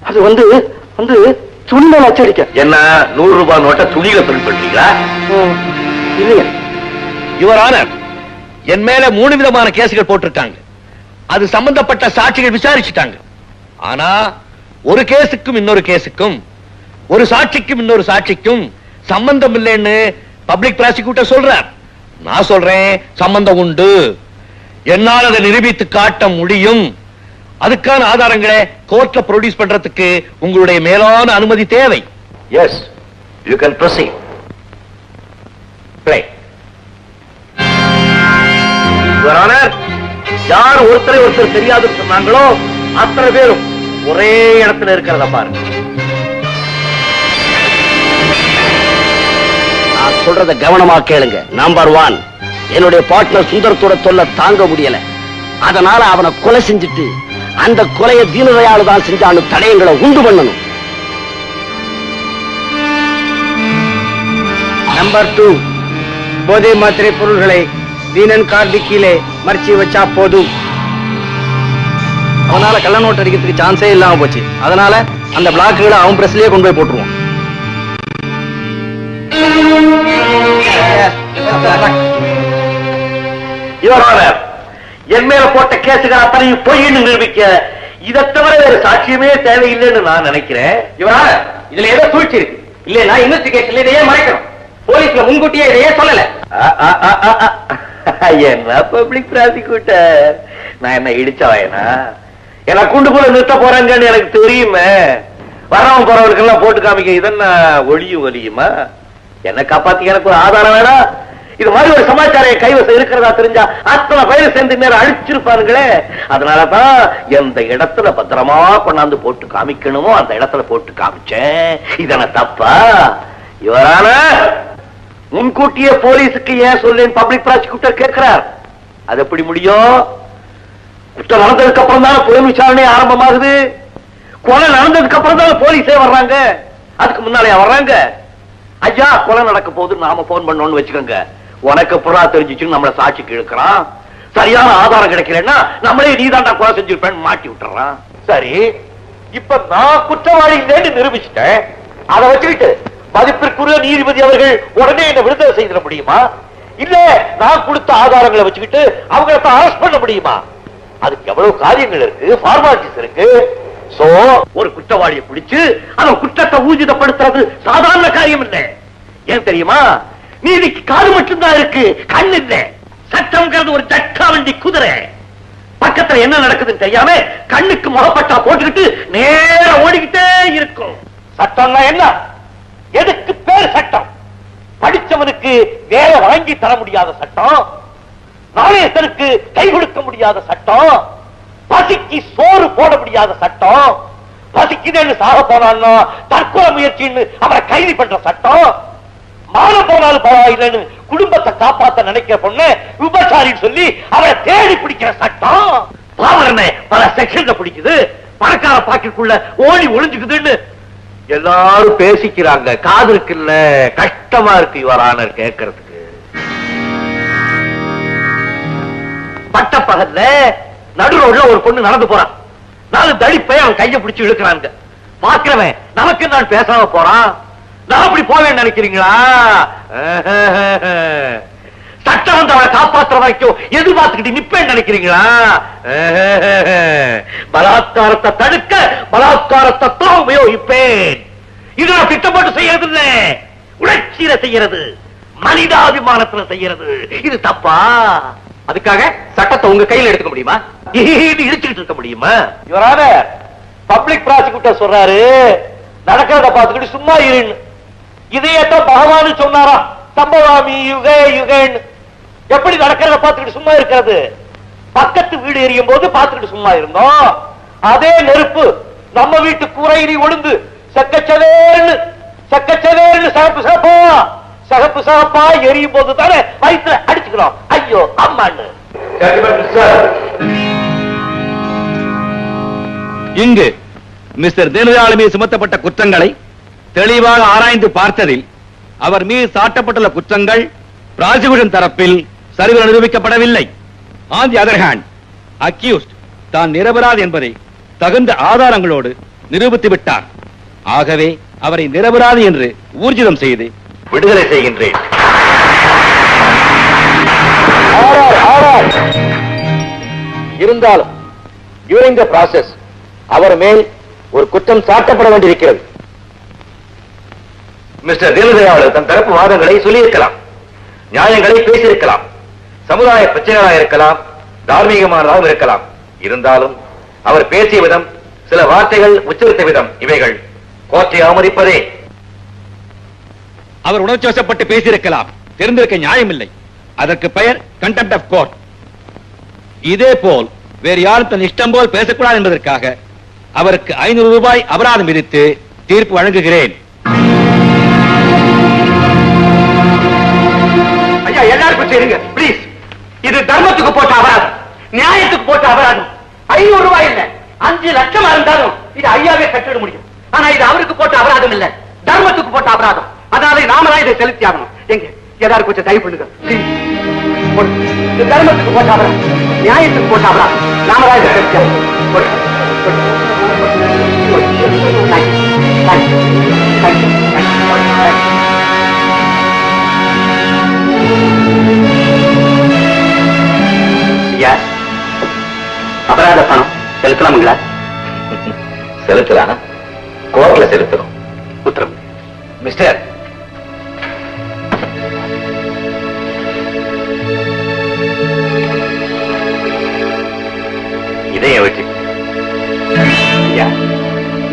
அது வந்து துணிமேல அச்சடிக்க. என்ன 100 ரூபாய் நோட்டை துணியில பிரிண்ட் பண்றீங்களா? இல்லையா? யுவர் ஆனர், என் மேல 3 விதமான கேசுகள் போட்டிருக்காங்க. அது சம்பந்தப்பட்ட சாட்சிகள் விசாரிச்சுட்டாங்க. ஆனா ஒரு கேஸுக்கும் இன்னொரு கேஸுக்கும், ஒரு சாட்சிக்கும் இன்னொரு சாட்சிக்கும் சம்பந்தம் இல்லைன்னு பப்ளிக் ப்ராசிக்யூட்டர் சொல்றார். நான் சொல்றேன் சம்பந்தம் உண்டு. என்னால் அதை நிரூபித்து காட்ட முடியும். அதுக்கான ஆதாரங்களை கோர்ட்ல ப்ரொடியூஸ் பண்றதுக்கு உங்களுடைய மேலான அனுமதி தேவை. Yes, you can proceed. Your honour, யார் ஒருத்தரை ஒருத்தர் தெரியாதுன்னு சொன்னாங்களோ அத்தனை பேரும் ஒரே இடத்துல இருக்கிறத பாருங்க. நான் சொல்றத கவனமா கேளுங்க. நம்பர் 1, என்னுடைய பார்ட்னர் சுந்தரத்தோட தொல்லை தாங்க முடியல. அதனால அவனை கொலை செஞ்சுட்டு அந்த கொலையை தீனதயாளு தான் செஞ்சான்னு தடயங்களை உண்டு பண்ணணும். நம்பர் 2, போதை மாத்திரை பொருள்களை தீனன் கார்டு கீழே மறைச்சி வச்சா போதும். அவனால கள்ள நோட்டு அடிக்கிறதுக்கு சான்ஸே இல்லாம போச்சு. அதனால அந்த பிளாக்குகளை அவன் பிரஸ்லயே கொண்டு போய் போட்டுருவோம். என் மேல போட்ட கேசுகள் அத்தனையும் பொய்ன்னு நிரூபிக்க இதை தவிர வேறு சாட்சியமே தேவையில்லைன்னு நான் நினைக்கிறேன். இவரா இதுல ஏதோ சூழ்ச்சி இருக்கு. இல்லையா இன்வெஸ்டிகேஷன்ல இதையே மறைக்கணும். போலீஸ்ல முன்கூட்டியே இதையே சொல்லல. என்ன பப்ளிக் ப்ராசிக்யூட்டர், நான் என்ன இடிச்சவாயனா? என்ன கூண்டு போல நிறுத்த போறாங்கன்னு எனக்கு தெரியுமே. வரவன் போறவர்களுக்கெல்லாம் போட்டு காமிக்க இதென்ன ஒளியும் ஒலியுமா? என்ன காப்பாத்தி எனக்கு ஒரு ஆதாரம் வேணா? இது மாதிரி ஒரு சமாச்சாரம் கைவசம் இருக்கிறதா தெரிஞ்சா அத்தனை பயிர் சேர்ந்து நேரம் அழிச்சிருப்பாருங்களே. அதனாலதான் எந்த இடத்துல பத்திரமா கொண்டாந்து போட்டு காமிக்கணுமோ அந்த இடத்துல போட்டு காமிச்சேன். இதன தப்பா? இவரான முன்கூட்டியே போலீஸுக்கு ஏன் சொல்லேன் பப்ளிக் ப்ராசிக்யூட்டர் கேட்கிறார். அது எப்படி முடியும்? குற்றம் நடந்ததுக்கு அப்புறம் தான் புலன் விசாரணை ஆரம்பமாகுது. கொலை நடந்ததுக்கு அப்புறம் தான் போலீஸே வர்றாங்க. அதுக்கு முன்னாலே வர்றாங்க. ஐயா கொலை நடக்க போது நாம போன் பண்ணோம்னு வச்சுக்கோங்க. உனக்கு புறா தெரிஞ்சிச்சுன்னு நம்மள சாட்சிக்கு இழுக்கிறான். சரியான ஆதாரம் கிடைக்கலன்னா நம்மளே நீதாண்டா கொலை செஞ்சிருப்பேன்னு மாட்டி விட்டுறான். சரி, இப்ப நான் குற்றவாளி இல்லைன்னு நிரூபிச்சுட்டேன். அதை வச்சுக்கிட்டு மதிப்பிற்குரிய நீதிபதி அவர்கள் உடனே என்ன விடுதலை செய்திட முடியுமா? இல்ல நான் கொடுத்த ஆதாரங்களை வச்சுக்கிட்டு அவங்களை அரெஸ்ட் பண்ண முடியுமா? அதுக்கு எவ்வளவு காரியங்கள் இருக்கு, ஃபார்மாலிட்டிஸ் இருக்கு. சோ ஒரு குற்றவாளியை பிடிச்சு அவன் குற்றத்தை ஊர்ஜிதப்படுத்துறது சாதாரண காரியம் இல்லை. ஏன் தெரியுமா? நீதிக்கு காது மட்டும்தான் இருக்கு, கண் இல்ல. சட்டம்ங்கிறது ஒரு ஜட்கா வண்டி குதிரை. பக்கத்துல என்ன நடக்குதுன்னு தெரியாம கண்ணுக்கு முகப்பட்டா போட்டுக்கிட்டு நேர ஓடிக்கிட்டே இருக்கும். சட்டம்னா என்ன? எதுக்கு பேர் சட்டம்? படிச்சவனுக்கு வேலை வாங்கி தர முடியாத சட்டம், நாணயத்திற்கு கை கொடுக்க முடியாத சட்டம், பசிக்கு சோறு போட முடியாத சட்டம், பசிக்குன்னு சாக போனான்னா தற்கொலை முயற்சின்னு அவரை கைது பண்ற சட்டம், மான போனாலும் பரவாயில்லைன்னு குடும்பத்தை காப்பாத்த நினைக்கிற பொண்ணு விபச்சாரின்னு சொல்லி அவரை தேடி பிடிக்கிற சட்டம். பாவரனை பல செக்ஷன்ல பிடிக்குது, பணக்கார பாக்கெட்டுக்குள்ள ஓடி ஒளிஞ்சுக்குதுன்னு எல்லாரும் பேசிக்கிறாங்க. காது இருக்குல்ல, கஷ்டமா இருக்கு இவரான கேட்கறதுக்கு. பட்ட பகல்ல நடு ரோட்ல ஒரு பொண்ணு நடந்து போறான். 4 தடிப்பை அவன் கைய பிடிச்சு இழுக்கிறாங்க. பாக்குறவன் நமக்கு நான் பேசாம போறான். நான் அப்படி போவேன்னு நினைக்கிறீங்களா? சட்டம் வந்து அவனை காப்பாற்ற வரைக்கும் எதிர்பார்த்துக்கிட்டு நிப்பேன்னு நினைக்கிறீங்களா? பலாத்காரத்தை தடுக்க பலாத்காரத்தை தான் உபயோகிப்பேன். இது நான் திட்டப்பட்டு செய்யறது இல்ல, உணர்ச்சியில செய்யறது, மனிதாபிமானத்துல செய்யறது. இது தப்பா? அதுக்காக சட்டத்தை உங்க கையில எடுத்துக்க முடியுமா? இடிச்சுக்கிட்டு இருக்க முடியுமா? இவரான பப்ளிக் ப்ராசிக்யூட்டர் சொல்றாரு நடக்கிறத பார்த்துக்கிட்டு சும்மா இருன்னு. இதையத்தான் பகவான் சொன்னாரா, சம்பவாமி யுகே யுகேன்னு. எப்படி நடக்கிறத பார்த்துக்கிட்டு சும்மா இருக்கிறது? பக்கத்து வீடு எரியும் போது பார்த்துக்கிட்டு சும்மா இருந்தோம். அதே நெருப்பு நம்ம வீட்டு கூரையில ஒழுந்து செக்கச்சவேர்னு சிகப்பு சிகப்பா சிகப்பு சிகப்பா எரியும் போது தானே வயிற்றுல அடிச்சுக்கிறோம் ஐயோ அம்மான்னு. இங்கு மிஸ்டர் தீனதயாள் மீது சுமத்தப்பட்ட குற்றங்களை தெளிவாக ஆராய்ந்து பார்த்ததில் அவர் மீது சாட்டப்பட்டுள்ள குற்றங்கள் பிராசிக்யூஷன் தரப்பில் சரிவர நிரூபிக்கப்படவில்லை. On the other hand accused தான் நிரபராதி என்பதை தகுந்த ஆதாரங்களோடு நிரூபித்து விட்டார். ஆகவே அவரை நிரபராதி என்று ஊர்ஜிதம் செய்து விடுதலை செய்கின்றேன். இருந்தாலும் during the process அவர் மேல் ஒரு குற்றம் சாட்டப்பட வேண்டியிருக்கிறது. மிஸ்டர் தீனதயாள் தன் தரப்பு வாதங்களை சொல்லியிருக்கலாம், நியாயங்களை பேசியிருக்கலாம், சமுதாய பிரச்சனைகளாக இருக்கலாம், தார்மீகமானதாகவும் இருக்கலாம். இருந்தாலும் அவர் பேசிய விதம், சில வார்த்தைகள் உச்சரித்த விதம், இவைகள் கோர்ட்டை அவமதிப்பதே. அவர் உணர்ச்சி வசப்பட்டு பேசியிருக்கலாம், தெரிந்திருக்க நியாயமில்லை. அதற்கு பெயர் கண்டெம்ப்ட் ஆஃப் கோர்ட். இதே போல் வேறு யாரும் தன் இஷ்டம் போல் பேசக்கூடாது என்பதற்காக அவருக்கு 500 ரூபாய் அபராதம் விதித்து தீர்ப்பு வழங்குகிறேன். ஐயா எல்லாருக்கும் சேருங்க பிளீஸ். இது தர்மத்துக்கு போட்ட அபராதம், நியாயத்துக்கு போட்ட அபராதம். 500 ரூபாய் இல்ல, 5 லட்சம் இருந்தாலும் இது ஐயாவே கட்டிட முடியும். ஆனா இது அவருக்கு போட்ட அபராதம் இல்ல, தர்மத்துக்கு போட்ட அபராதம். அதனால நாம தான் இதை செலுத்தி ஆகணும். எங்க ஏதாவது கொஞ்சம் தயவு பண்ணுங்க தர்மத்துக்கு போட்டாபரா நியாயத்துக்கு போட்டாபரா நாமராஜ அபராத பணம் செலுத்தலாமுங்களா? செலுத்தலாம், கோர்ட்ல செலுத்துறோம். உத்தரவு. மிஸ்டர், இதைய வச்சு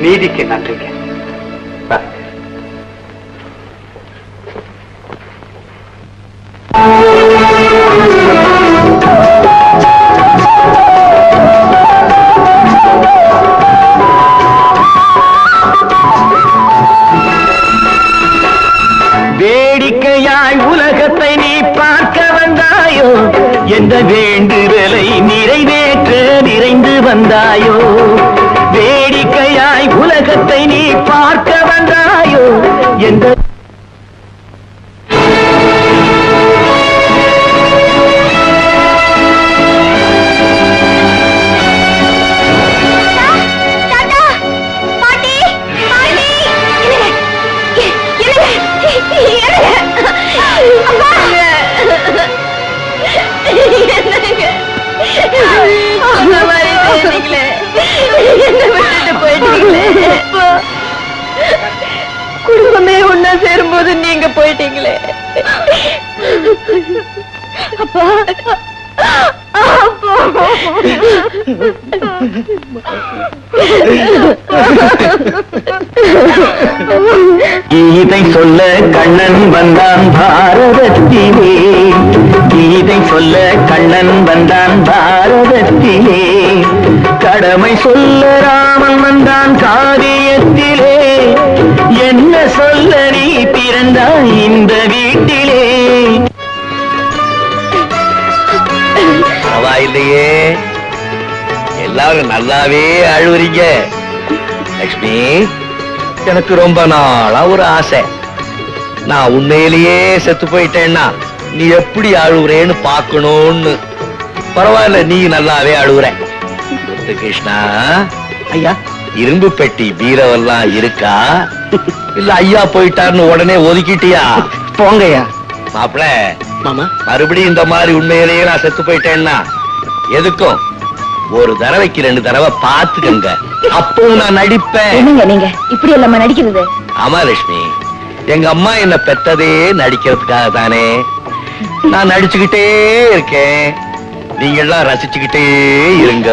நீதிக்கு நன்றிங்க. வேடிக்கையாய் உலகத்தை நீ பார்க்க வந்தாயோ, எந்த வேண்டுதலை நிறைவேற்ற நிறைந்து வந்தாயோ. வேடிக்கையாய் உலகத்தை நீ பார்க்க வந்தாயோ, எந்த குடும்பமே ஒன்னா சேரும்போது நீங்க போயிட்டீங்களே அப்பா. கீதை சொல்ல கண்ணன் வந்தான் பாரதத்திலே, கீதை சொல்ல கண்ணன் வந்தான் பாரதத்திலே. கடமை சொல்ல ராமன் வந்தான் காவியத்திலே, என்ன சொல்ல நீ பிறந்தாய் இந்த வீட்டிலே. பரவாயில்லையே, எல்லாரும் நல்லாவே அழுவுறீங்க. லட்சுமி, எனக்கு ரொம்ப நாளா ஒரு ஆசை. நான் உண்மையிலேயே செத்து போயிட்டேன்னா நீ எப்படி அழுவுறேன்னு பார்க்கணும்னு. பரவாயில்ல, நீ நல்லாவே அழுவுற. கிருஷ்ணா ஐயா, இரும்பு பெட்டி பீரவெல்லாம் இருக்கா, இல்ல ஐயா போயிட்டாருன்னு உடனே ஒதுக்கிட்டியா? போங்கய்யா. மாப்பிள மாமா, மறுபடியும் இந்த மாதிரி உண்மையிலேயே நான் செத்து போயிட்டேன்னா எதுக்கும் ஒரு தடவைக்கு 2 தடவை பாத்துக்கங்க, அப்போ நான் நடிப்பேன். என்னங்க நீங்க இப்படி எல்லாம் நடிக்கிறது? ஆமா லட்சுமி, எங்க அம்மா என்ன பெத்ததே நடிக்கிறதுக்காக தானே. நான் நடிச்சுக்கிட்டே இருக்கேன், நீங்க எல்லாம் ரசிச்சுக்கிட்டே இருங்க.